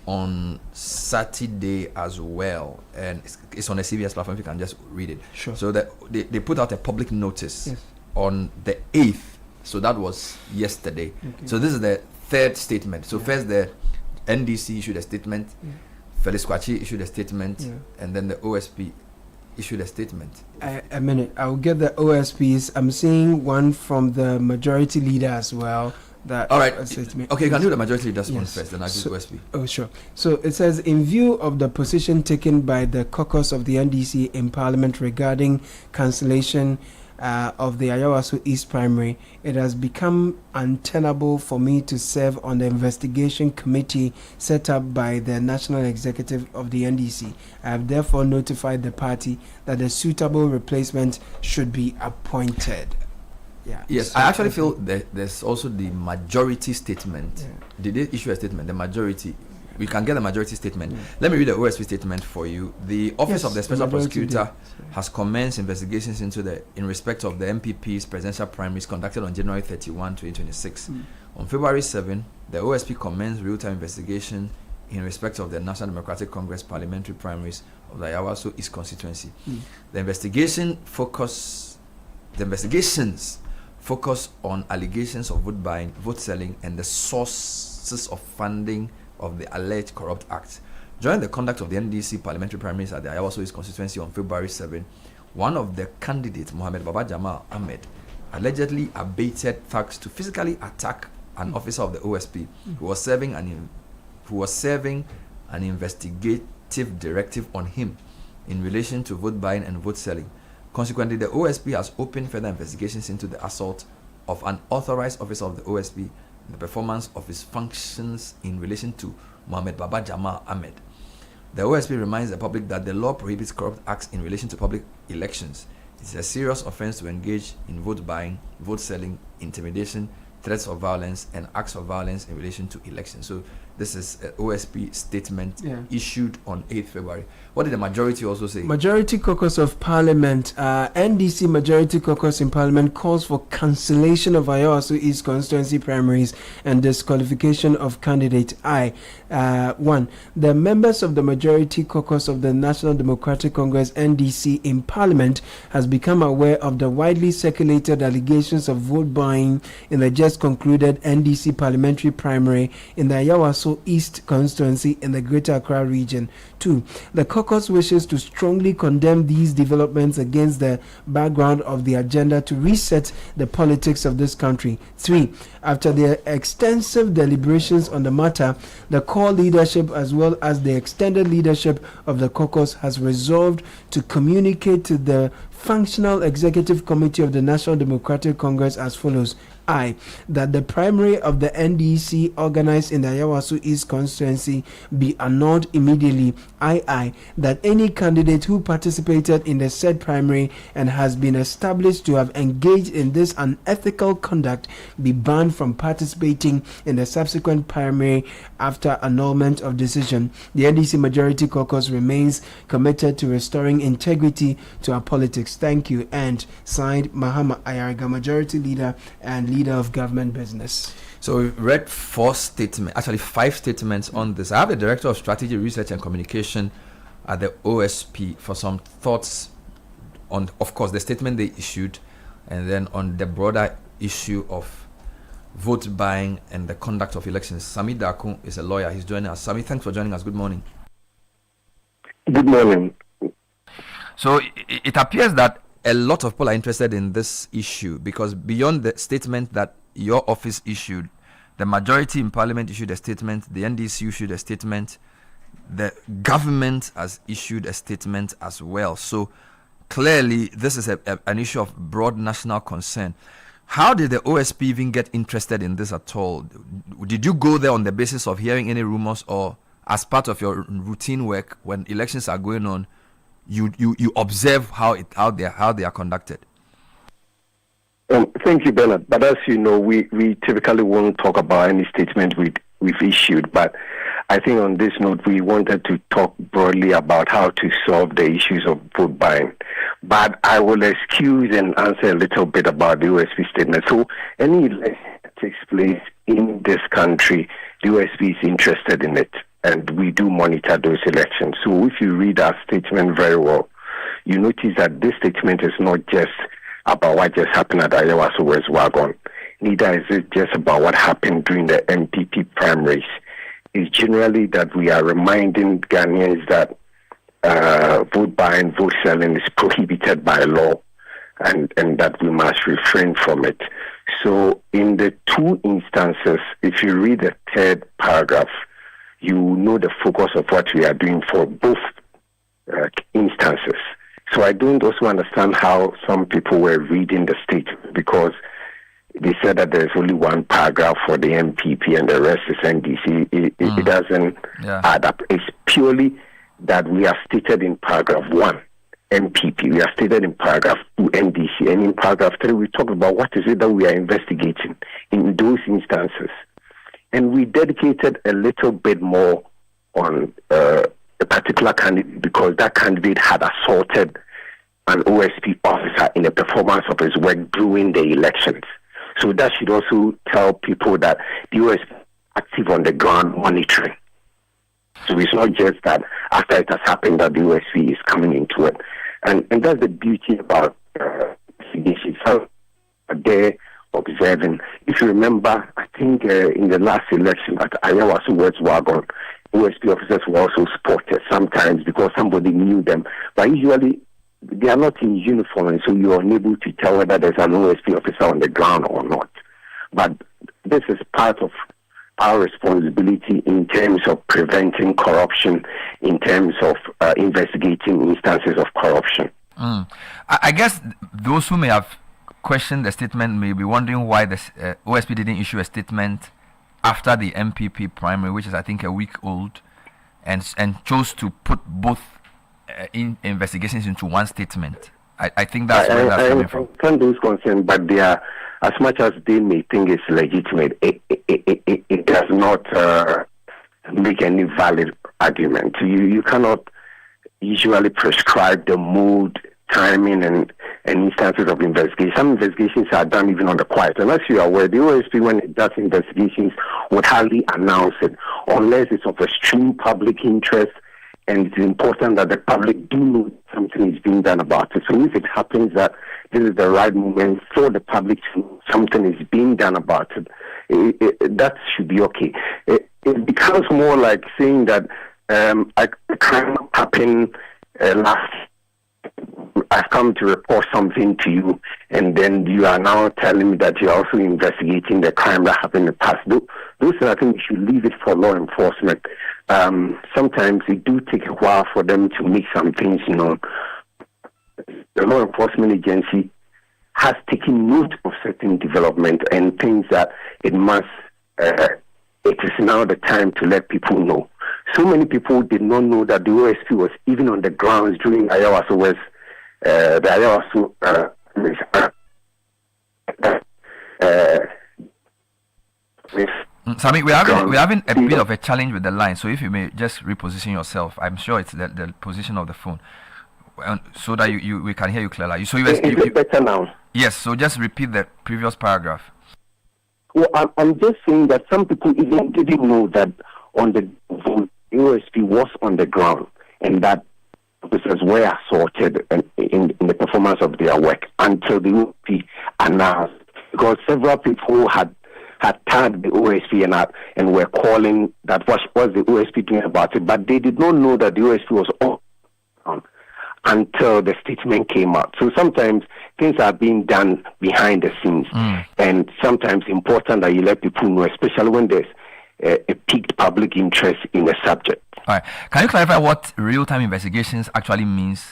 Speaker 27: on Saturday as well, and it's on the CBS platform. If you can just read it.
Speaker 3: Sure.
Speaker 27: So that they put out a public notice on the 8th. So that was yesterday. Okay. So this is the third statement. So first the NDC issued a statement, Felix Kwachi issued a statement, and then the OSP issued a statement.
Speaker 3: A minute, I'll get the OSPs. I'm seeing one from the majority leader as well.
Speaker 27: All right. Okay, you can do the majority leader's one first, then I'll do OSP.
Speaker 3: Oh, sure. So it says, in view of the position taken by the caucus of the NDC in Parliament regarding cancellation of the Ayawasu East primary, it has become untenable for me to serve on the investigation committee set up by the National Executive of the NDC. I have therefore notified the party that a suitable replacement should be appointed.
Speaker 27: Yes, so I actually feel that there's also the majority statement. Did they issue a statement? The majority. We can get the majority statement. Let me read the OSP statement for you. The Office of the Special Prosecutor has commenced investigations in respect of the MPP's presidential primaries conducted on January 31, 2026. On February 7, the OSP commenced real-time investigation in respect of the National Democratic Congress parliamentary primaries of the Ayawasu East constituency. The investigations focus on allegations of vote buying, vote selling, and the sources of funding of the alleged corrupt acts. During the conduct of the NDC parliamentary primaries at the Ayawasu East constituency on February 7, one of the candidates, Mohammed Baba Jamal Ahmed, allegedly abated thugs to physically attack an officer of the OSP who was serving an investigative directive on him in relation to vote buying and vote selling. Consequently, the OSP has opened further investigations into the assault of an authorized officer of the OSP in the performance of his functions in relation to Mohammed Baba Jamal Ahmed. The OSP reminds the public that the law prohibits corrupt acts in relation to public elections. It is a serious offense to engage in vote buying, vote selling, intimidation, threats of violence, and acts of violence in relation to elections. So this is an OSP statement issued on 8th February. What did the majority also say?
Speaker 3: Majority Caucus of Parliament, NDC Majority Caucus in Parliament calls for cancellation of Ayawasu East constituency primaries and disqualification of candidate I. 1. The members of the Majority Caucus of the National Democratic Congress NDC in Parliament has become aware of the widely circulated allegations of vote buying in the just concluded NDC parliamentary primary in the Ayawasu East constituency in the Greater Accra region. 2. The caucus wishes to strongly condemn these developments against the background of the agenda to reset the politics of this country. 3. After the extensive deliberations on the matter, the core leadership as well as the extended leadership of the caucus has resolved to communicate to the Functional Executive Committee of the National Democratic Congress as follows. I, that the primary of the NDC organized in the Ayawasu East constituency be annulled immediately. I, that any candidate who participated in the said primary and has been established to have engaged in this unethical conduct be banned from participating in the subsequent primary after annulment of decision. The NDC Majority Caucus remains committed to restoring integrity to our politics. Thank you. And signed, Mahama Ayariga, Majority Leader and Leader of Government Business.
Speaker 27: So we read 5 statements on this. I have the Director of Strategy, Research and Communication at the OSP for some thoughts on, of course, the statement they issued, and then on the broader issue of vote buying and the conduct of elections. Sami Daku is a lawyer. He's joining us. Sami, thanks for joining us. Good morning.
Speaker 4: Good morning.
Speaker 27: So it appears that a lot of people are interested in this issue because beyond the statement that your office issued, the majority in Parliament issued a statement, the NDC issued a statement, the government has issued a statement as well. So clearly, this is an issue of broad national concern. How did the OSP even get interested in this at all? Did you go there on the basis of hearing any rumors, or as part of your routine work when elections are going on, you observe how they are conducted?
Speaker 4: Thank you, Bernard. But as you know, we typically won't talk about any statement we've issued. But I think on this note, we wanted to talk broadly about how to solve the issues of vote buying. But I will excuse and answer a little bit about the OSP statement. So any election that takes place in this country, the OSP is interested in it. And we do monitor those elections. So if you read our statement very well, you notice that this statement is not just about what just happened at Ayawasu West Wagon. Neither is it just about what happened during the MPP primaries. It's generally that we are reminding Ghanaians that vote buying, vote selling is prohibited by law, and that we must refrain from it. So in the 2 instances, if you read the 3rd paragraph, you know the focus of what we are doing for both instances. So I don't also understand how some people were reading the statement, because they said that there's only 1 paragraph for the MPP and the rest is NDC. It doesn't add up. It's purely that we are stated in paragraph 1, MPP. We are stated in paragraph 2, NDC. And in paragraph 3, we talk about what is it that we are investigating in those instances. And we dedicated a little bit more on a particular candidate because that candidate had assaulted an OSP officer in the performance of his work during the elections. So that should also tell people that the OSP is active on the ground monitoring. So it's not just that after it has happened that the OSP is coming into it. And that's the beauty about investigations. So there observing. If you remember, I think in the last election at Ayawasu West Wagon, OSP officers were also spotted sometimes because somebody knew them. But usually they are not in uniform, and so you are unable to tell whether there's an OSP officer on the ground or not. But this is part of our responsibility in terms of preventing corruption, in terms of investigating instances of corruption.
Speaker 27: I guess those who may have questioned the statement may be wondering why the OSP didn't issue a statement after the MPP primary, which is I think a week old, and chose to put both investigations into one statement. I think that's where that's coming from.
Speaker 4: I understand those concerns, but they are, as much as they may think it's legitimate, it does not make any valid argument. You cannot usually prescribe the mood, timing, and instances of investigation. Some investigations are done even on the quiet. And as you are aware, the OSP, when it does investigations, would hardly announce it unless it's of extreme public interest, and it's important that the public do know something is being done about it. So if it happens that this is the right moment for the public to know something is being done about it, that should be okay. It becomes more like saying that a crime happened last. I've come to report something to you, and then you are now telling me that you're also investigating the crime that happened in the past. Those I think we should leave it for law enforcement. Sometimes it do take a while for them to make some things known. the law enforcement agency has taken note of certain development and things that it is now the time to let people know. So many people did not know that the OSP was even on the grounds during Ayawasu West, the Ayawasu
Speaker 27: Sami, we're having a bit of a challenge with the line, so if you may just reposition yourself. I'm sure it's the position of the phone, so that we can hear you clearly. So
Speaker 4: is it better now?
Speaker 27: Yes, so just repeat the previous paragraph.
Speaker 4: Well, I'm just saying that some people even didn't know that on the OSP was on the ground and that officers were assaulted in the performance of their work until the OSP announced, because several people had tagged the OSP and were calling that what's the OSP doing about it, but they did not know that the OSP was on until the statement came out. So sometimes things are being done behind the scenes, and sometimes important that you let people know, especially when there's a peaked public interest in a subject.
Speaker 27: All right. Can you clarify what real-time investigations actually means?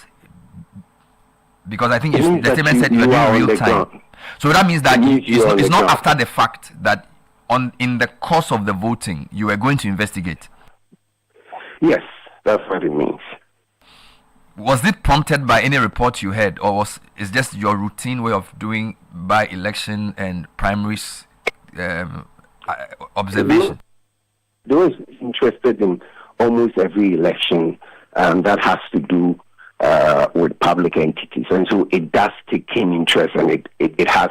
Speaker 27: Because I think the statement said you're doing real-time. So that means that it's not after the fact that in the course of the voting you were going to investigate.
Speaker 4: Yes, that's what it means.
Speaker 27: Was it prompted by any report you had, or is just your routine way of doing by election and primaries observation?
Speaker 4: Those interested in almost every election that has to do with public entities, and so it does take keen interest, and it has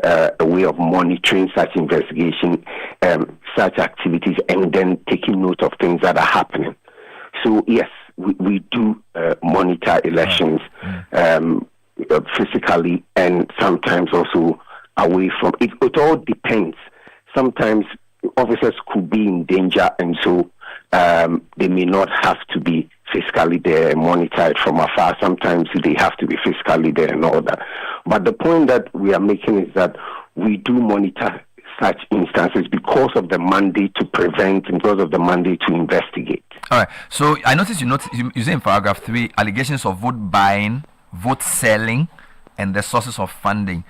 Speaker 4: a way of monitoring such investigation, such activities, and then taking note of things that are happening. So yes, we do monitor elections physically, and sometimes also away from it. It all depends. Sometimes officers could be in danger, and so they may not have to be physically there and monitored from afar. Sometimes they have to be physically there and all that. But the point that we are making is that we do monitor such instances because of the mandate to prevent and because of the mandate to investigate.
Speaker 27: All right. So I noticed you say in paragraph 3 allegations of vote buying, vote selling, and the sources of funding.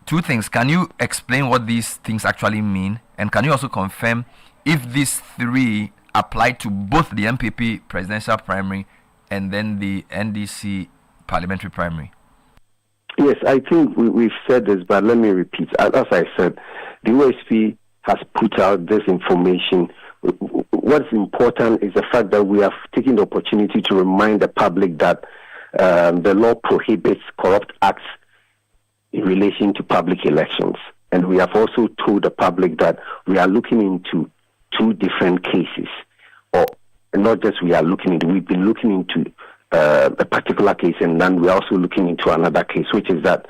Speaker 27: Two things. Can you explain what these things actually mean? And can you also confirm if these three apply to both the MPP presidential primary and then the NDC parliamentary primary?
Speaker 4: Yes, I think we've said this, but let me repeat. As I said, the OSP has put out this information. What's important is the fact that we have taken the opportunity to remind the public that the law prohibits corrupt acts in relation to public elections. And we have also told the public that we are looking into two different cases. Or not just we are looking into, we've been looking into a particular case, and then we're also looking into another case, which is that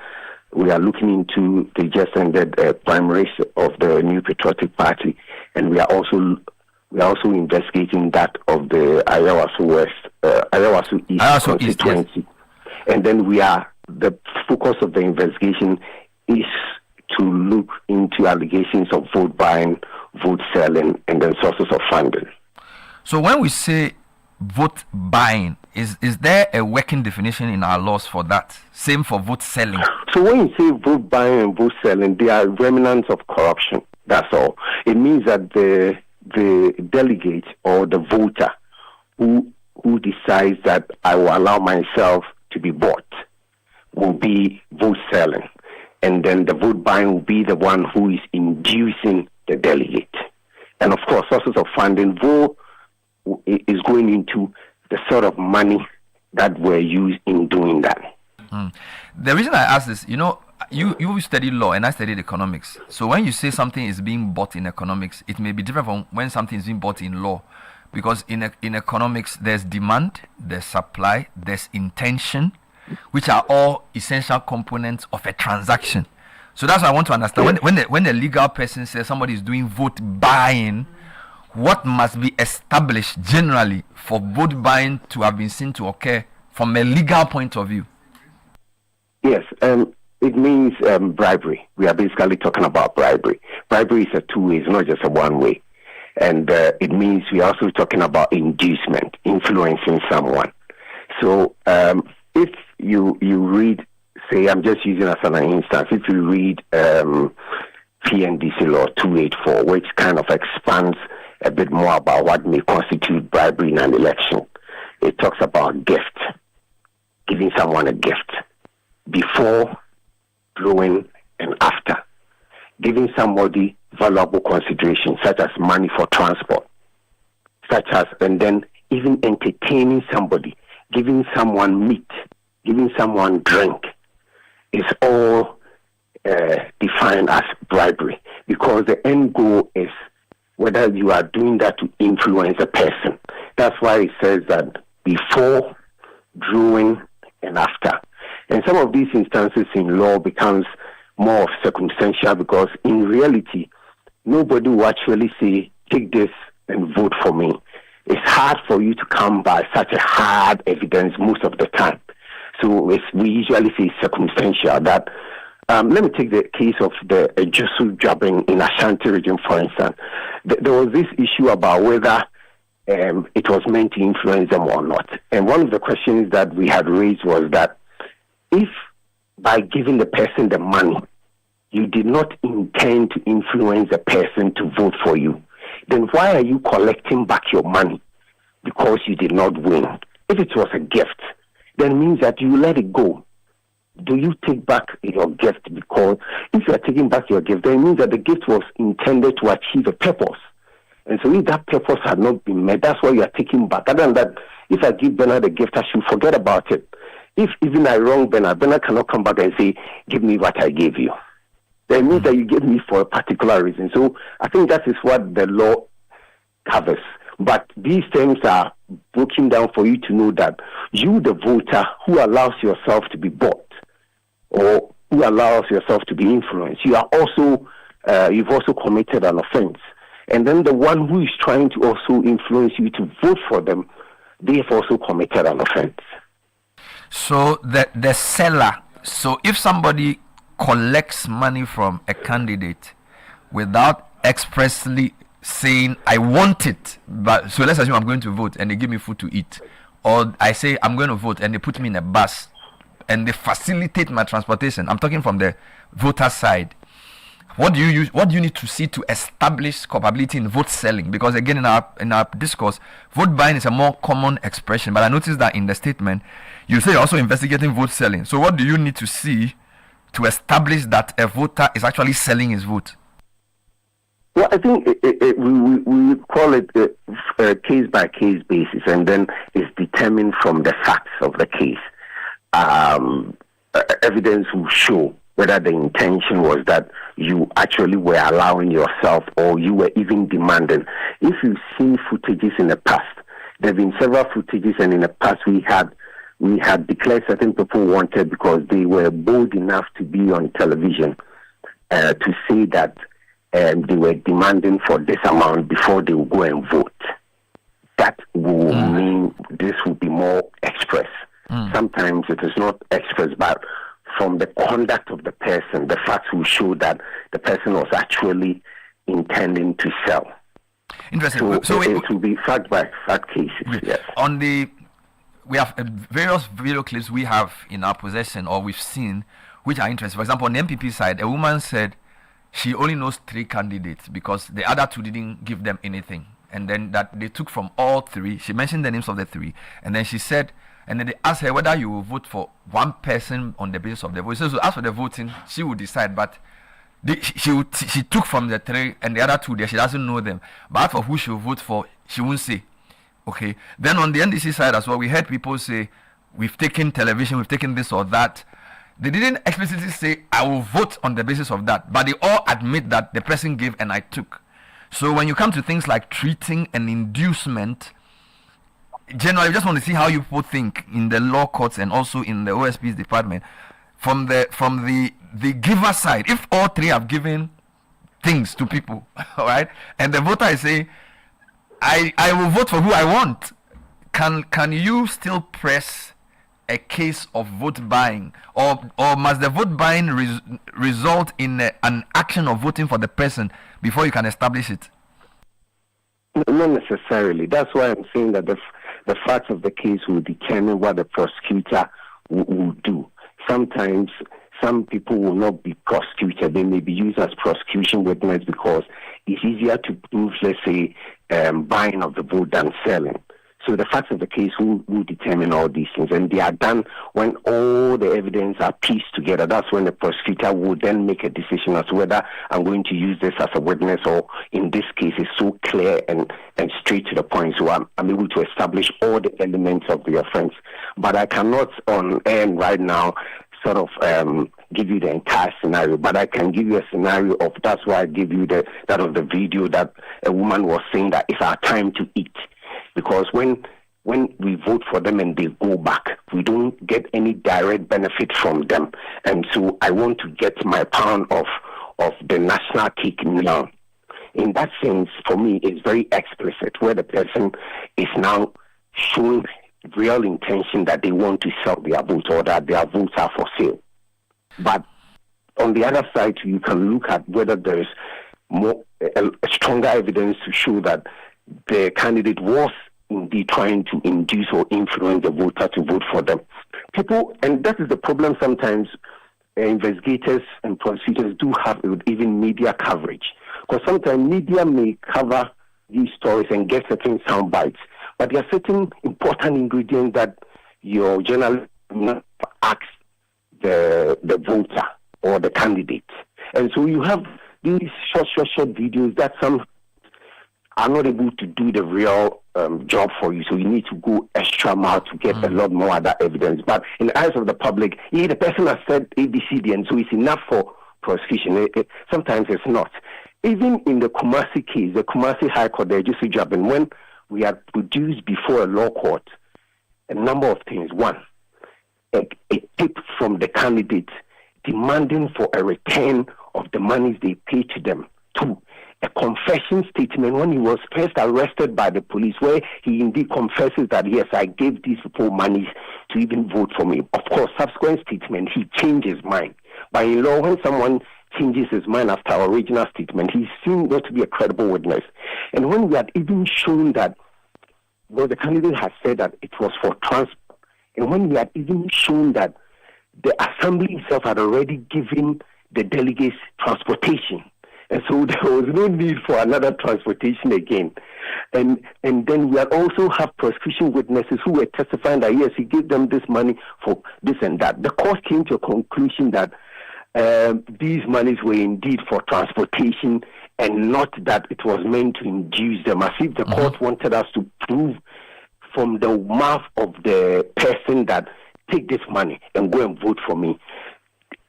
Speaker 4: we are looking into the just ended primaries of the New Patriotic Party, and we are also investigating that of the Ayawasu West, Ayawasu East constituency. Yes. And then the focus of the investigation is to look into allegations of vote buying, vote selling, and then sources of funding.
Speaker 27: So when we say vote buying, is there a working definition in our laws for that? Same for vote selling.
Speaker 4: So when you say vote buying and vote selling, they are remnants of corruption. That's all. It means that the delegate or the voter who decides that I will allow myself to be bought will be vote selling, and then the vote buying will be the one who is inducing the delegate. And of course, sources of funding, vote is going into the sort of money that were used in doing that.
Speaker 27: The reason I ask this, you studied law and I studied economics. So when you say something is being bought in economics, it may be different from when something is being bought in law. Because in economics, there's demand, there's supply, there's intention, which are all essential components of a transaction. So that's what I want to understand. When the legal person says somebody is doing vote buying, what must be established generally for vote buying to have been seen to occur from a legal point of view?
Speaker 4: Yes, it means bribery. We are basically talking about bribery. Bribery is a two-way, it's not just a one-way. And it means we are also talking about inducement, influencing someone. So if you read, say, I'm just using as an instance, if you read PNDC Law 284, which kind of expands a bit more about what may constitute bribery in an election, it talks about gift, giving someone a gift before, during, and after, giving somebody valuable consideration such as money for transport, and then even entertaining somebody, giving someone meat, giving someone drink, is all defined as bribery, because the end goal is whether you are doing that to influence a person. That's why it says that before, during, and after. And some of these instances in law becomes more of circumstantial, because in reality, nobody will actually say, take this and vote for me. It's hard for you to come by such a hard evidence most of the time. So we usually say circumstantial. That let me take the case of the Jesu Jabbing in Ashanti region, for instance. There was this issue about whether it was meant to influence them or not. And one of the questions that we had raised was that if by giving the person the money, you did not intend to influence the person to vote for you, then why are you collecting back your money because you did not win? If it was a gift, then it means that you let it go. Do you take back your gift? Because if you are taking back your gift, then it means that the gift was intended to achieve a purpose. And so if that purpose had not been met, that's why you are taking back. Other than that, if I give Bernard a gift, I should forget about it. If even I wrong Bernard cannot come back and say, give me what I gave you. That means that you gave me for a particular reason. So I think that is what the law covers. But these terms are broken down for you to know that you, the voter, who allows yourself to be bought or who allows yourself to be influenced, you are also, you've also committed an offense. And then the one who is trying to also influence you to vote for them, they have also committed an offense.
Speaker 27: So the seller, so if somebody collects money from a candidate without expressly saying I want it, but so let's assume I'm going to vote and they give me food to eat, or I say I'm going to vote and they put me in a bus and they facilitate my transportation. I'm talking from the voter side. What do you need to see to establish culpability in vote selling? Because again, in our discourse, vote buying is a more common expression, but I noticed that in the statement you say you're also investigating vote selling. So what do you need to see to establish that a voter is actually selling his vote?
Speaker 4: Well, I think we call it a case-by-case basis, and then it's determined from the facts of the case. Evidence will show whether the intention was that you actually were allowing yourself or you were even demanding. If you've seen footages in the past, there have been several footages, and in the past we had declared certain people wanted because they were bold enough to be on television to say that they were demanding for this amount before they would go and vote. That will mean this will be more express. Sometimes it is not express, but from the conduct of the person, the facts will show that the person was actually intending to sell.
Speaker 27: Interesting.
Speaker 4: So it will be fact by fact cases. Yes.
Speaker 27: We have various video clips we have in our possession or we've seen which are interesting. For example, on the MPP side, a woman said she only knows 3 candidates because the other 2 didn't give them anything. And then that they took from all 3. She mentioned the names of the 3. And then she said, and then they asked her whether you will vote for one person on the basis of the vote. So as for the voting, she will decide. But she took from the 3 and the other 2 there, she doesn't know them. But for who she will vote for, she won't say. Okay. Then on the NDC side as well, we heard people say, we've taken television, we've taken this or that. They didn't explicitly say, I will vote on the basis of that. But they all admit that the person gave and I took. So when you come to things like treating and inducement, generally, I just want to see how you people think in the law courts and also in the OSP's department from the giver side. If all 3 have given things to people, all right, and the voter is saying, I will vote for who I want, can you still press a case of vote buying, or must the vote buying result in an action of voting for the person before you can establish it?
Speaker 4: Not necessarily. That's why I'm saying that the facts of the case will determine what the prosecutor will do. Sometimes some people will not be prosecuted. They may be used as prosecution witness because it's easier to prove, let's say, buying of the vote than selling. So the facts of the case will determine all these things, and they are done when all the evidence are pieced together. That's when the prosecutor will then make a decision as to whether I'm going to use this as a witness, or in this case it's so clear and straight to the point, so I'm able to establish all the elements of the offense. But I cannot on air right now sort of give you the entire scenario, but I can give you a scenario of, that's why I give you that of the video that a woman was saying that it's our time to eat. Because when we vote for them and they go back, we don't get any direct benefit from them. And so I want to get my pound of the national cake now. In that sense, for me, it's very explicit, where the person is now showing real intention that they want to sell their votes, or that their votes are for sale. But on the other side, you can look at whether there is more stronger evidence to show that the candidate was indeed trying to induce or influence the voter to vote for them. People, and that is the problem sometimes, investigators and prosecutors do have with even media coverage. Because sometimes media may cover these stories and get certain sound bites, but there are certain important ingredients that your journalist asks the voter or the candidate. And so you have these short videos that some are not able to do the real job for you, so you need to go extra mile to get a lot more other evidence. But in the eyes of the public, the person has said ABCD, and so it's enough for prosecution. Sometimes it's not. Even in the Kumasi case, the Kumasi High Court, the Ayawasu East, and when we had produced before a law court a number of things. One, a tip from the candidate demanding for a return of the monies they paid to them. Two, a confession statement when he was first arrested by the police, where he indeed confesses that, yes, I gave these people money to even vote for me. Of course, subsequent statement, he changed his mind. But in law, when someone changes his mind after our original statement, he's seen not to be a credible witness. And when we had even shown that, well, the candidate has said that it was for transport, and when we had even shown that the assembly itself had already given the delegates transportation, and so there was no need for another transportation again. And then we had also have prosecution witnesses who were testifying that, yes, he gave them this money for this and that. The court came to a conclusion that these monies were indeed for transportation and not that it was meant to induce them, as if the court wanted us to prove from the mouth of the person that take this money and go and vote for me.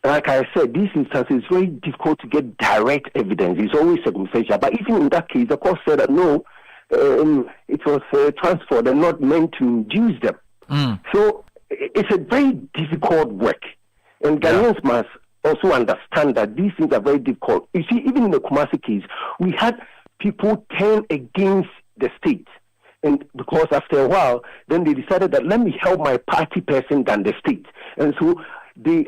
Speaker 4: Like I said, these instances, it's very difficult to get direct evidence. It's always circumstantial. But even in that case, the court said that no, it was transport and not meant to induce them. So it's a very difficult work. And Ghanaians must also understand that these things are very difficult. You see, even in the Kumasi case, we had people turn against the state. And because after a while, then they decided that let me help my party person than the state. And so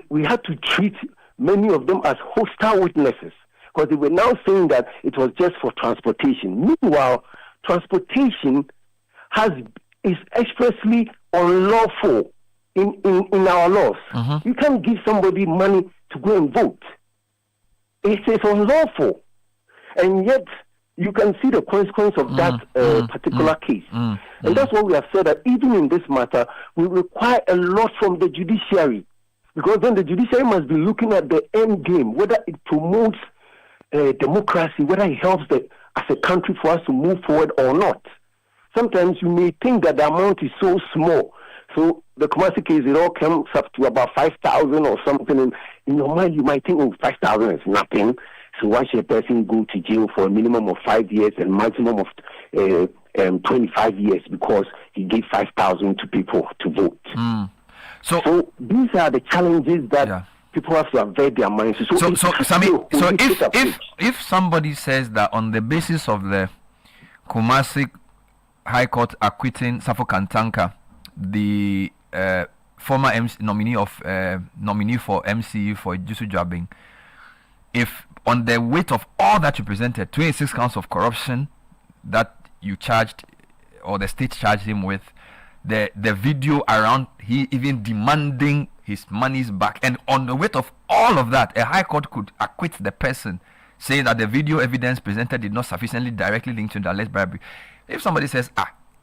Speaker 4: we had to treat many of them as hostile witnesses, because they were now saying that it was just for transportation. Meanwhile, transportation is expressly unlawful in our laws. You can't give somebody money to go and vote. It is unlawful. And yet, you can see the consequence of that particular case. And that's why we have said that even in this matter, we require a lot from the judiciary. Because then the judiciary must be looking at the end game, whether it promotes democracy, whether it helps as a country for us to move forward or not. Sometimes you may think that the amount is so small. So the Kumasi case, it all comes up to about 5,000 or something. And in your mind, you might think, 5,000 is nothing. So why should a person go to jail for a minimum of 5 years and maximum of 25 years because he gave 5,000 to people to vote? So these are the challenges that people have to avert their minds. So
Speaker 27: Sammy, if somebody says that on the basis of the Kumasi High Court acquitting Safo Kantanka, the former nominee for MCU for Ayawasu East, if on the weight of all that you presented, 26 counts of corruption that you charged or the state charged him with, the video around he even demanding his monies back, and on the weight of all of that, a high court could acquit the person, saying that the video evidence presented did not sufficiently directly link to the alleged bribery. If somebody says,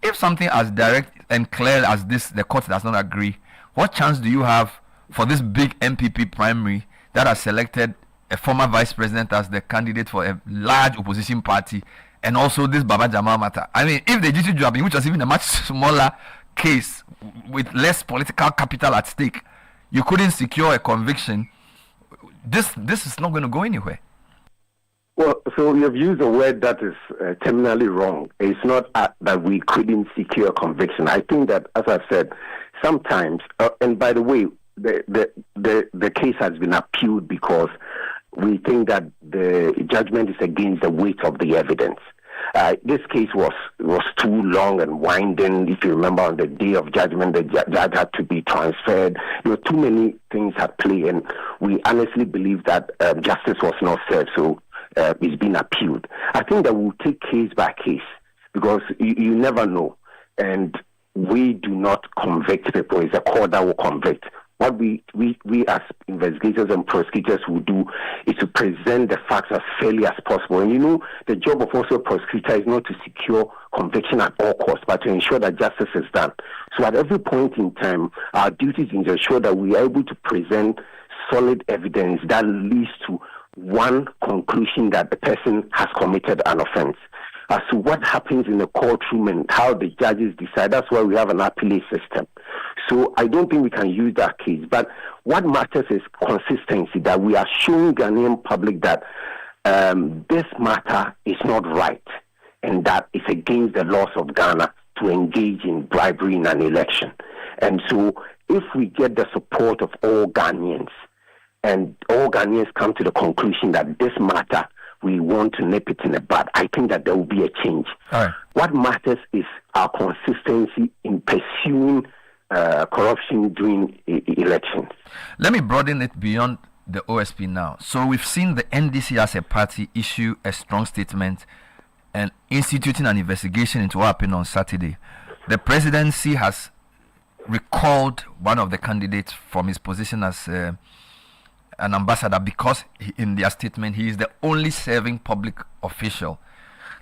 Speaker 27: if something as direct and clear as this, the court does not agree, what chance do you have for this big MPP primary that has selected a former vice president as the candidate for a large opposition party, and also this Baba Jamal matter? I mean, if the GT Joabin, which was even a much smaller case with less political capital at stake, you couldn't secure a conviction, this is not going to go anywhere.
Speaker 4: Well, so you have used a word that is terminally wrong. It's not that we couldn't secure conviction. I think that, as I've said, sometimes, and by the way, the case has been appealed because we think that the judgment is against the weight of the evidence. This case was too long and winding. If you remember, on the day of judgment, the judge had to be transferred. There were too many things at play, and we honestly believe that justice was not served. So it's been appealed. I think that we'll take case by case, because you never know, and we do not convict people. It's a court that will convict. What we as investigators and prosecutors will do is to present the facts as fairly as possible. And the job of also a prosecutor is not to secure conviction at all costs, but to ensure that justice is done. So at every point in time, our duty is to ensure that we are able to present solid evidence that leads to one conclusion, that the person has committed an offense. As to what happens in the courtroom and how the judges decide, that's why we have an appellate system. So I don't think we can use that case. But what matters is consistency, that we are showing Ghanaian public that this matter is not right, and that it's against the laws of Ghana to engage in bribery in an election. And so if we get the support of all Ghanaians, and all Ghanaians come to the conclusion that this matter, we want to nip it in the bud, I think that there will be a change.
Speaker 27: All right.
Speaker 4: What matters is our consistency in pursuing corruption during elections.
Speaker 27: Let me broaden it beyond the OSP now. So we've seen the NDC as a party issue a strong statement and instituting an investigation into what happened on Saturday. The presidency has recalled one of the candidates from his position as an ambassador because in their statement he is the only serving public official.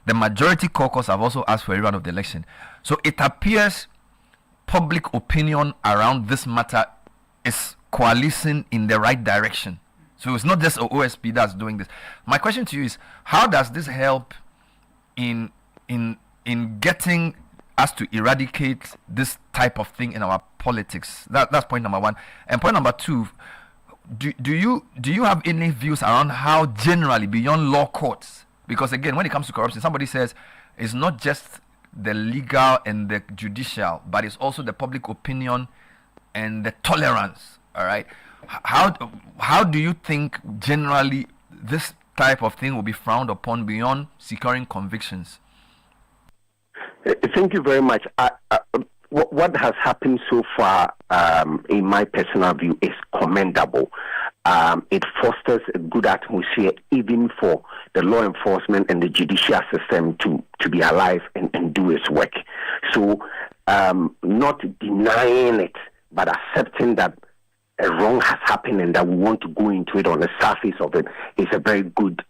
Speaker 27: The majority caucus have also asked for a rerun of the election. So it appears public opinion around this matter is coalescing in the right direction. So it's not just OSP that's doing this. My question to you is, how does this help in getting us to eradicate this type of thing in our politics? That's point number one. And point number two, do you have any views around how generally beyond law courts, because again, when it comes to corruption, somebody says it's not just the legal and the judicial, but it's also the public opinion and the tolerance. All right, how do you think generally this type of thing will be frowned upon beyond securing convictions?
Speaker 4: Thank you very much. What has happened so far, in my personal view, is commendable. It fosters a good atmosphere even for the law enforcement and the judicial system to be alive and do its work. So not denying it, but accepting that a wrong has happened and that we want to go into it on the surface of it is a very good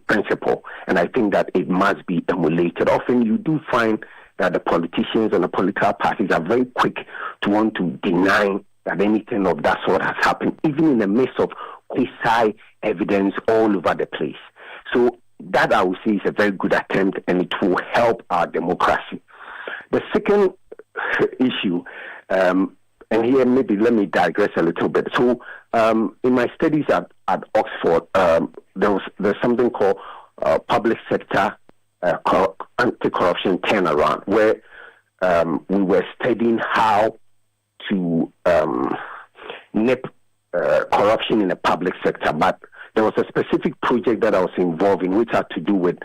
Speaker 4: principle. And I think that it must be emulated. Often you do find that the politicians and the political parties are very quick to want to deny that anything of that sort has happened, even in the midst of quasi evidence all over the place. So that, I would say, is a very good attempt, and it will help our democracy. The second issue, and here maybe let me digress a little bit. So in my studies at Oxford, there's something called public sector anti-corruption turnaround, where we were studying how to nip corruption in the public sector. But there was a specific project that I was involved in which had to do with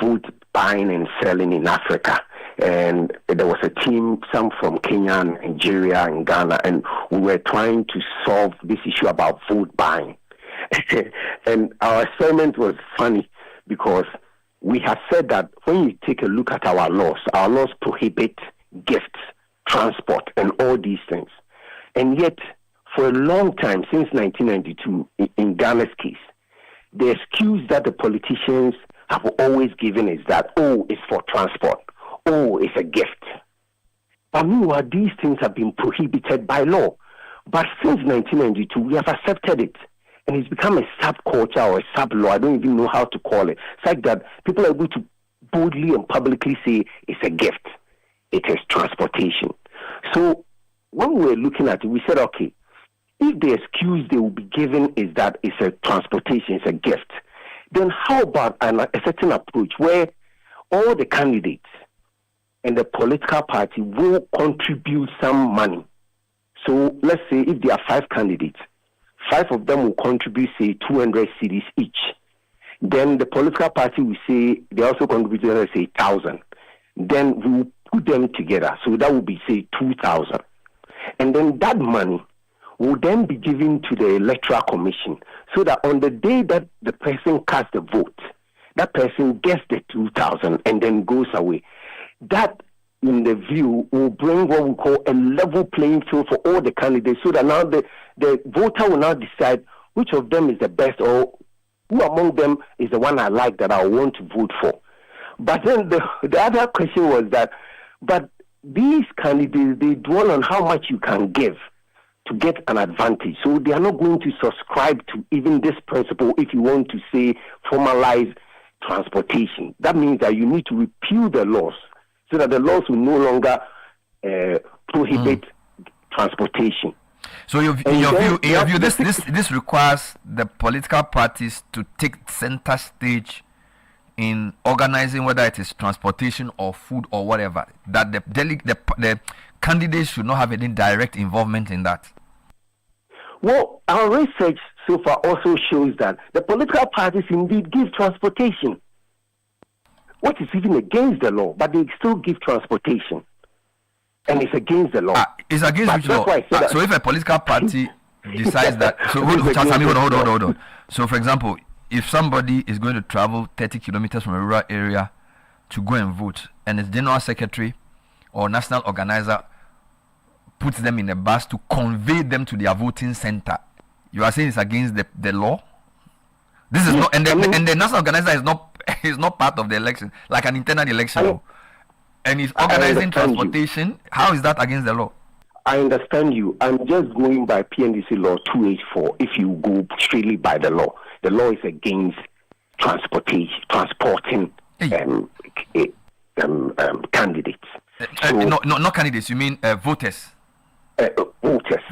Speaker 4: vote buying and selling in Africa. And there was a team, some from Kenya, Nigeria, and Ghana, and we were trying to solve this issue about vote buying. And our experiment was funny because we have said that when you take a look at our laws prohibit gifts, transport, and all these things. And yet, for a long time, since 1992, in Ghana's case, the excuse that the politicians have always given is that, it's for transport, it's a gift. But meanwhile, these things have been prohibited by law. But since 1992, we have accepted it. And it's become a subculture or a sub-law. I don't even know how to call it. It's like that people are able to boldly and publicly say it's a gift. It is transportation. So when we were looking at it, we said, okay, if the excuse they will be given is that it's a transportation, it's a gift, then how about a certain approach where all the candidates and the political party will contribute some money? So let's say if there are 5 candidates, 5 of them will contribute, say, 200 cedis each. Then the political party will say they also contribute, let's say, 1,000. Then we will put them together. So that will be, say, 2,000. And then that money will then be given to the Electoral Commission so that on the day that the person casts the vote, that person gets the 2,000 and then goes away. That, in the view, will bring what we call a level playing field for all the candidates so that now the voter will now decide which of them is the best or who among them is the one I like that I want to vote for. But then the other question was that, but these candidates, they dwell on how much you can give to get an advantage. So they are not going to subscribe to even this principle if you want to say formalize transportation. That means that you need to repeal the laws so that the laws will no longer prohibit transportation.
Speaker 27: So in your view, this requires the political parties to take center stage in organizing whether it is transportation or food or whatever. That the candidates should not have any direct involvement in that.
Speaker 4: Well, our research so far also shows that the political parties indeed give transportation, what is even against the law, but they still give transportation. And it's against the law.
Speaker 27: It's against which law? So if a political party decides that... So hold on. So for example, if somebody is going to travel 30 kilometers from a rural area to go and vote, and its general secretary or national organizer puts them in a bus to convey them to their voting center, you are saying it's against the law? This is not... And the national organizer is not part of the election, like an internal election. And he's organizing transportation. How is that against the law?
Speaker 4: I understand you. I'm just going by PNDC law 284. If you go straightly by the law is against transporting candidates.
Speaker 27: Not candidates. You mean voters?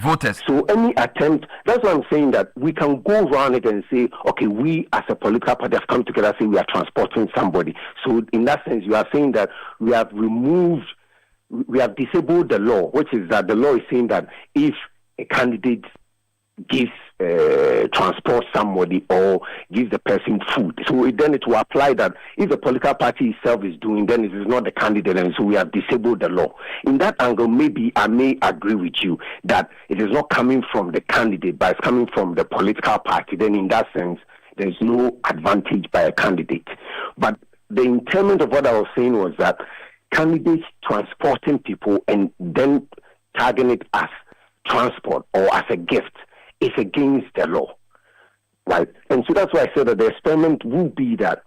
Speaker 27: Voters.
Speaker 4: So any attempt, that's why I'm saying that we can go around it and say, okay, we as a political party have come together and say we are transporting somebody. So in that sense, you are saying that we have disabled the law, which is that the law is saying that if a candidate gives transport somebody or gives the person food, so then it will apply that if the political party itself is doing, then it is not the candidate, and so we have disabled the law. In that angle, maybe I may agree with you that it is not coming from the candidate, but it's coming from the political party. Then in that sense, there's no advantage by a candidate. But the intent of what I was saying was that candidates transporting people and then tagging it as transport or as a gift is against the law, right? And so that's why I said that the experiment will be that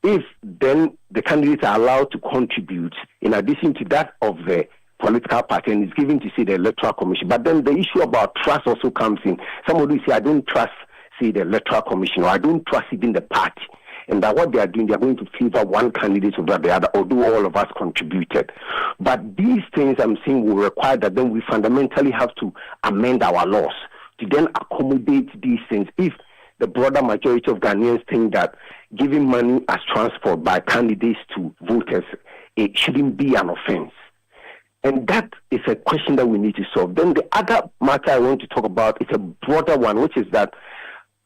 Speaker 4: if then the candidates are allowed to contribute in addition to that of the political party, and it's given to, say, the Electoral Commission. But then the issue about trust also comes in. Somebody will say, I don't trust, say, the Electoral Commission, or I don't trust even the party. And that what they are doing, they are going to favor one candidate over the other, although all of us contributed. But these things I'm saying will require that then we fundamentally have to amend our laws to then accommodate these things. If the broader majority of Ghanaians think that giving money as transport by candidates to voters, it shouldn't be an offense. And that is a question that we need to solve. Then the other matter I want to talk about is a broader one, which is that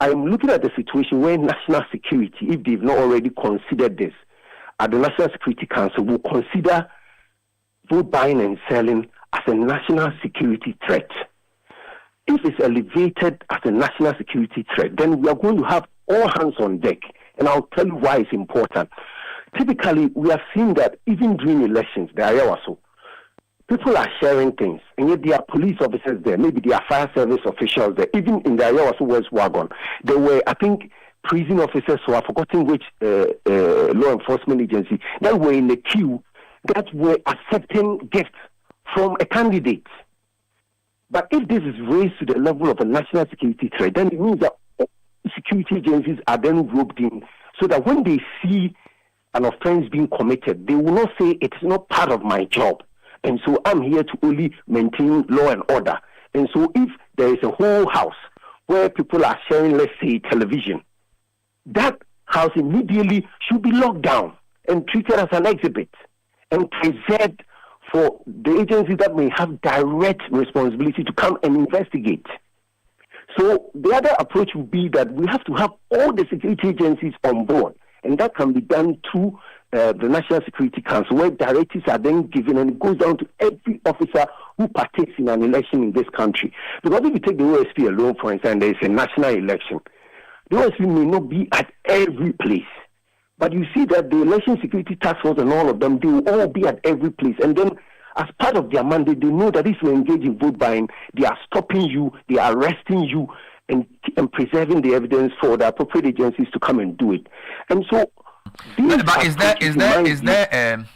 Speaker 4: I'm looking at the situation where national security, if they've not already considered this, at the National Security Council will consider vote buying and selling as a national security threat. If it's elevated as a national security threat, then we are going to have all hands on deck. And I'll tell you why it's important. typically we have seen that even during elections, the Ayawasu, people are sharing things, and yet there are police officers there, maybe there are fire service officials there. Even in the Ayawasu West wagon, there were, I think, prison officers who I've forgotten which law enforcement agency that were in the queue that were accepting gifts from a candidate. But if this is raised to the level of a national security threat, then it means that security agencies are then roped in, so that when they see an offense being committed, they will not say it's not part of my job, and so I'm here to only maintain law and order. And so if there is a whole house where people are sharing, let's say, television, that house immediately should be locked down and treated as an exhibit and preserved for the agencies that may have direct responsibility to come and investigate. So the other approach would be that we have to have all the security agencies on board, and that can be done through the National Security Council, where directives are then given, and it goes down to every officer who partakes in an election in this country. Because if you take the OSP alone, for instance, there is a national election, the OSP may not be at every place, but you see that the Election Security Task Force and all of them, they will all be at every place. And then as part of their mandate, they know that if you engage in vote buying, they are stopping you, they are arresting you, and preserving the evidence for the appropriate agencies to come and do it. And so,
Speaker 27: but is there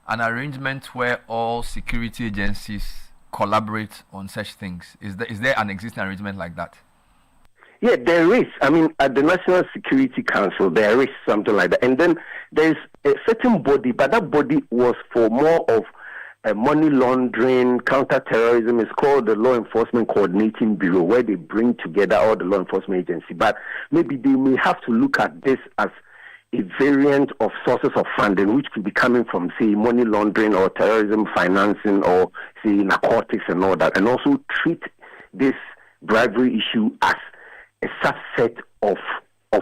Speaker 27: an arrangement where all security agencies collaborate on such things? Is there an existing arrangement like that?
Speaker 4: Yeah, there is. I mean, at the National Security Council, there is something like that. And then there's a certain body, but that body was for more of money laundering, counter-terrorism. It's called the Law Enforcement Coordinating Bureau, where they bring together all the law enforcement agencies. But maybe they may have to look at this as a variant of sources of funding, which could be coming from, say, money laundering or terrorism financing or, say, narcotics and all that, and also treat this bribery issue as a subset of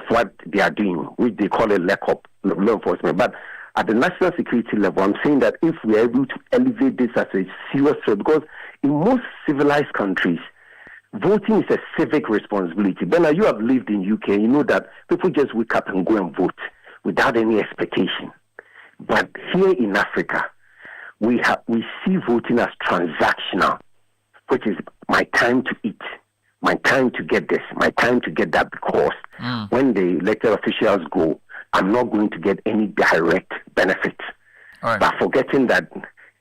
Speaker 4: what they are doing, which they call a law enforcement. But at the national security level, I'm saying that if we are able to elevate this as a serious threat, because in most civilized countries, voting is a civic responsibility. Bernard, you have lived in UK, you know that people just wake up and go and vote without any expectation. But here in Africa, we see voting as transactional, which is my time to eat, my time to get this, my time to get that, because when the elected officials go, I'm not going to get any direct benefit. Right. But forgetting that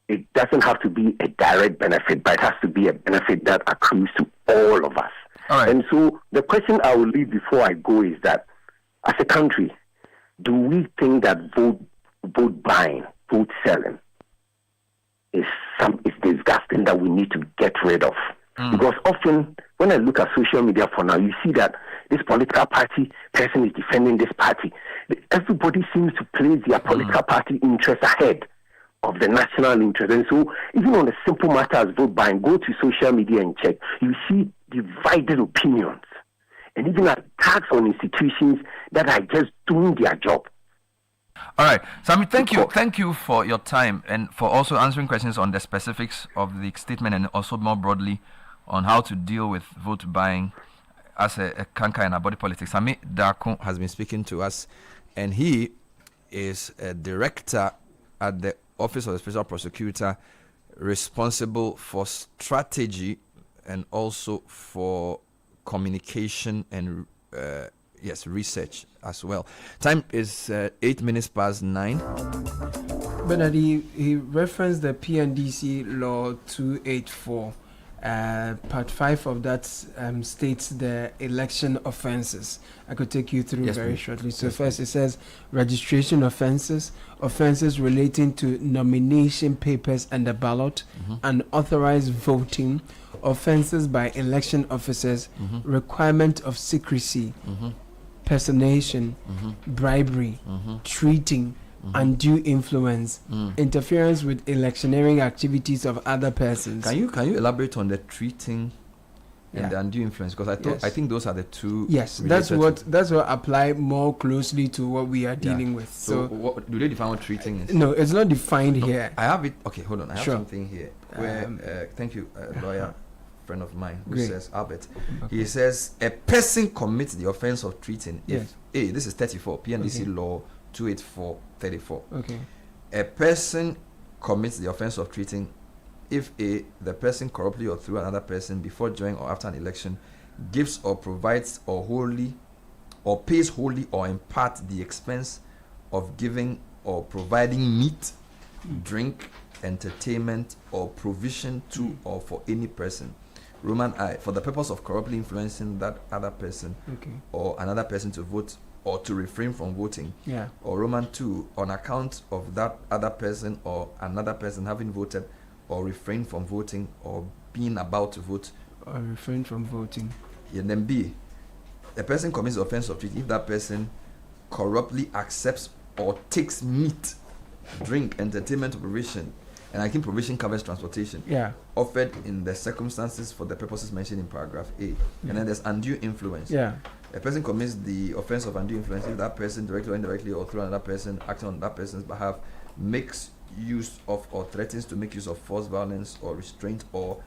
Speaker 4: it doesn't have to be a direct benefit, but it has to be a benefit that accrues to all of us. Right. And so the question I will leave before I go is that, as a country, do we think that vote buying, vote selling is disgusting, that we need to get rid of? Because often, when I look at social media for now, you see that this political party person is defending this party. Everybody seems to place their political party interest ahead of the national interest. And so, even on a simple matter as vote buying, go to social media and check. You see divided opinions, and even attacks on institutions that are just doing their job.
Speaker 27: All right, Sami, thank you for your time and for also answering questions on the specifics of the statement, and also more broadly on how to deal with vote buying as a canker in our body politics. Sami Darko has been speaking to us, and he is a director at the Office of the Special Prosecutor, responsible for strategy and also for communication and research as well. Time is 8 minutes past 9.
Speaker 3: Bernard, he referenced the PNDC Law 284. Part 5 of that states the election offenses. I could take you through very shortly. So first it says registration offenses, offenses relating to nomination papers and the ballot, unauthorized voting, offenses by election officers, requirement of secrecy, personation, bribery, treating, undue influence, interference with electioneering activities of other persons.
Speaker 27: Can you elaborate on the treating and the undue influence? Because I think those are the two.
Speaker 3: Yes, that's what apply more closely to what we are dealing with.
Speaker 27: So what, do they define what treating is?
Speaker 3: No, it's not defined here.
Speaker 27: I have it. Okay, hold on. I have something here. Where thank you, lawyer friend of mine who says Albert. He says a person commits the offense of treating if this is 34 PNDC law 28434.
Speaker 3: Okay.
Speaker 27: A person commits the offense of treating if A, the person corruptly or through another person before, during, or after an election gives or provides or wholly or pays wholly or in part the expense of giving or providing meat, drink, entertainment, or provision to or for any person. Roman I, for the purpose of corruptly influencing that other person or another person to vote or to refrain from voting.
Speaker 3: Yeah.
Speaker 27: Or Roman 2, on account of that other person or another person having voted or refrained from voting or being about to vote.
Speaker 3: Or refrain from voting.
Speaker 27: And then B, the person commits the offense of treating if that person corruptly accepts or takes meat, drink, entertainment, or provision. And I think provision covers transportation.
Speaker 3: Yeah.
Speaker 27: Offered in the circumstances for the purposes mentioned in paragraph A. And then there's undue influence.
Speaker 3: Yeah.
Speaker 27: A person commits the offense of undue influence if that person, directly or indirectly or through another person acting on that person's behalf, makes use of or threatens to make use of force, violence, or restraint, or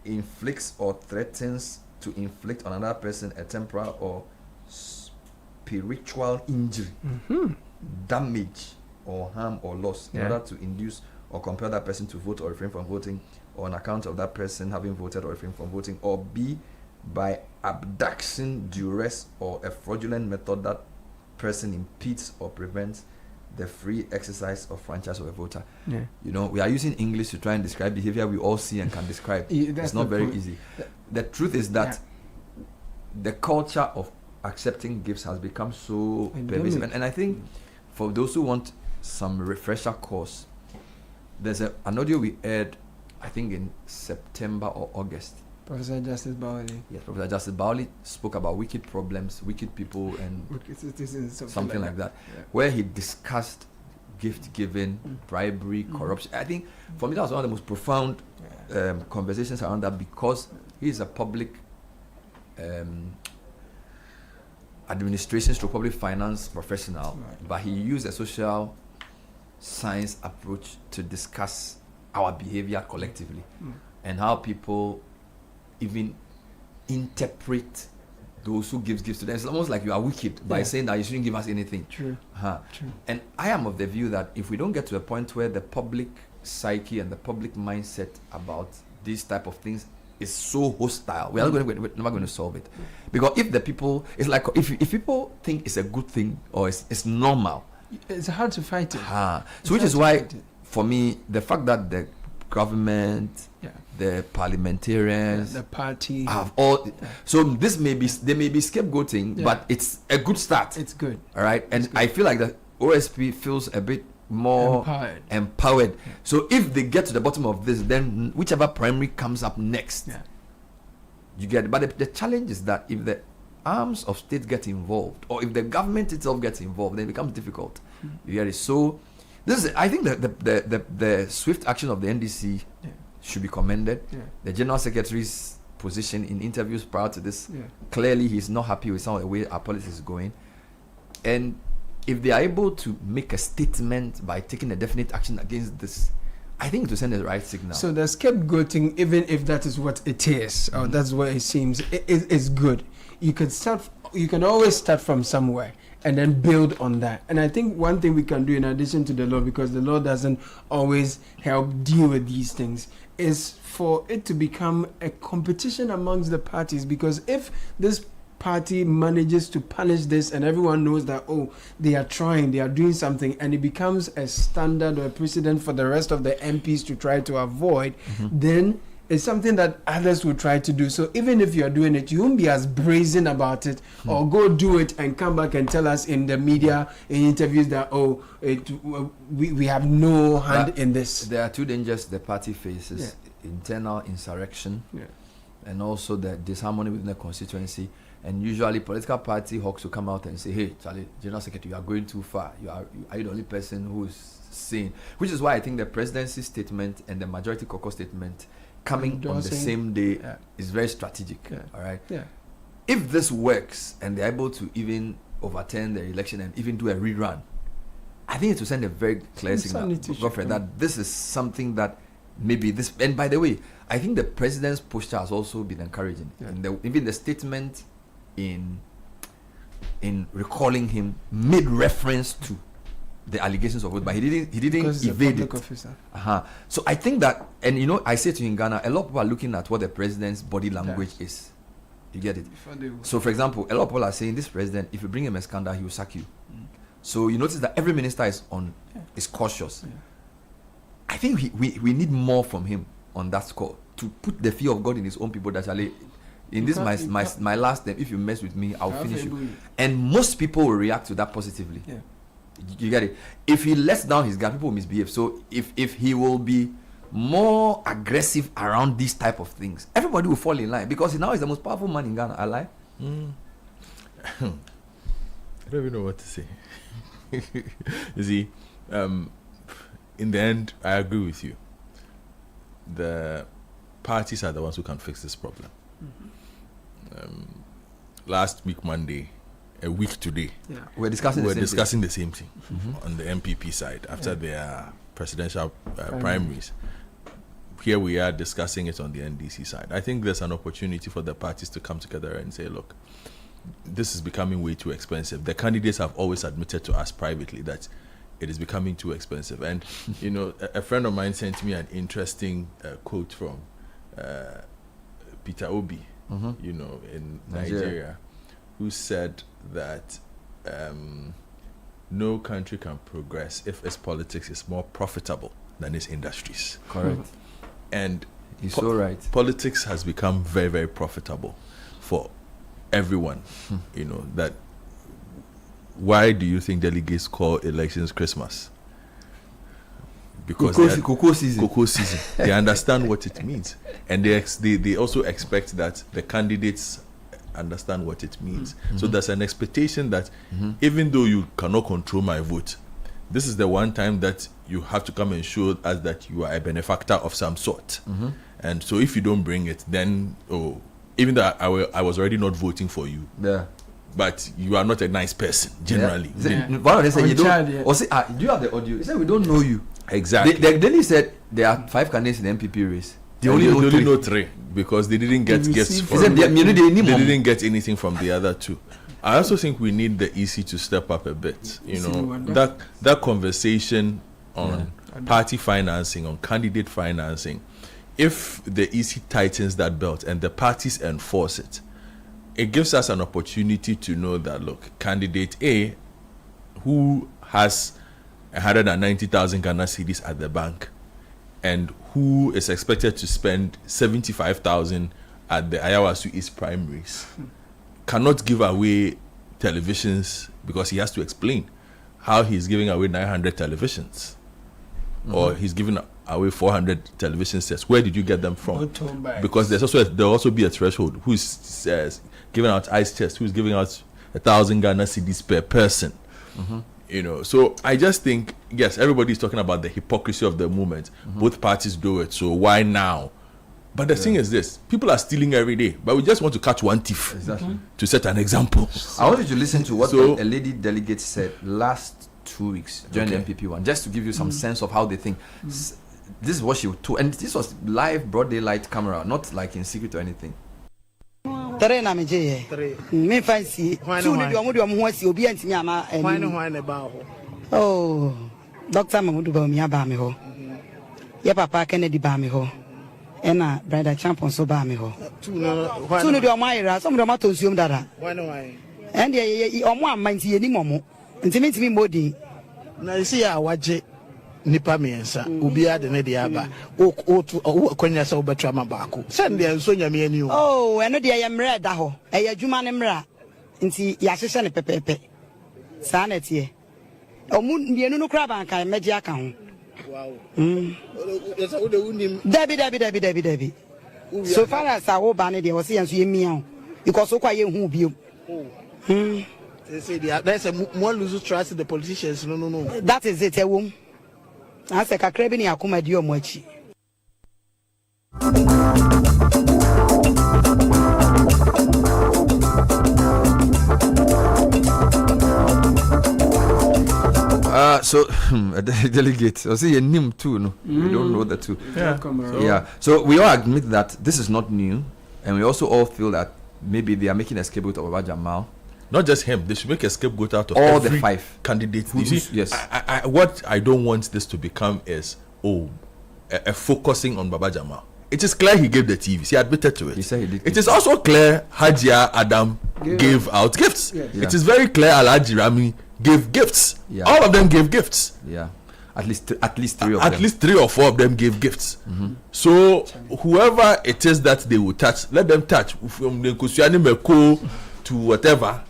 Speaker 27: inflicts or threatens to inflict on another person a temporal or spiritual injury, damage, or harm or loss in order to induce or compel that person to vote or refrain from voting, or on account of that person having voted or refrained from voting, or B, by abduction, duress, or a fraudulent method that person impedes or prevents the free exercise of franchise of a voter.
Speaker 3: Yeah.
Speaker 27: You know, we are using English to try and describe behavior we all see and can describe. It's not very easy. The truth is that the culture of accepting gifts has become so pervasive. And I think for those who want some refresher course, there's an audio we aired, I think in September or August.
Speaker 3: Professor Justice Bowley.
Speaker 27: Yes, Professor Justice Bowley spoke about wicked problems, wicked people, and something like that.
Speaker 3: Yeah.
Speaker 27: Where he discussed gift giving, bribery, corruption. I think for me that was one of the most profound conversations around that, because he is a public administration stroke public finance professional, but he used a social science approach to discuss our behavior collectively and how people even interpret those who gives gifts to them. It's almost like you are wicked by saying that you shouldn't give us anything.
Speaker 3: True. True.
Speaker 27: And I am of the view that if we don't get to a point where the public psyche and the public mindset about these type of things is so hostile, we're never going to solve it. Because if the people, it's like if people think it's a good thing or it's normal,
Speaker 3: it's hard to fight it.
Speaker 27: So which is why, for me, the fact that the government, the parliamentarians,
Speaker 3: the party
Speaker 27: have all, so this may be, they may be scapegoating, but it's a good start.
Speaker 3: It's good.
Speaker 27: All right, and I feel like the OSP feels a bit more empowered. So if they get to the bottom of this, then whichever primary comes up next, you get it. But the challenge is that if the arms of state get involved, or if the government itself gets involved, then it becomes difficult. You get it. So this is, I think the swift action of the NDC should be commended. The General Secretary's position in interviews prior to this, clearly he's not happy with some of the way our policy is going. And if they are able to make a statement by taking a definite action against this, I think to send the right signal.
Speaker 3: So the scapegoating, even if that is what it is, or that's what it seems, is good. You can always start from somewhere and then build on that. And I think one thing we can do in addition to the law, because the law doesn't always help deal with these things, is for it to become a competition amongst the parties. Because if this party manages to punish this and everyone knows that, oh, they are trying, they are doing something, and it becomes a standard or a precedent for the rest of the MPs to try to avoid, then it's something that others will try to do. So even if you're doing it, you won't be as brazen about it, or go do it and come back and tell us in the media, in interviews, that, oh, we have no hand in this.
Speaker 27: There are two dangers the party faces: internal insurrection, and also the disharmony within the constituency. And usually political party hawks will come out and say, hey, Charlie, General Secretary, you are going too far. Are you the only person who is saying? Which is why I think the presidency statement and the majority caucus statement coming on the same day is very strategic. All right. If this works and they're able to even overturn the election and even do a rerun, I think it will send a very clear signal, Godfrey, that this is something that maybe this. And by the way, I think the president's posture has also been encouraging. And even the statement in in recalling him made reference to the allegations of vote, but he didn't evade it. So I think that, and you know, I say to you in Ghana, a lot of people are looking at what the president's body language is. You get it? So for example, a lot of people are saying this president, if you bring him a scandal, he will sack you. So you notice that every minister is cautious. I think we need more from him on that score, to put the fear of God in his own people, that in this my last term, if you mess with me, I'll finish you. And most people will react to that positively. You get it? If he lets down his guard, people will misbehave. So if he will be more aggressive around these type of things, everybody will fall in line, because now he's the most powerful man in Ghana. I lie?
Speaker 5: I don't even know what to say. You see, in the end, I agree with you. The parties are the ones who can fix this problem. Last week, Monday, a week today,
Speaker 27: we're discussing
Speaker 5: the same thing on the MPP side after their presidential primaries. Here we are discussing it on the NDC side. I think there's an opportunity for the parties to come together and say, look, this is becoming way too expensive. The candidates have always admitted to us privately that it is becoming too expensive. And, you know, a friend of mine sent me an interesting quote from Peter Obi, you know, in Nigeria, who said that no country can progress if its politics is more profitable than its industries.
Speaker 27: Correct.
Speaker 5: And
Speaker 27: he's so right.
Speaker 5: Politics has become very, very profitable for everyone. You know, that why do you think delegates call elections Christmas? Because
Speaker 27: cocoa season.
Speaker 5: They understand what it means, and they also expect that the candidates understand what it means. So there's an expectation that even though you cannot control my vote, this is the one time that you have to come and show us that you are a benefactor of some sort. And so if you don't bring it, then even though I was already not voting for you, but you are not a nice person generally.
Speaker 27: One of them said, do you have the audio? He said, we don't know you.
Speaker 5: Exactly.
Speaker 27: Then he said there are 5 candidates in the MPP race.
Speaker 5: They only know 3 because they didn't get gifts from
Speaker 27: they
Speaker 5: didn't get anything from the other 2. I also think we need the EC to step up a bit. You know, that conversation on party financing, on candidate financing, if the EC tightens that belt and the parties enforce it, it gives us an opportunity to know that, look, candidate A, who has 190,000 Ghana cedis at the bank and who is expected to spend 75,000 at the Ayawasu East primaries, cannot give away televisions because he has to explain how he's giving away 900 televisions or he's giving away 400 television sets. Where did you get them from? Because there'll also be a threshold. Who's giving out ice chest? Who's giving out 1,000 Ghana cedis per person? You know, so I just think, yes, everybody's talking about the hypocrisy of the movement. Both parties do it, so why now? But the thing is this, people are stealing every day, but we just want to catch one thief to set an example.
Speaker 27: I wanted to listen to what a lady delegate said last 2 weeks during the MPP one, just to give you some sense of how they think. This is what she told, and this was live, broad daylight camera, not like in secret or anything.
Speaker 9: Tare na meje me fancy tu ni do mo ho asi obi antimi ama
Speaker 18: why ne ba ho
Speaker 9: oh Dr. Mamudu ba mi aba me ho ye papa Kennedy ba me ho ena brother champion so ba me ho tu ni do mo ayira so mo do ma to nsuom dada
Speaker 18: why
Speaker 9: and ye omo amanti ye ni momo ntimi modi
Speaker 18: na isi ya waje nipa miensa obi ade ne dia aba o kwanya sa obetra ma baako send dia nso nyame ani o
Speaker 9: oh eno dia ye mra da ho e ya dwuma ne mra nti ya hyehye ne pepepe sa na tie omu mienu no kra banka meje aka ho
Speaker 18: wow
Speaker 9: yesa wo de unim dabi so far as I wo ba ne dia wo se yanso ye mia ho because so kwa ye hu biom
Speaker 18: they say there's a more lose trust in the politicians no
Speaker 9: that is it ewom ase kakra bi ni akoma di omo achi
Speaker 27: So a delegate, I see a name too, no? We don't know the two. So we all admit that this is not new, and we also all feel that maybe they are making a scapegoat of Baba Jamal
Speaker 5: Not just him. They should make a scapegoat out of
Speaker 27: all
Speaker 5: every
Speaker 27: the 5
Speaker 5: candidates. You see,
Speaker 27: yes.
Speaker 5: What I don't want this to become is a focusing on Baba Jamal. It is clear he gave the TVs. He admitted to it.
Speaker 27: He said he did.
Speaker 5: It is also clear Hajia Adam gave out gifts.
Speaker 27: Yeah.
Speaker 5: It is very clear Alhaji Rami gave gifts.
Speaker 27: Yeah.
Speaker 5: All of them gave gifts.
Speaker 27: Yeah. At least 3 of them.
Speaker 5: At least 3 or 4 of them gave gifts. So whoever it is that they will touch, let them touch. From the Kusiani Meko to whatever,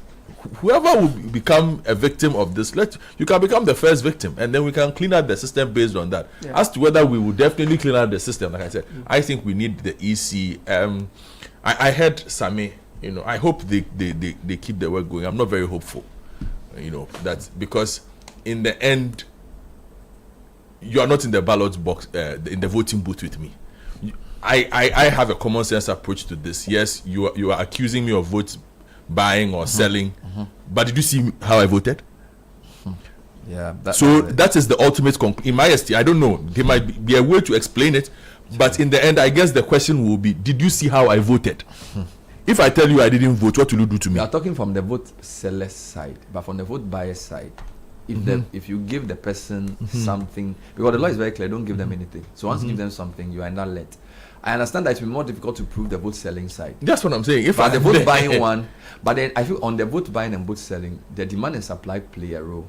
Speaker 5: whoever will become a victim of this, you can become the first victim, and then we can clean out the system based on that.
Speaker 3: Yeah.
Speaker 5: As to whether we will definitely clean out the system, like I said, I think we need the EC. I heard Sami. I hope they keep the work going. I'm not very hopeful. That because in the end, you are not in the ballot box, in the voting booth with me. I have a common sense approach to this. Yes, you are accusing me of vote buying or selling, but did you see how I voted?
Speaker 27: Yeah.
Speaker 5: That is the ultimate in my estimate. I don't know. There might be a way to explain it, but in the end, I guess the question will be: did you see how I voted? If I tell you I didn't vote, what will you do to me?
Speaker 27: You are talking from the vote seller side, but from the vote buyer side. If you give the person something, because the law is very clear, don't give them anything. So once you give them something, you are not let. I understand that it will be more difficult to prove the vote selling side.
Speaker 5: That's what I'm saying.
Speaker 27: But the vote buying one, but then I feel on the vote buying and vote selling, the demand and supply play a role.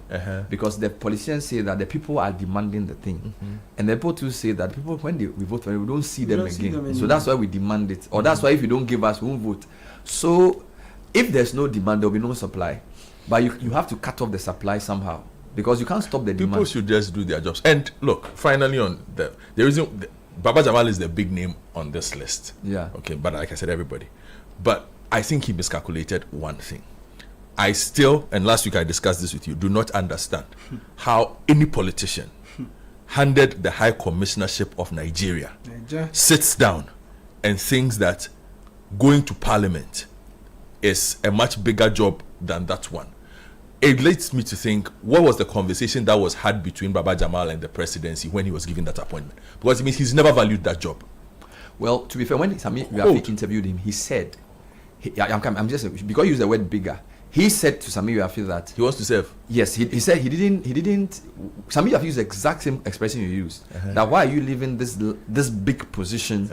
Speaker 27: Because the politicians say that the people are demanding the thing, and the people too say that people when we vote for them, we don't see them again. So that's why we demand it, or that's why if you don't give us, we won't vote. So if there's no demand, there will be no supply. But you have to cut off the supply somehow, because you can't stop the demand.
Speaker 5: People should just do their jobs. And look, finally on there isn't Baba Jamal is the big name on this list.
Speaker 27: Yeah.
Speaker 5: Okay, but like I said, everybody. But I think he miscalculated one thing. I still, and last week I discussed this with you, do not understand how any politician handed the High Commissionership of Nigeria sits down and thinks that going to Parliament is a much bigger job than that one. It leads me to think, what was the conversation that was had between Baba Jamal and the presidency when he was given that appointment? Because it means he's never valued that job.
Speaker 27: Well, to be fair, when Sami Yafi interviewed him, he said, I'm just because you use the word bigger. He said to Sami Yafi that
Speaker 5: he wants to serve.
Speaker 27: Yes, he said he didn't. Sami Yafi used the exact same expression you used. That why are you leaving this big position?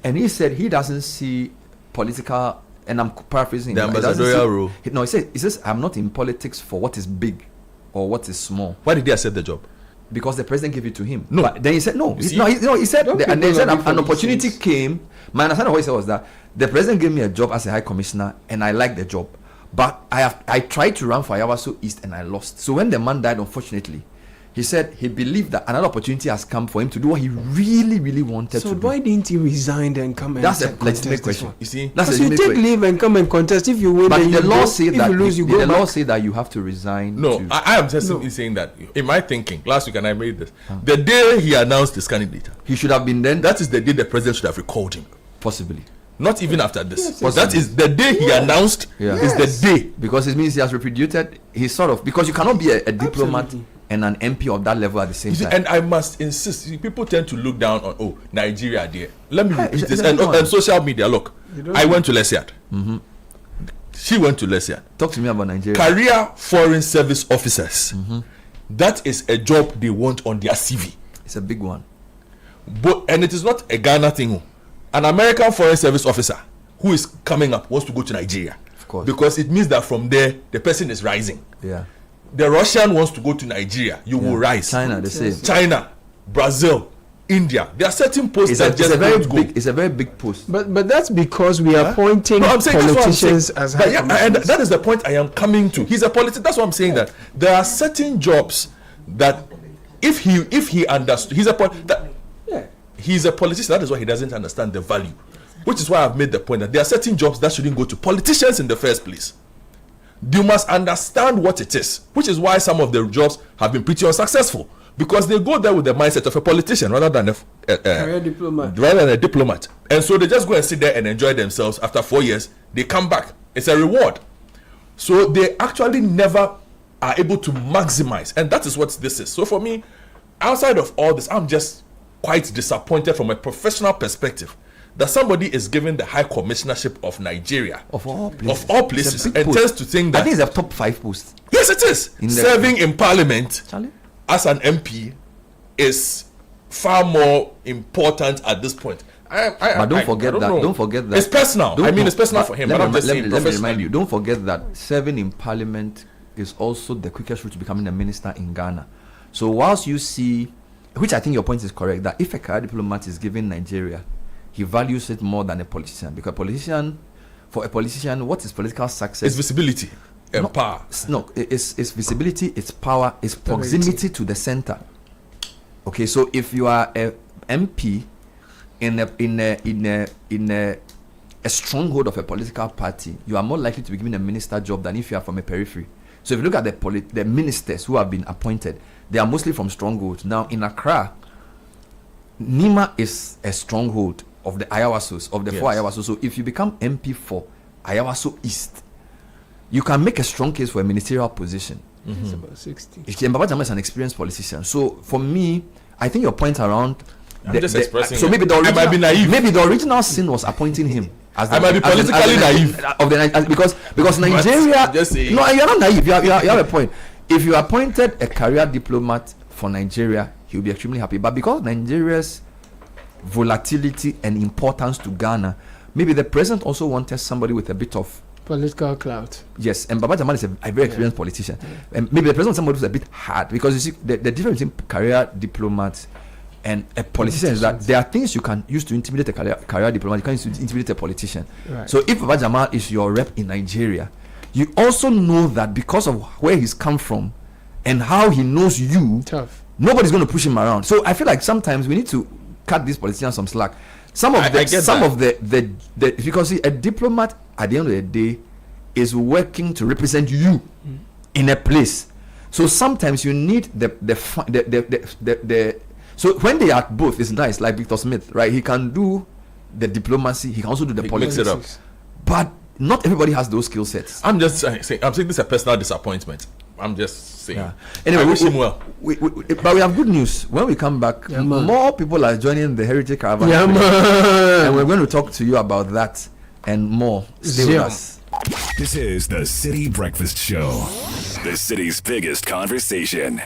Speaker 27: And he said he doesn't see political. And I'm paraphrasing.
Speaker 5: The ambassadorial role.
Speaker 27: No, he says I'm not in politics for what is big or what is small.
Speaker 5: Why did he accept the job?
Speaker 27: Because the president gave it to him.
Speaker 5: No.
Speaker 27: But then he said no. He said an opportunity came. My understanding of what he said was that the president gave me a job as a high commissioner and I liked the job. But I tried to run for Ayawasu East and I lost. So when the man died, unfortunately, he said he believed that another opportunity has come for him to do what he really, really wanted to do.
Speaker 3: So why didn't he resign and come and
Speaker 27: That's a legitimate question.
Speaker 5: You see,
Speaker 3: that's you take leave and come and contest. If you win,
Speaker 27: but
Speaker 3: then
Speaker 27: the law
Speaker 3: say that
Speaker 27: the law say that you have to resign.
Speaker 5: No, I am just simply saying that in my thinking last week, and I made this the day he announced his candidature,
Speaker 27: he should have been then.
Speaker 5: That is the day the president should have recalled him.
Speaker 27: Possibly.
Speaker 5: Not even after this. Yes, that is the day he announced. Is the day,
Speaker 27: because it means he has repudiated. He's sort of, because you cannot be a diplomat and an MP of that level at the same time.
Speaker 5: And I must insist, people tend to look down on Nigeria there. Let me repeat this. And social media, look, I went to Lesiad. She went to Lesiad.
Speaker 27: Talk to me about Nigeria.
Speaker 5: Career foreign service officers. That is a job they want on their CV.
Speaker 27: It's a big one.
Speaker 5: And it is not a Ghana thing. An American foreign service officer who is coming up wants to go to Nigeria.
Speaker 27: Of course.
Speaker 5: Because it means that from there, the person is rising.
Speaker 27: Yeah.
Speaker 5: The Russian wants to go to Nigeria, you will rise.
Speaker 27: China, the same.
Speaker 5: China, Brazil, India. There are certain posts
Speaker 27: it's a very big post.
Speaker 3: But that's because we are appointing politicians as high
Speaker 5: and that is the point I am coming to. He's a politician. That's why I'm saying that there are certain jobs that if he understood, he's a politician. That is why he doesn't understand the value. Which is why I've made the point that there are certain jobs that shouldn't go to politicians in the first place. You must understand what it is, which is why some of the jobs have been pretty unsuccessful, because they go there with the mindset of a politician rather than a diplomat. And so they just go and sit there and enjoy themselves. After 4 years, they come back. It's a reward. So they actually never are able to maximize, and that is what this is. So for me, outside of all this, I'm just quite disappointed from a professional perspective that somebody is given the high commissionership of Nigeria,
Speaker 27: of all places,
Speaker 5: and tends to think that
Speaker 27: I think it's a top 5 post.
Speaker 5: Yes, it is. Serving in Parliament as an MP is far more important at this point.
Speaker 27: But don't forget that.
Speaker 5: It's personal. It's personal for him.
Speaker 27: Let me remind you. Don't forget that serving in Parliament is also the quickest route to becoming a minister in Ghana. So whilst you see, which I think your point is correct, that if a career diplomat is given Nigeria, he values it more than a politician. Because for a politician, what is political success?
Speaker 5: It's visibility and power.
Speaker 27: No, it's visibility, it's power, it's proximity to the center. Okay, so if you are a MP in a stronghold of a political party, you are more likely to be given a minister job than if you are from a periphery. So if you look at the ministers who have been appointed, they are mostly from strongholds. Now in Accra, Nima is a stronghold of the Ayawasus, of the 4 Ayawasus. So if you become MP for Ayawasu East, you can make a strong case for a ministerial position.
Speaker 3: It's about 60.
Speaker 27: Mbaba Jama is an experienced politician. So for me, I think your point around
Speaker 5: so
Speaker 27: maybe the original sin was appointing him.
Speaker 5: I might be politically naive
Speaker 27: because Nigeria. No, you're not naive. You have a point. If you appointed a career diplomat for Nigeria, he'll be extremely happy. But because Nigeria's volatility and importance to Ghana, maybe the president also wanted somebody with a bit of
Speaker 3: political clout.
Speaker 27: Yes, and Baba Jamal is a very experienced politician. And maybe the president somebody who's a bit hard, because you see the difference between career diplomats and a politician is that there are things you can use to intimidate a career diplomat, you can use to intimidate a politician.
Speaker 3: Right.
Speaker 27: So if Baba Jamal is your rep in Nigeria, you also know that because of where he's come from and how he knows you, nobody's going to push him around. So I feel like sometimes we need to cut these politicians some slack. Because see, a diplomat at the end of the day is working to represent you in a place. So sometimes you need so when they are both, it's nice, like Victor Smith, right? He can do the diplomacy, he can also do the politics.
Speaker 5: Mix it up.
Speaker 27: But not everybody has those skill sets.
Speaker 5: I'm saying this is a personal disappointment. I'm just saying.
Speaker 27: Yeah. Anyway,
Speaker 5: I wish him well.
Speaker 27: But we have good news. When we come back, more people are joining the Heritage Caravan. And we're going to talk to you about that and more. Stay with us.
Speaker 21: This is the City Breakfast Show, the city's biggest conversation.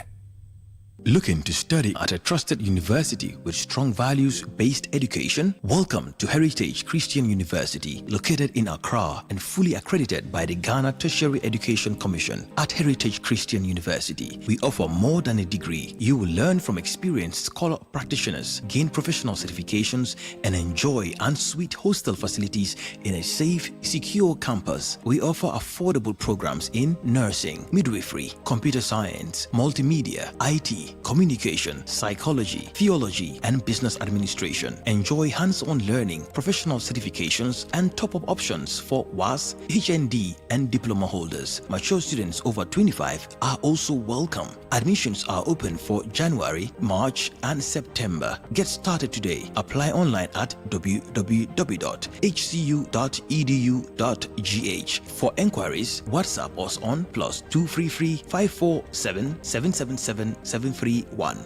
Speaker 10: Looking to study at a trusted university with strong values-based education? Welcome to Heritage Christian University, located in Accra and fully accredited by the Ghana Tertiary Education Commission. At Heritage Christian University, we offer more than a degree. You will learn from experienced scholar practitioners, gain professional certifications, and enjoy en-suite hostel facilities in a safe, secure campus. We offer affordable programs in nursing, midwifery, computer science, multimedia, IT, communication, psychology, theology, and business administration. Enjoy hands-on learning, professional certifications, and top-up options for WAS, HND, and diploma holders. Mature students over 25 are also welcome. Admissions are open for January, March, and September. Get started today. Apply online at www.hcu.edu.gh. For enquiries, WhatsApp us on +233 547 777 731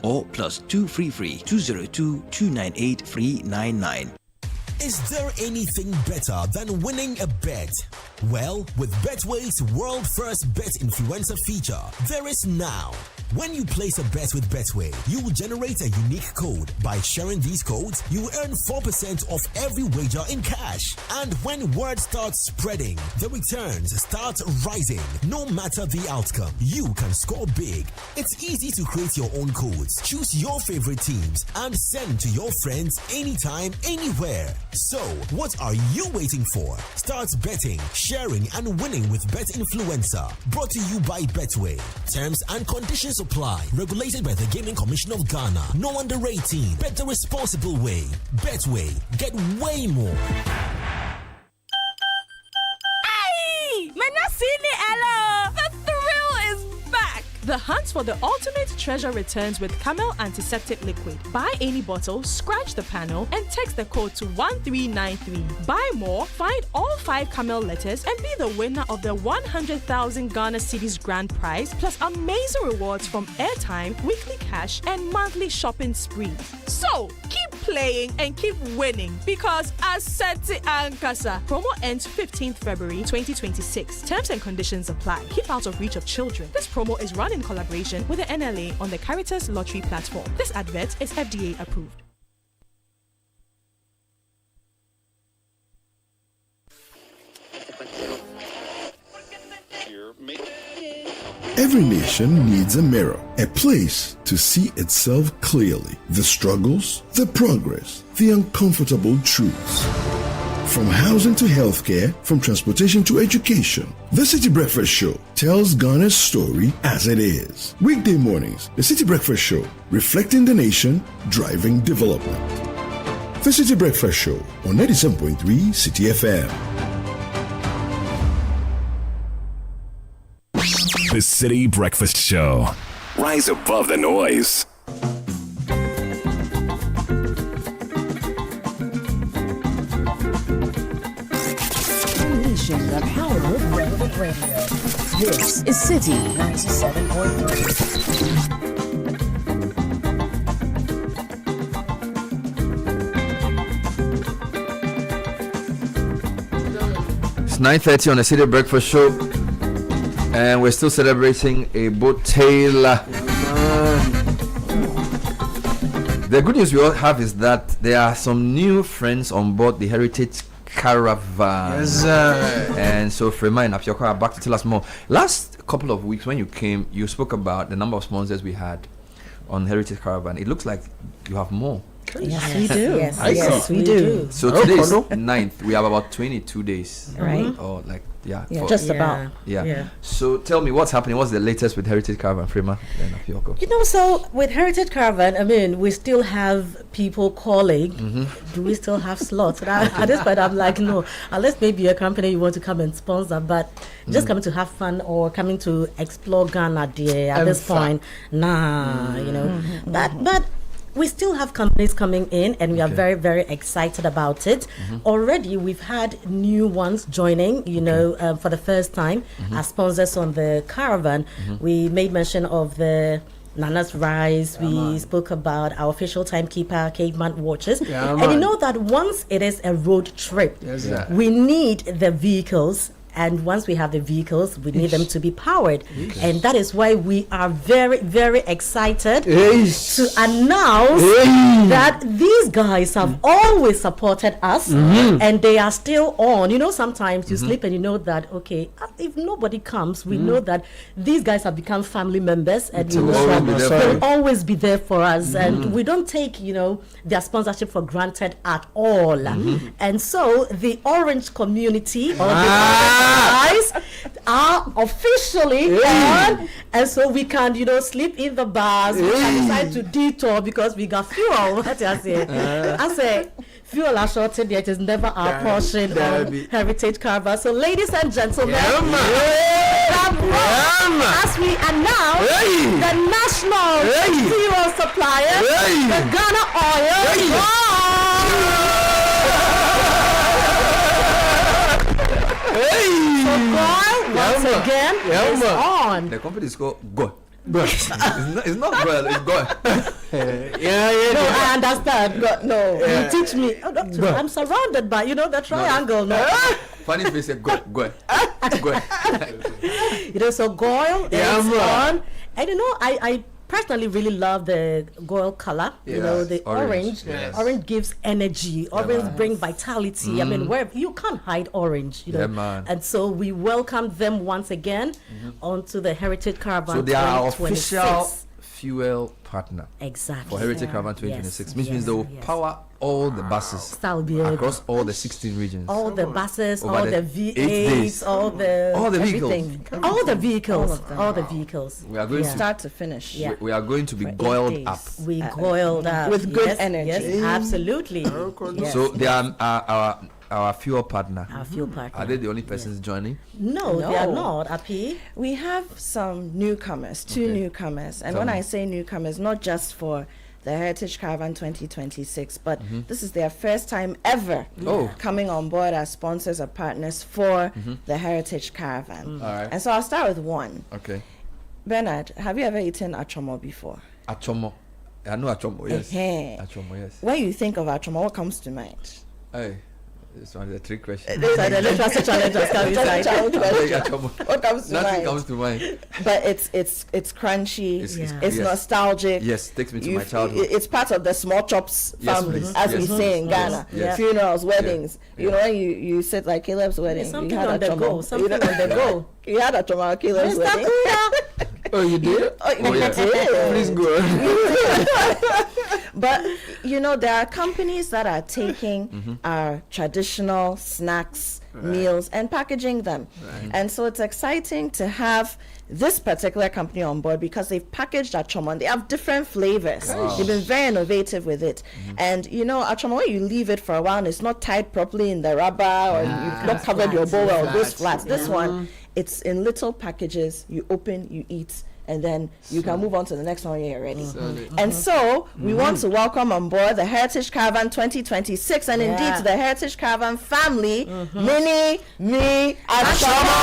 Speaker 10: or +233 202 298 399.
Speaker 15: Is there anything better than winning a bet? Well, with Betway's world first bet influencer feature, there is now. When you place a bet with Betway, you will generate a unique code. By sharing these codes, you will earn 4% of every wager in cash. And when word starts spreading, the returns start rising. No matter the outcome, you can score big. It's easy to create your own codes. Choose your favorite teams and send to your friends anytime, anywhere. So, what are you waiting for? Start betting, sharing, and winning with Bet Influencer. Brought to you by Betway. Terms and conditions apply. Regulated by the Gaming Commission of Ghana. No under 18. Bet the responsible way. Betway. Get way more.
Speaker 11: Hey! Menasini Ella! The thrill is back! The hunt for the ultimate treasure returns with Camel Antiseptic Liquid. Buy any bottle, scratch the panel, and text the code to 1393. Buy more, find all 5 Camel letters, and be the winner of the 100,000 Ghana Cedis grand prize, plus amazing rewards from airtime, weekly cash, and monthly shopping spree. So, keep playing, and keep winning. Because Asante Ankasa. Promo ends 15th February 2026. Terms and conditions apply. Keep out of reach of children. This promo is run in collaboration with the NLA on the Caritas Lottery platform. This advert is FDA approved.
Speaker 32: Every nation needs a mirror, a place to see itself clearly. The struggles, the progress, the uncomfortable truths. From housing to healthcare, from transportation to education, the Citi Breakfast Show tells Ghana's story as it is. Weekday mornings, the Citi Breakfast Show, reflecting the nation, driving development. The Citi Breakfast Show on 97.3 Citi FM.
Speaker 21: The Citi Breakfast Show. Rise above the noise.
Speaker 7: Unleashing the power of relevant radio. This is Citi 97.3.
Speaker 27: It's 9:30 on the Citi Breakfast Show, and we're still celebrating a boat tail. The good news we all have is that there are some new friends on board the Heritage Caravan.
Speaker 3: Yes, sir.
Speaker 27: And so Frema and Apioka are back to tell us more. Last couple of weeks when you came, you spoke about the number of sponsors we had on Heritage Caravan. It looks like you have more.
Speaker 12: Yes, we do.
Speaker 27: Yes,
Speaker 12: we do.
Speaker 27: So today is 9th. We have about 22 days.
Speaker 12: Right.
Speaker 27: Or like,
Speaker 12: just about.
Speaker 27: Yeah. So tell me what's happening. What's the latest with Heritage Caravan, Frema and Apioko?
Speaker 12: So with Heritage Caravan, I mean, we still have people calling. Do we still have slots? At this point, I'm like, no. Unless maybe a company you want to come and sponsor, but just coming to have fun or coming to explore Ghana, dear. At this point, But we still have companies coming in, and we are very, very excited about it. Already, we've had new ones joining, for the first time as sponsors on the caravan. We made mention of the Nana's Rise. We spoke about our official timekeeper, Caveman Watches. And you know that once it is a road trip, we need the vehicles. And once we have the vehicles, we need them to be powered. And that is why we are very, very excited to announce that these guys have always supported us and they are still on. Sometimes you sleep and you know that, okay, if nobody comes, we know that these guys have become family members and they'll always be there for us. And we don't take, their sponsorship for granted at all. And so the Orange community or the guys are officially on, and so we can, sleep in the bars. We can decide to detour because we got fuel. What I say, fuel are shorted. It is never our portion on Heritage Caravan. So, ladies and gentlemen, as we announce the national fuel supplier, the Ghana once again is on.
Speaker 27: The company is called Go. It's not Goyle, it's Go.
Speaker 12: No, I understand. No, you teach me. I'm surrounded by, the triangle.
Speaker 27: Funny face, Go.
Speaker 12: So Goyle is on. And I personally really love the Goyle color. The orange. Orange gives energy. Orange brings vitality. I mean, where you can't hide orange. And so we welcome them once again onto the Heritage Caravan.
Speaker 27: So they are our official fuel partner.
Speaker 12: Exactly.
Speaker 27: For Heritage Caravan 2026, which means they will power all the buses across all the 16 regions.
Speaker 12: All the buses, all the V8s, all the vehicles.
Speaker 27: We are going to
Speaker 12: start to finish.
Speaker 27: We are going to be goiled up.
Speaker 12: We goiled up with good energy. Yes, absolutely.
Speaker 27: So they are our fuel partner.
Speaker 12: Our fuel partner.
Speaker 27: Are they the only persons joining?
Speaker 12: No, they are not. Api,
Speaker 13: we have some newcomers, two newcomers, and when I say newcomers, not just for the Heritage Caravan 2026, but this is their first time ever coming on board as sponsors or partners for the Heritage Caravan.
Speaker 27: All right.
Speaker 13: And so I'll start with one.
Speaker 27: Okay.
Speaker 13: Bernard, have you ever eaten achomo before?
Speaker 27: Achomo. I know achomo, yes. Achomo, yes.
Speaker 13: When you think of achomo, what comes to mind?
Speaker 27: Hey, this one is a trick question.
Speaker 13: What comes to
Speaker 27: Nothing
Speaker 13: mind?
Speaker 27: comes to mind.
Speaker 13: But it's crunchy. It's nostalgic.
Speaker 27: Yes, takes me to my childhood.
Speaker 13: It's part of the small chops family, as we say in Ghana. Funerals, weddings. You know, when you sit like Caleb's wedding.
Speaker 12: Something on the go. Something on the go.
Speaker 13: You had a trauma at Caleb's wedding.
Speaker 3: Oh, you did?
Speaker 13: You did.
Speaker 3: Please go.
Speaker 13: But you know, there are companies that are taking our traditional snacks, meals, and packaging them. And so it's exciting to have this particular company on board because they've packaged achomo and they have different flavors. They've been very innovative with it. And you know, achomo, when you leave it for a while and it's not tied properly in the rubber or you've not covered your bowl or it goes flat. This one, it's in little packages. You open, you eat, and then you can move on to the next one when you're ready. And so we want to welcome on board the Heritage Caravan 2026 and indeed to the Heritage Caravan family, Mini Me Achomo.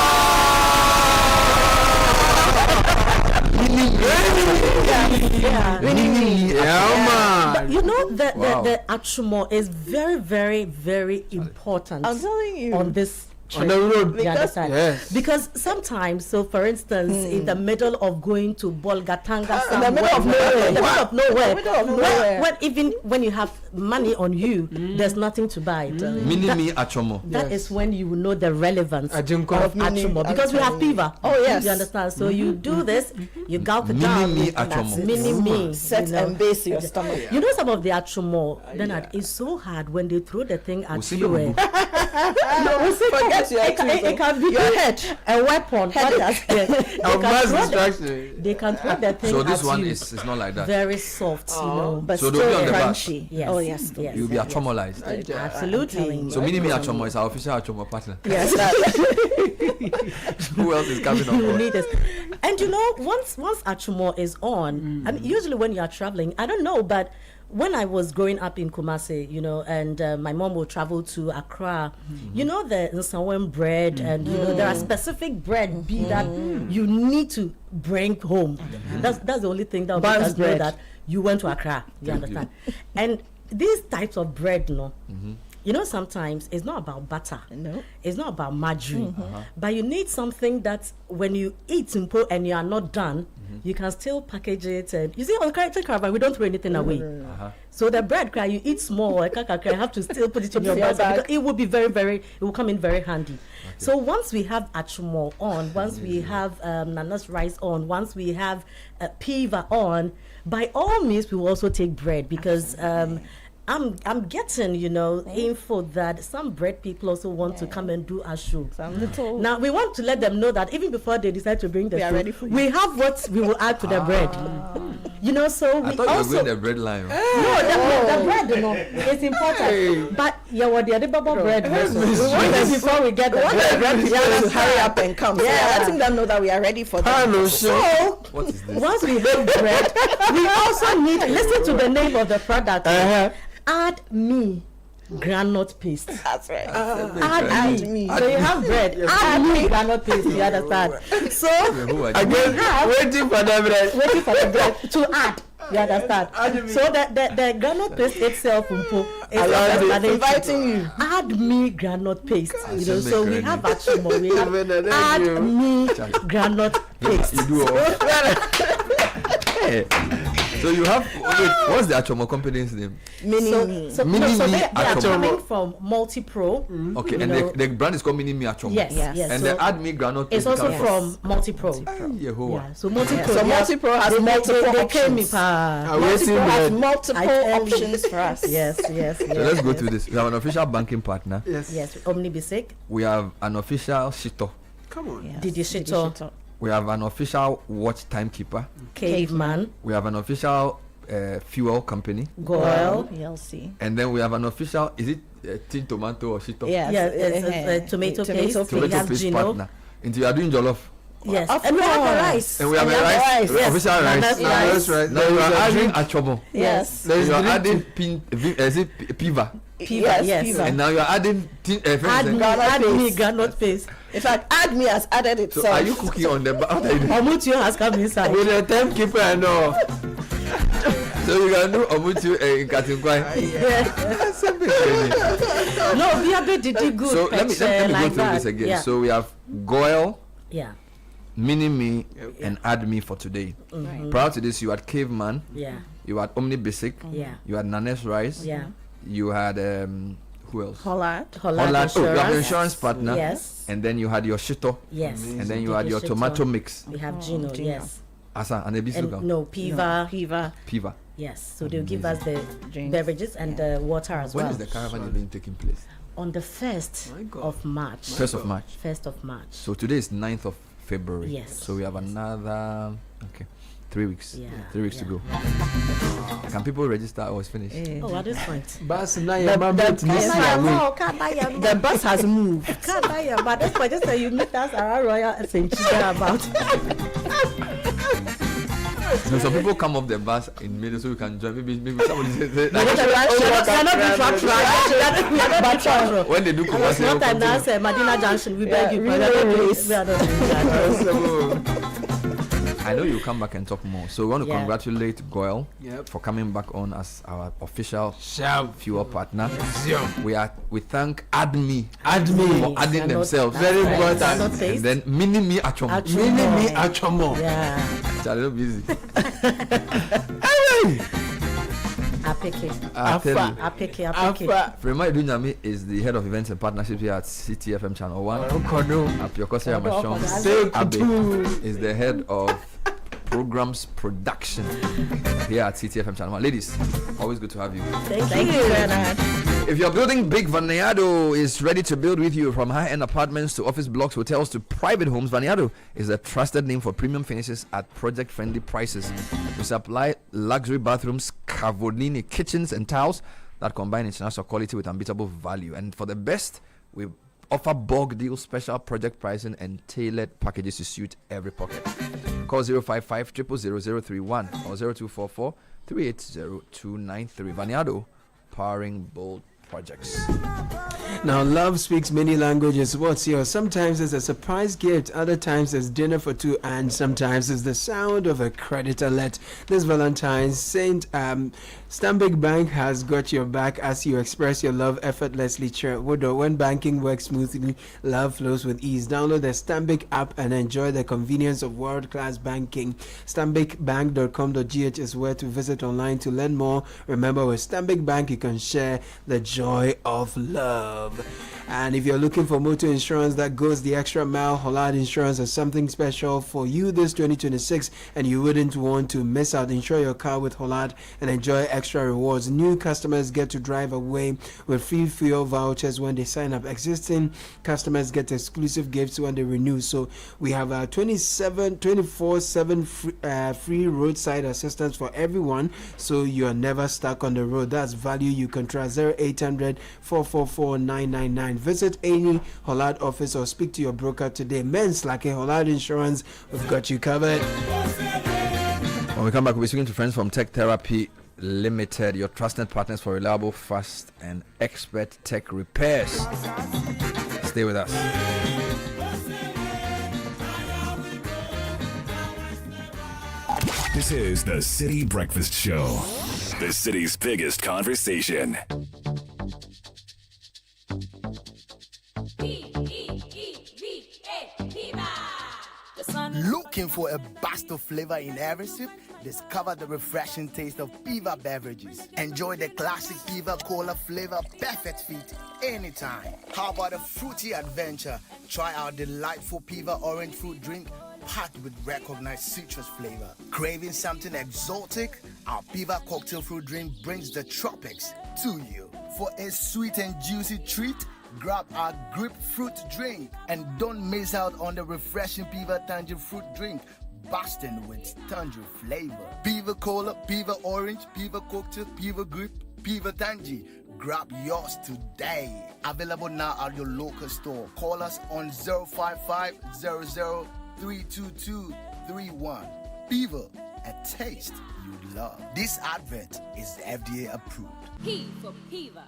Speaker 12: But you know the achomo is very, very, very important.
Speaker 13: I'm telling you.
Speaker 12: On this
Speaker 3: on the road.
Speaker 12: Because sometimes, so for instance, in the middle of going to Bolgatanga,
Speaker 13: in the middle of nowhere,
Speaker 12: when you have money on you, there's nothing to buy.
Speaker 27: Mini achomo.
Speaker 12: That is when you will know the relevance of achomo, because we have fever.
Speaker 13: Oh yes,
Speaker 12: you understand. So you do this, you gulp it down. Mini me.
Speaker 13: Set and base your stomach.
Speaker 12: You know some of the achomo, then it's so hard when they throw the thing at you.
Speaker 13: Forget it can be your head,
Speaker 12: a weapon. They can throw the thing.
Speaker 27: So this one is not like that.
Speaker 12: Very soft, you know,
Speaker 13: but
Speaker 27: so
Speaker 13: still crunchy.
Speaker 12: Yes.
Speaker 13: Oh yes,
Speaker 27: you'll be achomolized.
Speaker 12: Absolutely.
Speaker 27: So Mini Me Achomo is our official achomo partner.
Speaker 13: Yes.
Speaker 27: Who else is coming on board?
Speaker 12: And you know, once achomo is on, I mean, usually when you are traveling, I don't know, but when I was growing up in Kumasi, you know, and my mom would travel to Accra, you know, the Nsawam bread, and you know, there are specific bread that you need to bring home. That's the only thing that would make us know that you went to Accra. You understand? And these types of bread, you know, sometimes it's not about butter.
Speaker 13: No.
Speaker 12: It's not about margarine. But you need something that when you eat simple and you are not done, you can still package it. And you see, on Caravan, we don't throw anything away. So the bread, you eat small, you have to still put it in your bag because it will be it will come in very handy. So once we have achomo on, once we have nanas rice on, once we have piva on, by all means, we will also take bread because I'm getting, you know, info that some bread people also want to come and do a show. Now we want to let them know that even before they decide to bring the food, we have what we will add to the bread. You know, so we
Speaker 27: I thought
Speaker 12: also
Speaker 27: you were going the bread line.
Speaker 12: the bread, you know, it's important. But yeah, what the bubble bread before we get the bread,
Speaker 13: we have to hurry up and come. Yeah, letting them know that we are ready for them.
Speaker 12: So
Speaker 27: what is this?
Speaker 12: once we have bread, we also need listen to the name of the product. Add me granite paste.
Speaker 13: That's right.
Speaker 12: Add me. So you have bread. Add me granite paste. You understand? So
Speaker 3: again, waiting for the bread
Speaker 12: to add. You understand? So the granite paste itself is
Speaker 13: inviting you.
Speaker 12: Add me granite paste. You know, so we have achomo. We have add me granite paste.
Speaker 27: You do all. So you have what's the achomo company's name?
Speaker 12: Mini Me. So they are coming from Multi-Pro.
Speaker 27: Okay, and the brand is called Mini Me Achomo.
Speaker 12: Yes.
Speaker 27: And the Add Me Granite
Speaker 12: is also from Multi-Pro. So
Speaker 13: Multi-Pro has multiple options. Has multiple options for us.
Speaker 12: Yes.
Speaker 27: So let's go through this. We have an official banking partner.
Speaker 12: Yes. Omnibisic.
Speaker 27: We have an official shito.
Speaker 3: Come on.
Speaker 12: Did you shito?
Speaker 27: We have an official watch timekeeper.
Speaker 12: Caveman.
Speaker 27: We have an official fuel company.
Speaker 12: Goel.
Speaker 13: PLC.
Speaker 27: And then we have an official, is it tin tomato or shito?
Speaker 12: It's tomato paste.
Speaker 27: Tomato paste partner. And you are doing jollof.
Speaker 12: Yes. And we have a rice.
Speaker 27: And we have a rice. Official rice.
Speaker 3: That's right.
Speaker 27: Now you are adding achomo.
Speaker 12: Yes.
Speaker 27: You are adding piva.
Speaker 12: Yes.
Speaker 27: And now you are adding
Speaker 12: add me granite paste.
Speaker 13: In fact, Add Me has added itself.
Speaker 27: So are you cooking on the
Speaker 12: Omutio has come inside.
Speaker 3: With the timekeeper and all.
Speaker 27: So you can do Omutu in Katinkwai.
Speaker 12: No, we have did good.
Speaker 27: So let me go through this again.
Speaker 12: Yeah.
Speaker 27: So we have Goyle,
Speaker 12: yeah,
Speaker 27: Mini Me, and Add Me for today.
Speaker 12: Mhm.
Speaker 27: Prior to this, you had Caveman.
Speaker 12: Yeah.
Speaker 27: You had Omni Basic.
Speaker 12: Yeah.
Speaker 27: You had Nanes Rice.
Speaker 12: Yeah.
Speaker 27: You had who else?
Speaker 13: Holland.
Speaker 27: Oh, you have your insurance
Speaker 12: Yes.
Speaker 27: partner.
Speaker 12: Yes.
Speaker 27: And then you had your Shito.
Speaker 12: Yes.
Speaker 27: And then you had your tomato mix.
Speaker 12: We have Gino. Yes.
Speaker 27: Asa and
Speaker 12: And no, Piva.
Speaker 27: Piva.
Speaker 12: Yes. So they'll give us the beverages and the water as
Speaker 27: When
Speaker 12: well.
Speaker 27: is the caravan event taking place?
Speaker 12: On the 1st of March.
Speaker 27: 1st of March.
Speaker 12: 1st of March.
Speaker 27: So today is 9th of February.
Speaker 12: Yes.
Speaker 27: So we have another 3 weeks.
Speaker 12: Yeah.
Speaker 27: 3 weeks to go. Can people register or it's finished?
Speaker 12: Oh, at this point.
Speaker 3: The
Speaker 12: bus has moved. But at this point, just say you meet us around Royal Century about.
Speaker 27: So some people come off the bus in middle so you can join. Maybe somebody says when they do commercial.
Speaker 12: Not announce Medina Junction. We beg you. We are not doing that.
Speaker 27: I know you'll come back and talk more. So we want to
Speaker 12: Yeah.
Speaker 27: congratulate Goyle
Speaker 3: Yep.
Speaker 27: for coming back on as our official fuel partner.
Speaker 3: Yes.
Speaker 27: We thank Admi
Speaker 3: Admi
Speaker 27: for adding themselves.
Speaker 3: Very important.
Speaker 27: And then Mini Me Achomo.
Speaker 3: Mini Me Achomo.
Speaker 12: Yeah.
Speaker 27: Charlie, busy.
Speaker 12: Apeke.
Speaker 27: Frema Edunyami is the head of events and partnerships here at Citi FM Channel 1. Apiokose Yamashon Abe is the head of programs production here at Citi FM Channel 1. Ladies, always good to have you.
Speaker 12: Thank you, Bernard.
Speaker 27: If you're building big, Vaneado is ready to build with you. From high-end apartments to office blocks, hotels to private homes, Vaneado is a trusted name for premium finishes at project-friendly prices. We supply luxury bathrooms, Cavallini kitchens and tiles that combine international quality with unbeatable value. And for the best, we offer bulk deals, special project pricing, and tailored packages to suit every pocket. Call 055 00031 or 0244 380293. Vaneado, powering bold projects.
Speaker 3: Now, love speaks many languages. What's yours? Sometimes it's a surprise gift, other times it's dinner for two, and sometimes it's the sound of a credit alert. This Valentine's, Stanbic Bank has got your back as you express your love effortlessly. When banking works smoothly, love flows with ease. Download the Stanbic app and enjoy the convenience of world-class banking. StanbicBank.com.gh is where to visit online to learn more. Remember, with Stanbic Bank, you can share the joy of love. And if you're looking for motor insurance that goes the extra mile, Hollard Insurance has something special for you this 2026, and you wouldn't want to miss out. Insure your car with Hollard and enjoy extra rewards. New customers get to drive away with free fuel vouchers when they sign up. Existing customers get exclusive gifts when they renew. So we have 24/7 free roadside assistance for everyone, so you're never stuck on the road. That's value you can trust. 0800 444 999. Visit any Hollard office or speak to your broker today. Men's like a Hollard Insurance, we've got you covered.
Speaker 27: When we come back, we'll be speaking to friends from Tech Therapy Limited, your trusted partners for reliable, fast, and expert tech repairs. Stay with us.
Speaker 21: This is the City Breakfast Show, the city's biggest conversation.
Speaker 8: Looking for a burst of flavor in every sip? Discover the refreshing taste of Piva beverages. Enjoy the classic Piva Cola flavor, perfect fit anytime. How about a fruity adventure? Try our delightful Piva orange fruit drink packed with recognized citrus flavor. Craving something exotic? Our Piva cocktail fruit drink brings the tropics to you. For a sweet and juicy treat, grab our grapefruit drink and don't miss out on the refreshing Piva tangerine fruit drink, bursting with tangerine flavor. Piva Cola, Piva Orange, Piva Cocktail, Piva Grape, Piva Tangy. Grab yours today. Available now at your local store. Call us on 055 00 32231. Piva, a taste you love. This advert is FDA approved.
Speaker 20: P for Piva.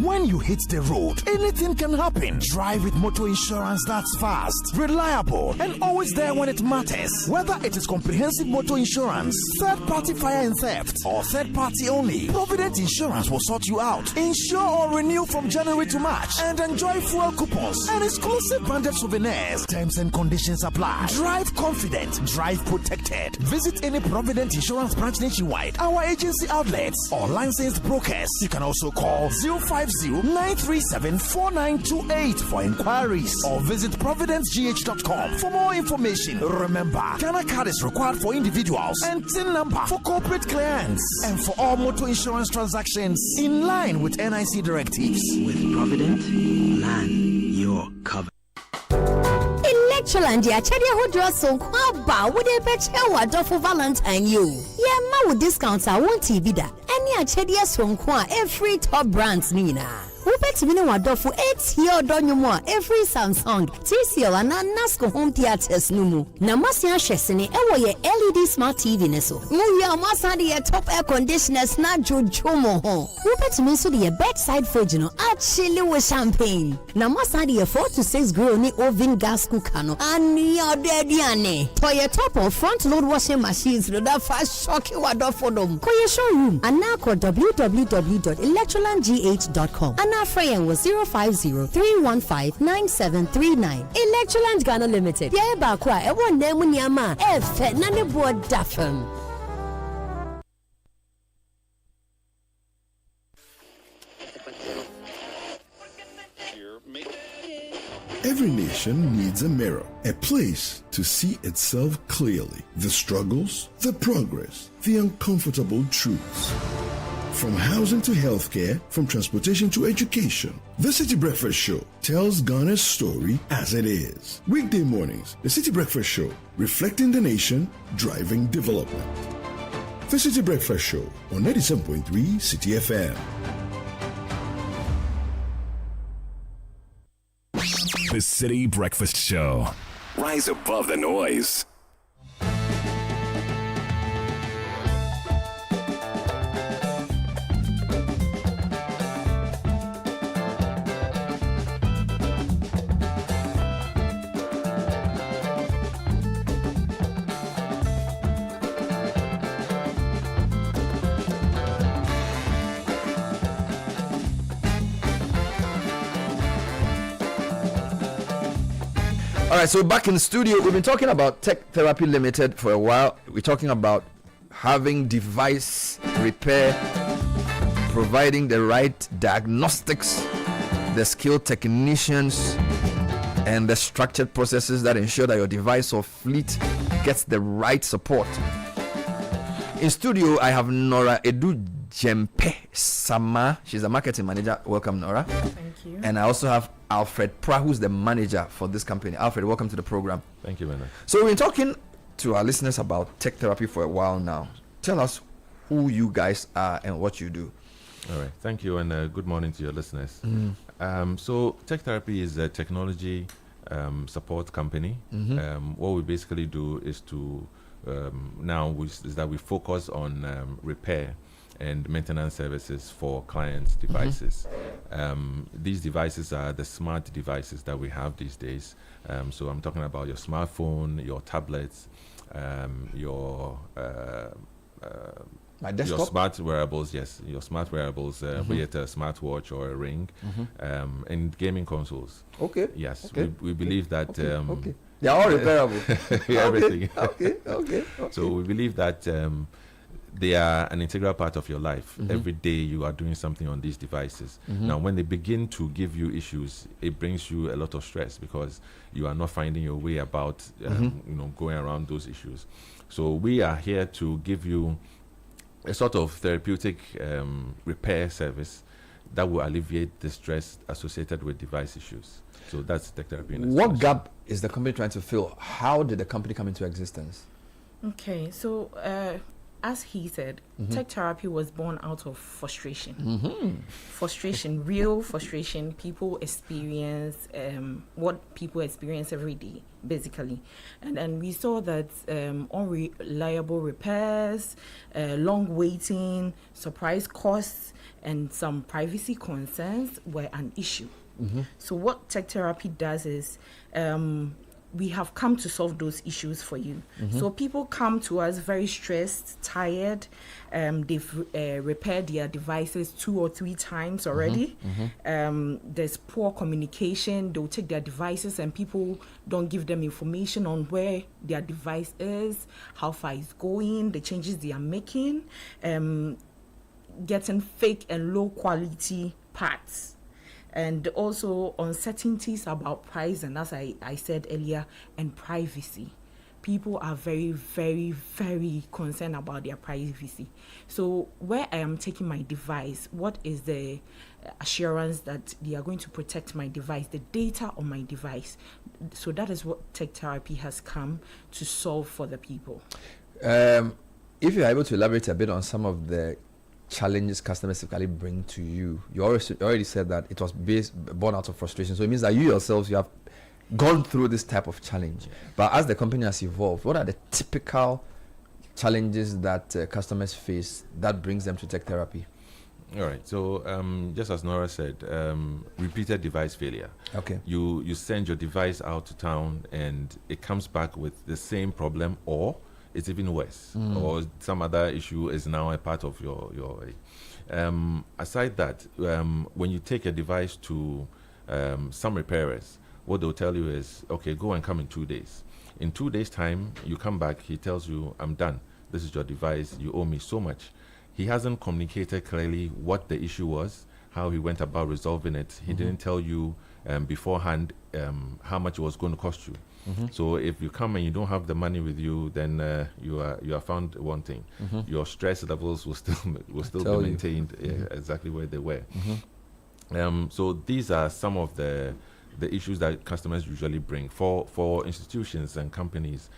Speaker 15: When you hit the road, anything can happen. Drive with motor insurance that's fast, reliable, and always there when it matters. Whether it is comprehensive motor insurance, third-party fire and theft, or third-party only, Provident Insurance will sort you out. Insure or renew from January to March and enjoy fuel coupons and exclusive branded souvenirs. Terms and conditions apply. Drive confident, drive protected. Visit any Provident Insurance branch nationwide, our agency outlets, or licensed brokers. You can also call 050-937-4928 for inquiries or visit providencegh.com for more information. Remember, Ghana card is required for individuals and TIN number for corporate clients and for all motor insurance transactions in line with NIC directives.
Speaker 1: With Provident, plan your cover.
Speaker 7: Electroland ya chedi hodro so kwaba wo de be che wado for Valentine you. Ye ma wo discounts a won TV da. Any a chedi so nkwa every top brands nina. Wopet mini wadofo 8 year donyomo every Samsung, TCL and Nasco home theaters numu. Na masi ahwesene ewo ye LED smart TV ne so. Mu ya masa de top air conditioners na jojomo ho. Wopet mi so de bedside fridge no actually with champagne. Na masa de 4 to 6 grill ni oven gas cooker no. Ani odediane. To ye top of front load washing machines no that fast shock wadofo dom. Ko ye showroom anako www.electrolandgh.com. Friend was 050-315-9739. Electroland Ghana Limited. Yeah, bakwa e won name nyama e fe na ne bo dafem.
Speaker 32: Every nation needs a mirror, a place to see itself clearly. The struggles, the progress, the uncomfortable truths. From housing to healthcare, from transportation to education, the Citi Breakfast Show tells Ghana's story as it is. Weekday mornings, the Citi Breakfast Show, reflecting the nation, driving development. The Citi Breakfast Show on 97.3 Citi FM.
Speaker 21: The Citi Breakfast Show. Rise above the noise.
Speaker 27: All right, so back in the studio, we've been talking about Tech Therapy Limited for a while. We're talking about having device repair, providing the right diagnostics, the skilled technicians, and the structured processes that ensure that your device or fleet gets the right support. In studio, I have Nora Edu Jempe Sama. She's a marketing manager. Welcome, Nora.
Speaker 13: Thank you.
Speaker 27: And I also have Alfred Pra, who's the manager for this company. Alfred, welcome to the program.
Speaker 14: Thank you, Bernard.
Speaker 27: So we've been talking to our listeners about tech therapy for a while now. Tell us who you guys are and what you do.
Speaker 14: All right. Thank you, and good morning to your listeners. So Tech Therapy is a technology support company. What we basically do is to is that we focus on repair and maintenance services for clients' devices. These devices are the smart devices that we have these days. So I'm talking about your smartphone, your tablets, your smart wearables, yes, your smart wearables, be it a smartwatch or a ring, and gaming consoles.
Speaker 27: Okay.
Speaker 14: Yes,
Speaker 27: okay.
Speaker 14: We believe that
Speaker 27: they are all repairable.
Speaker 14: Everything.
Speaker 27: Okay.
Speaker 14: So we believe that they are an integral part of your life. Every day you are doing something on these devices. Now, when they begin to give you issues, it brings you a lot of stress because you are not finding your way about, going around those issues. So we are here to give you a sort of therapeutic repair service that will alleviate the stress associated with device issues. So that's tech therapy.
Speaker 27: What gap is the company trying to fill? How did the company come into existence?
Speaker 13: Okay, so as he said, tech therapy was born out of frustration. Frustration, real frustration. People experience what people experience every day, basically. And then we saw that unreliable repairs, long waiting, surprise costs, and some privacy concerns were an issue. So what tech therapy does is we have come to solve those issues for you. So people come to us very stressed, tired. They've repaired their devices 2 or 3 times already. There's poor communication. They'll take their devices and people don't give them information on where their device is, how far it's going, the changes they are making, getting fake and low quality parts. And also uncertainties about price, and as I said earlier, and privacy. People are very, very, very concerned about their privacy. So where I am taking my device, what is the assurance that they are going to protect my device, the data on my device? So that is what tech therapy has come to solve for the people.
Speaker 27: If you're able to elaborate a bit on some of the challenges customers typically bring to you. You already said that it was born out of frustration. So it means that you yourselves, you have gone through this type of challenge. But as the company has evolved, what are the typical challenges that customers face that brings them to tech therapy?
Speaker 14: All right. So just as Nora said, repeated device failure.
Speaker 27: Okay.
Speaker 14: You send your device out to town and it comes back with the same problem, or it's even worse, or some other issue is now a part of your aside that, when you take a device to some repairers, what they'll tell you is, okay, go and come in 2 days. In 2 days time, you come back, he tells you, I'm done, this is your device, you owe me so much. He hasn't communicated clearly what the issue was, how he went about resolving it. He didn't tell you beforehand how much it was going to cost you. So if you come and you don't have the money with you, then you are found wanting. Your stress levels will still be maintained exactly where they were. So these are some of the issues that customers usually bring. For institutions and companies,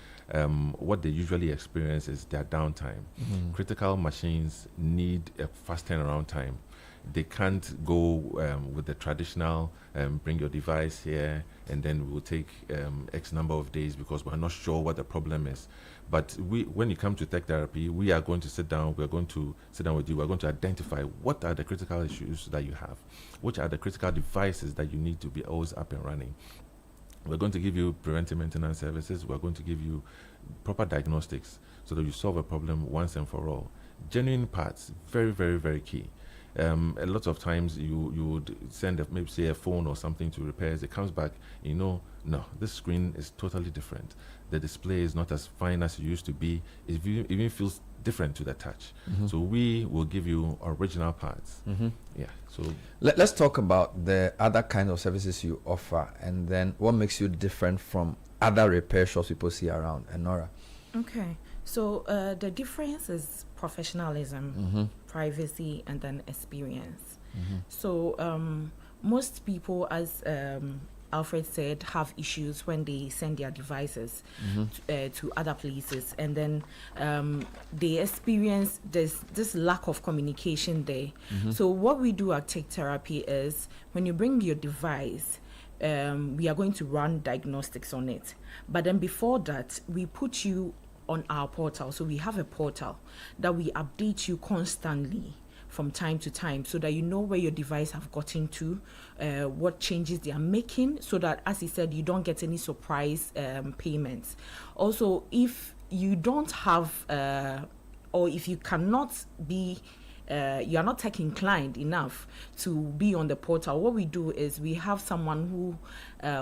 Speaker 14: what they usually experience is their downtime. Critical machines need a fast turnaround time. They can't go with the traditional bring your device here and then we'll take X number of days because we're not sure what the problem is. But when you come to tech therapy, we are going to sit down, we're going to sit down with you, we're going to identify what are the critical issues that you have, which are the critical devices that you need to be always up and running. We're going to give you preventive maintenance services, we're going to give you proper diagnostics so that you solve a problem once and for all. Genuine parts, very, very, very key. A lot of times you would send maybe say a phone or something to repairs. It comes back, no, this screen is totally different. The display is not as fine as it used to be. It even feels different to the touch. So we will give you original parts. Yeah. So
Speaker 27: let's talk about the other kind of services you offer, and then what makes you different from other repair shops people see around. And Nora.
Speaker 13: Okay. So the difference is professionalism, privacy, and then experience. So most people, as Alfred said, have issues when they send their devices to other places, and then they experience this lack of communication there. So what we do at Tech Therapy is, when you bring your device, we are going to run diagnostics on it. But then before that, we put you on our portal. So we have a portal that we update you constantly from time to time, so that you know where your device have gotten to, what changes they are making, so that, as he said, you don't get any surprise payments. Also, if you don't have or if you cannot be you are not tech inclined enough to be on the portal, what we do is we have someone who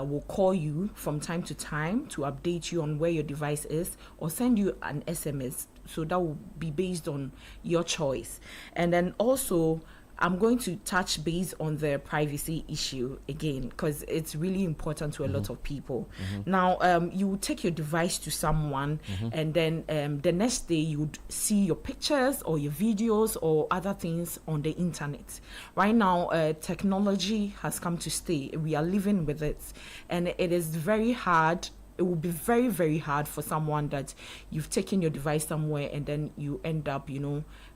Speaker 13: will call you from time to time to update you on where your device is, or send you an SMS. So that will be based on your choice. And then also, I'm going to touch base on the privacy issue again, because it's really important to a lot of people. Now, you take your device to someone, and then the next day you would see your pictures or your videos or other things on the internet. Right now, technology has come to stay. We are living with it, and it is very hard
Speaker 6: it will be very, very hard for someone that you've taken your device somewhere and then you end up,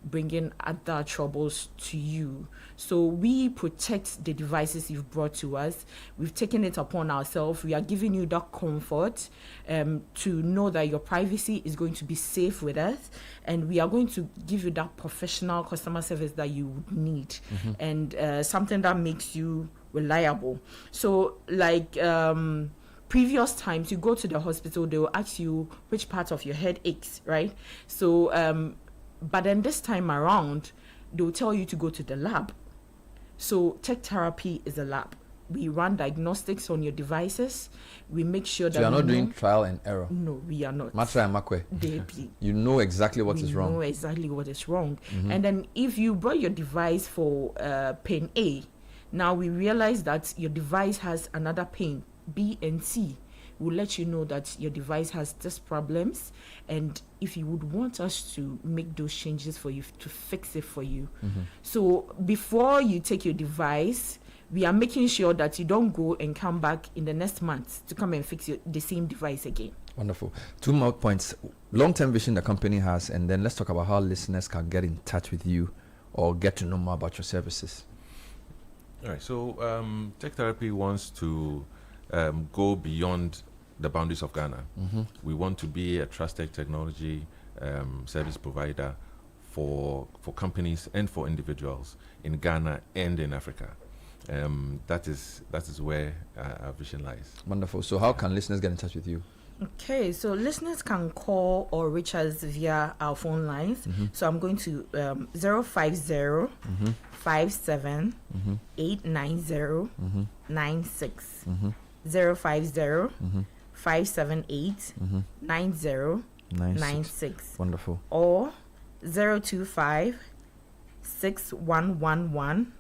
Speaker 6: bringing other troubles to you. So we protect the devices you've brought to us. We've taken it upon ourselves. We are giving you that comfort to know that your privacy is going to be safe with us, and we are going to give you that professional customer service that you would need, and something that makes you reliable. So like previous times, you go to the hospital, they will ask you which part of your head aches, right? So but then this time around, they will tell you to go to the lab. So Tech Therapy is a lab. We run diagnostics on your devices. We make sure that
Speaker 27: you are not doing trial and error.
Speaker 6: No, we are not.
Speaker 27: Matra and makwe. You know exactly what is wrong.
Speaker 6: We know exactly what is wrong. And then if you brought your device for pain A, now we realize that your device has another pain, B and C. We'll let you know that your device has these problems, and if you would want us to make those changes for you, to fix it for you. So before you take your device, we are making sure that you don't go and come back in the next month to come and fix the same device again.
Speaker 27: Wonderful. 2 more points. Long-term vision the company has, and then let's talk about how listeners can get in touch with you or get to know more about your services.
Speaker 14: All right. So Tech Therapy wants to go beyond the boundaries of Ghana. We want to be a trusted technology service provider for companies and for individuals in Ghana and in Africa. That is where our vision lies.
Speaker 27: Wonderful. So how can listeners get in touch with you?
Speaker 6: Okay, so listeners can call or reach us via our phone lines. So I'm going to 050 57 890 96 050 578 9096.
Speaker 27: Wonderful.
Speaker 6: Or 025 6111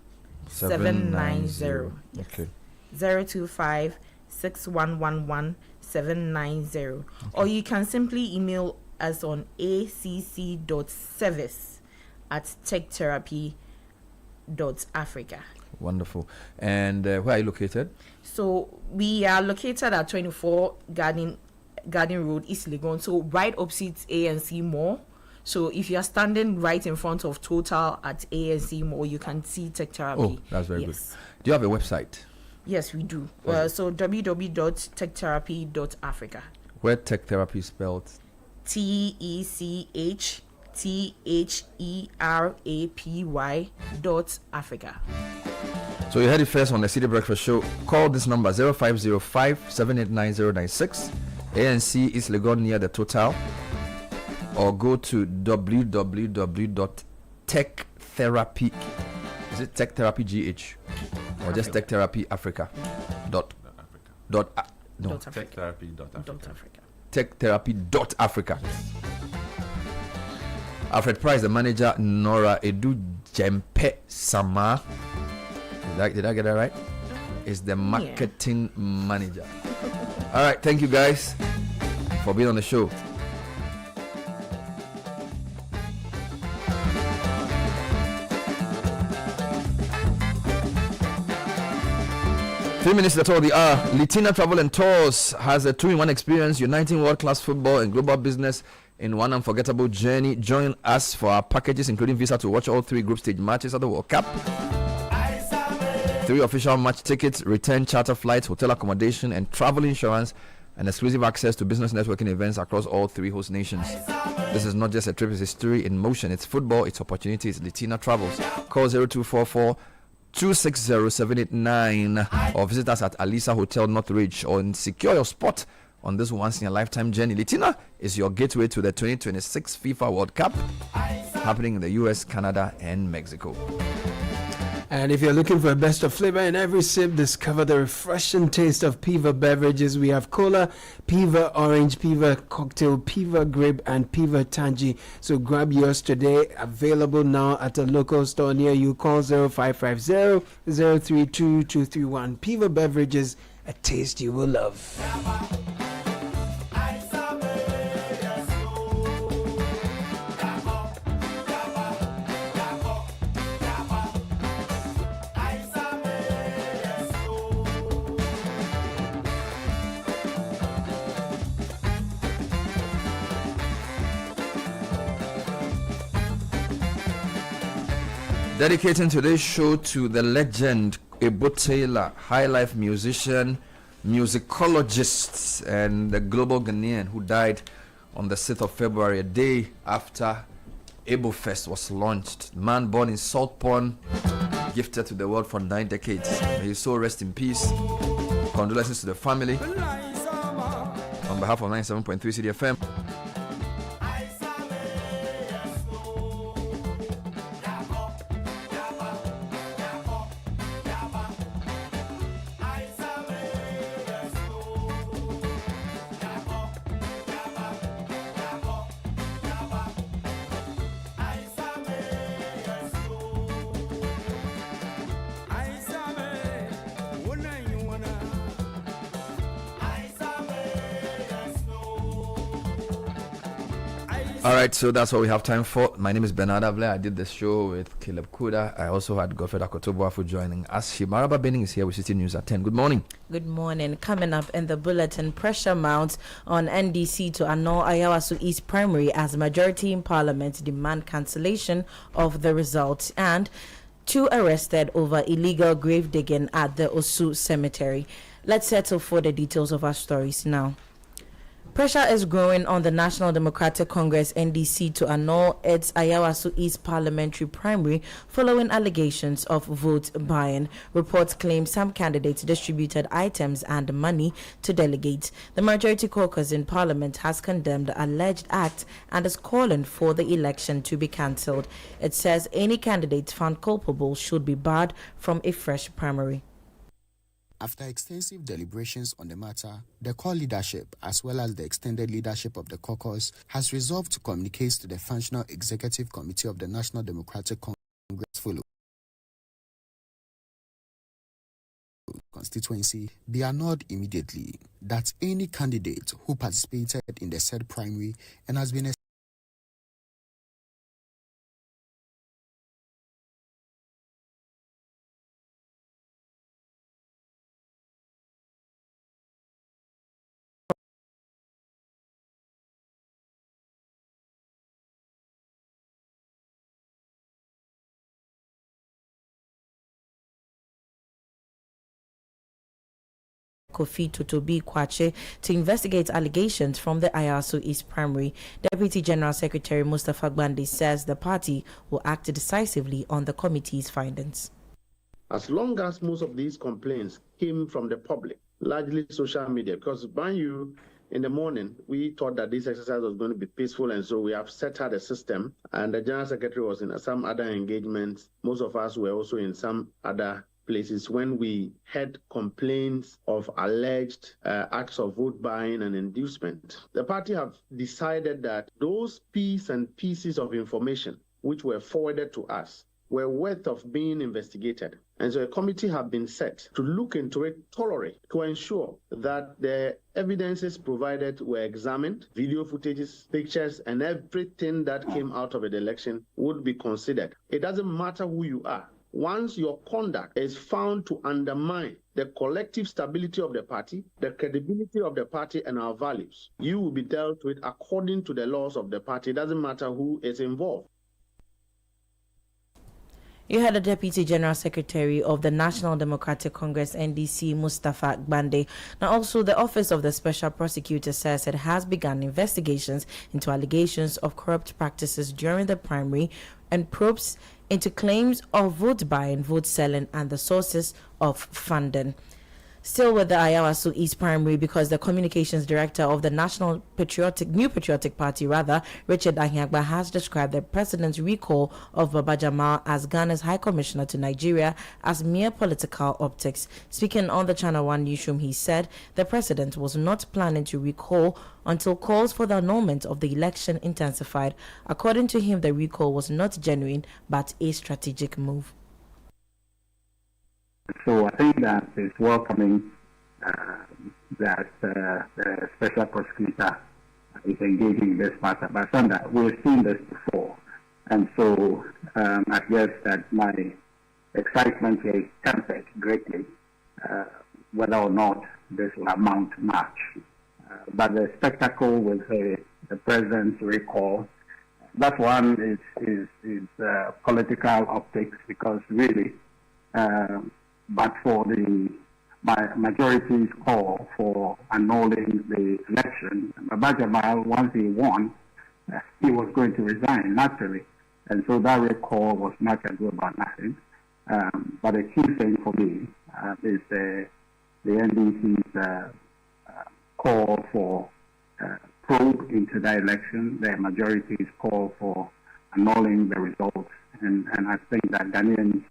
Speaker 6: 790.
Speaker 27: Okay.
Speaker 6: 025 6111 790. Or you can simply email us on acc.service@techtherapy.africa.
Speaker 27: Wonderful. And where are you located?
Speaker 6: So we are located at 24 Garden Road, East Legon. So right opposite ANC Mall. So if you are standing right in front of Total at ANC Mall, you can see Tech Therapy.
Speaker 27: Oh, that's very good. Do you have a website?
Speaker 6: Yes, we do. So www.techtherapy.africa.
Speaker 27: Where Tech Therapy is spelled?
Speaker 6: TECHTHERAPY.Africa.
Speaker 27: So you heard it first on the City Breakfast Show. Call this number 0505 789096, ANC East Legon near the Total, or go to www.techtherapy. Is it Tech Therapy GH or just Tech Therapy Africa?
Speaker 14: Techtherapy.Africa.
Speaker 27: Techtherapy.Africa. Alfred Price, the manager. Nora Edu Jempe Sama. Did I get that right? Is the marketing manager. All right, thank you guys for being on the show. Three minutes at all the hour. Litina Travel and Tours has a 2-in-1 experience, uniting world-class football and global business in one unforgettable journey. Join us for our packages, including visa to watch all 3 group stage matches of the World Cup, 3 official match tickets, return charter flights, hotel accommodation, and travel insurance, and exclusive access to business networking events across all 3 host nations. This is not just a trip, it's history in motion. It's football, it's opportunity, it's Litina Travels. Call 0244 260-789 or visit us at Alisa Hotel Northridge and secure your spot on this once-in-a-lifetime journey. Litina is your gateway to the 2026 FIFA World Cup happening in the US, Canada, and Mexico.
Speaker 3: And if you're looking for a best of flavor in every sip, discover the refreshing taste of Piva beverages. We have cola, Piva orange, Piva cocktail, Piva grape, and Piva tangy. So grab yours today. Available now at a local store near you. Call 0550 032 231. Piva beverages, a taste you will love.
Speaker 27: Dedicating today's show to the legend Ebo Taylor, high life musician, musicologist, and the global Ghanaian who died on the 6th of February, a day after Ebo Fest was launched. Man born in Salt Pond, gifted to the world for 9 decades. May his soul rest in peace. Condolences to the family. On behalf of 97.3 Citi FM. All right, so that's what we have time for. My name is Bernard Avle. I did the show with Caleb Kuda. I also had Godfred Akotoboa for joining us. Shimaraba Benning is here with Citi News at 10. Good morning.
Speaker 12: Good morning. Coming up in the bulletin, pressure mounts on NDC to annul Ayawasu East primary as majority in parliament demand cancellation of the results, and 2 arrested over illegal grave digging at the Osu cemetery. Let's settle for the details of our stories now. Pressure is growing on the National Democratic Congress NDC to annul its Ayawasu East parliamentary primary following allegations of vote buying. Reports claim some candidates distributed items and money to delegates. The majority caucus in parliament has condemned the alleged act and is calling for the election to be cancelled. It says any candidate found culpable should be barred from a fresh primary.
Speaker 16: After extensive deliberations on the matter, the core leadership, as well as the extended leadership of the caucus, has resolved to communicate to the Functional Executive Committee of the National Democratic Congress following constituency be annulled immediately, that any candidate who participated in the said primary and has been
Speaker 12: Kofi Totobi Kwache to investigate allegations from the Ayawasu East primary. Deputy General Secretary Mustafa Gbande says the party will act decisively on the committee's findings.
Speaker 17: As long as most of these complaints came from the public, largely social media, because by you in the morning, we thought that this exercise was going to be peaceful, and so we have set out a system, and the General Secretary was in some other engagements. Most of us were also in some other places when we had complaints of alleged acts of vote buying and inducement. The party have decided that those pieces of information which were forwarded to us were worth of being investigated. And so a committee have been set to look into it thoroughly to ensure that the evidences provided were examined, video footages, pictures, and everything that came out of the election would be considered. It doesn't matter who you are. Once your conduct is found to undermine the collective stability of the party, the credibility of the party, and our values, you will be dealt with according to the laws of the party. It doesn't matter who is involved.
Speaker 12: You had the Deputy General Secretary of the National Democratic Congress NDC, Mustafa Gbande. Now also the Office of the Special Prosecutor says it has begun investigations into allegations of corrupt practices during the primary and probes into claims of vote buying, vote selling, and the sources of funding. Still with the Ayawasu East primary, because the communications director of the New Patriotic Party, Richard Ahiagba, has described the president's recall of Baba Jamal as Ghana's High Commissioner to Nigeria as mere political optics. Speaking on the Channel 1 newsroom, he said the president was not planning to recall until calls for the annulment of the election intensified. According to him, the recall was not genuine but a strategic move.
Speaker 19: So I think that it's welcoming that the special prosecutor is engaging in this matter. But Sandra, we've seen this before. And so I guess that my excitement here is tempered greatly, whether or not this will amount much. But the spectacle with the president's recall that one is political optics, because really, but for the majority's call for annulling the election, Babajama, once he won, he was going to resign naturally, and so that recall was not ado about nothing. But the key thing for me is the NDC's call for probe into that election, the majority's call for annulling the results, and I think that Ghanaians.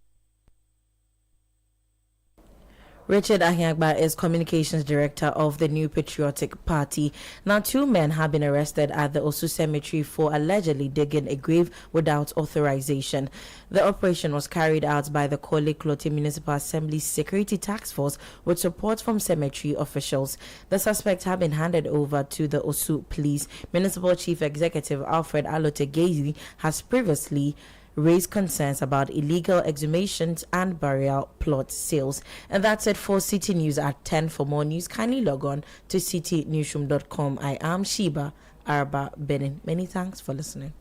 Speaker 12: Richard Ahiagba is Communications Director of the New Patriotic Party. Now, 2 men have been arrested at the Osu Cemetery for allegedly digging a grave without authorization. The operation was carried out by the Korle Klote Municipal Assembly Security Task Force with support from cemetery officials. The suspects have been handed over to the Osu Police. Municipal Chief Executive Alfred Alotegezi has previously raised concerns about illegal exhumations and burial plot sales. And that's it for Citi News at 10. For more news, kindly log on to citynewsroom.com. I am Sheba Arba Benin. Many thanks for listening.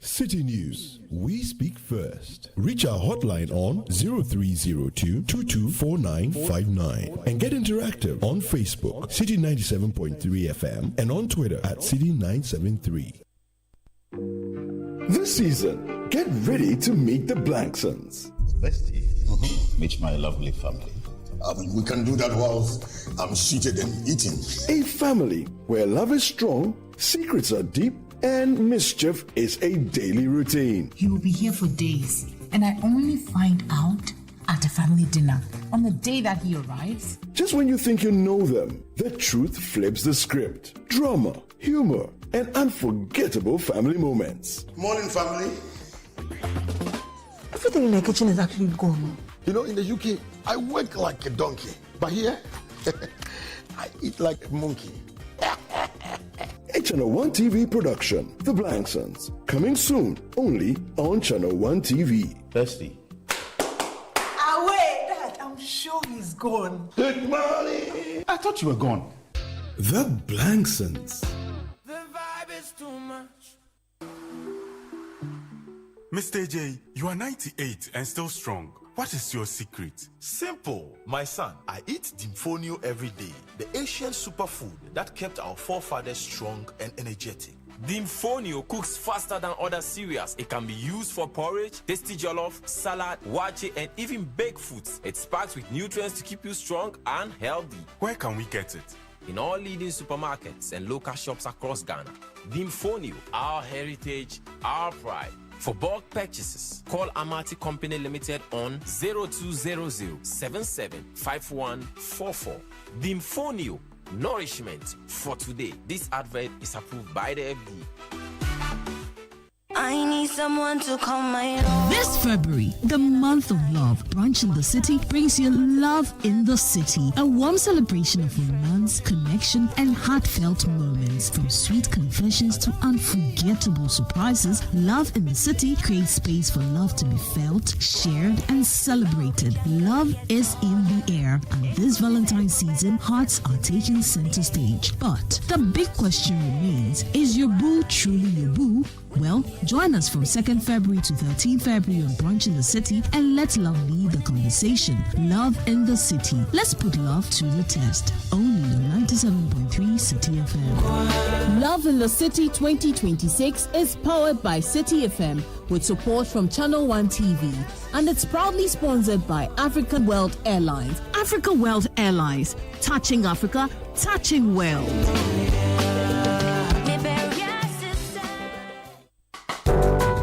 Speaker 32: Citi News, we speak first. Reach our hotline on 0302 224959 and get interactive on Facebook, Citi 97.3 FM, and on Twitter at Citi 973. This season, get ready to meet the Blanksons.
Speaker 2: Bestie, meet my lovely family.
Speaker 32: We can do that whilst I'm seated and eating. A family where love is strong, secrets are deep, and mischief is a daily routine.
Speaker 4: He will be here for days, and I only find out at a family dinner on the day that he arrives.
Speaker 32: Just when you think you know them, the truth flips the script. Drama, humor, and unforgettable family moments.
Speaker 2: Morning, family.
Speaker 9: Everything in the kitchen is actually gone.
Speaker 2: You know, in the UK, I work like a donkey, but here, I eat like a monkey.
Speaker 32: A Channel 1 TV production, The Blanksons, coming soon only on Channel 1 TV.
Speaker 2: Bestie.
Speaker 9: Away, Dad, I'm sure he's gone.
Speaker 2: Good morning. I thought you were gone.
Speaker 32: The Blanksons.
Speaker 18: Mr. J, you are 98 and still strong. What is your secret?
Speaker 22: Simple, my son. I eat Dimfonio every day, the Asian superfood that kept our forefathers strong and energetic.
Speaker 23: Dimfonio cooks faster than other cereals. It can be used for porridge, tasty jollof, salad, wache, and even baked foods. It's packed with nutrients to keep you strong and healthy.
Speaker 18: Where can we get it?
Speaker 23: In all leading supermarkets and local shops across Ghana. Dimfonio, our heritage, our pride. For bulk purchases, call Amati Company Limited on 0200-775144. Dimfonio, nourishment for today. This advert is approved by the FDA.
Speaker 24: I need someone to call my own.
Speaker 25: This February, the month of love, Brunch in the City brings you Love in the City, a warm celebration of romance, connection, and heartfelt moments. From sweet confessions to unforgettable surprises, Love in the City creates space for love to be felt, shared, and celebrated. Love is in the air, and this Valentine's season, hearts are taking center stage. But the big question remains, is your boo truly your boo? Well, join us from 2nd February to 13th February on Brunch in the City and let love lead the conversation. Love in the City. Let's put love to the test. Only on 97.3 City FM.
Speaker 11: Love in the City 2026 is powered by City FM with support from Channel 1 TV, and it's proudly sponsored by African World Airlines.
Speaker 25: Africa World Airlines. Touching Africa, touching world.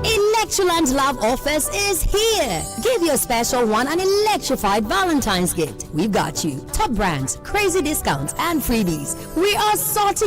Speaker 7: Electroland Love Offers is here. Give your special one an electrified Valentine's gift. We've got you. Top brands, crazy discounts, and freebies. We are sorting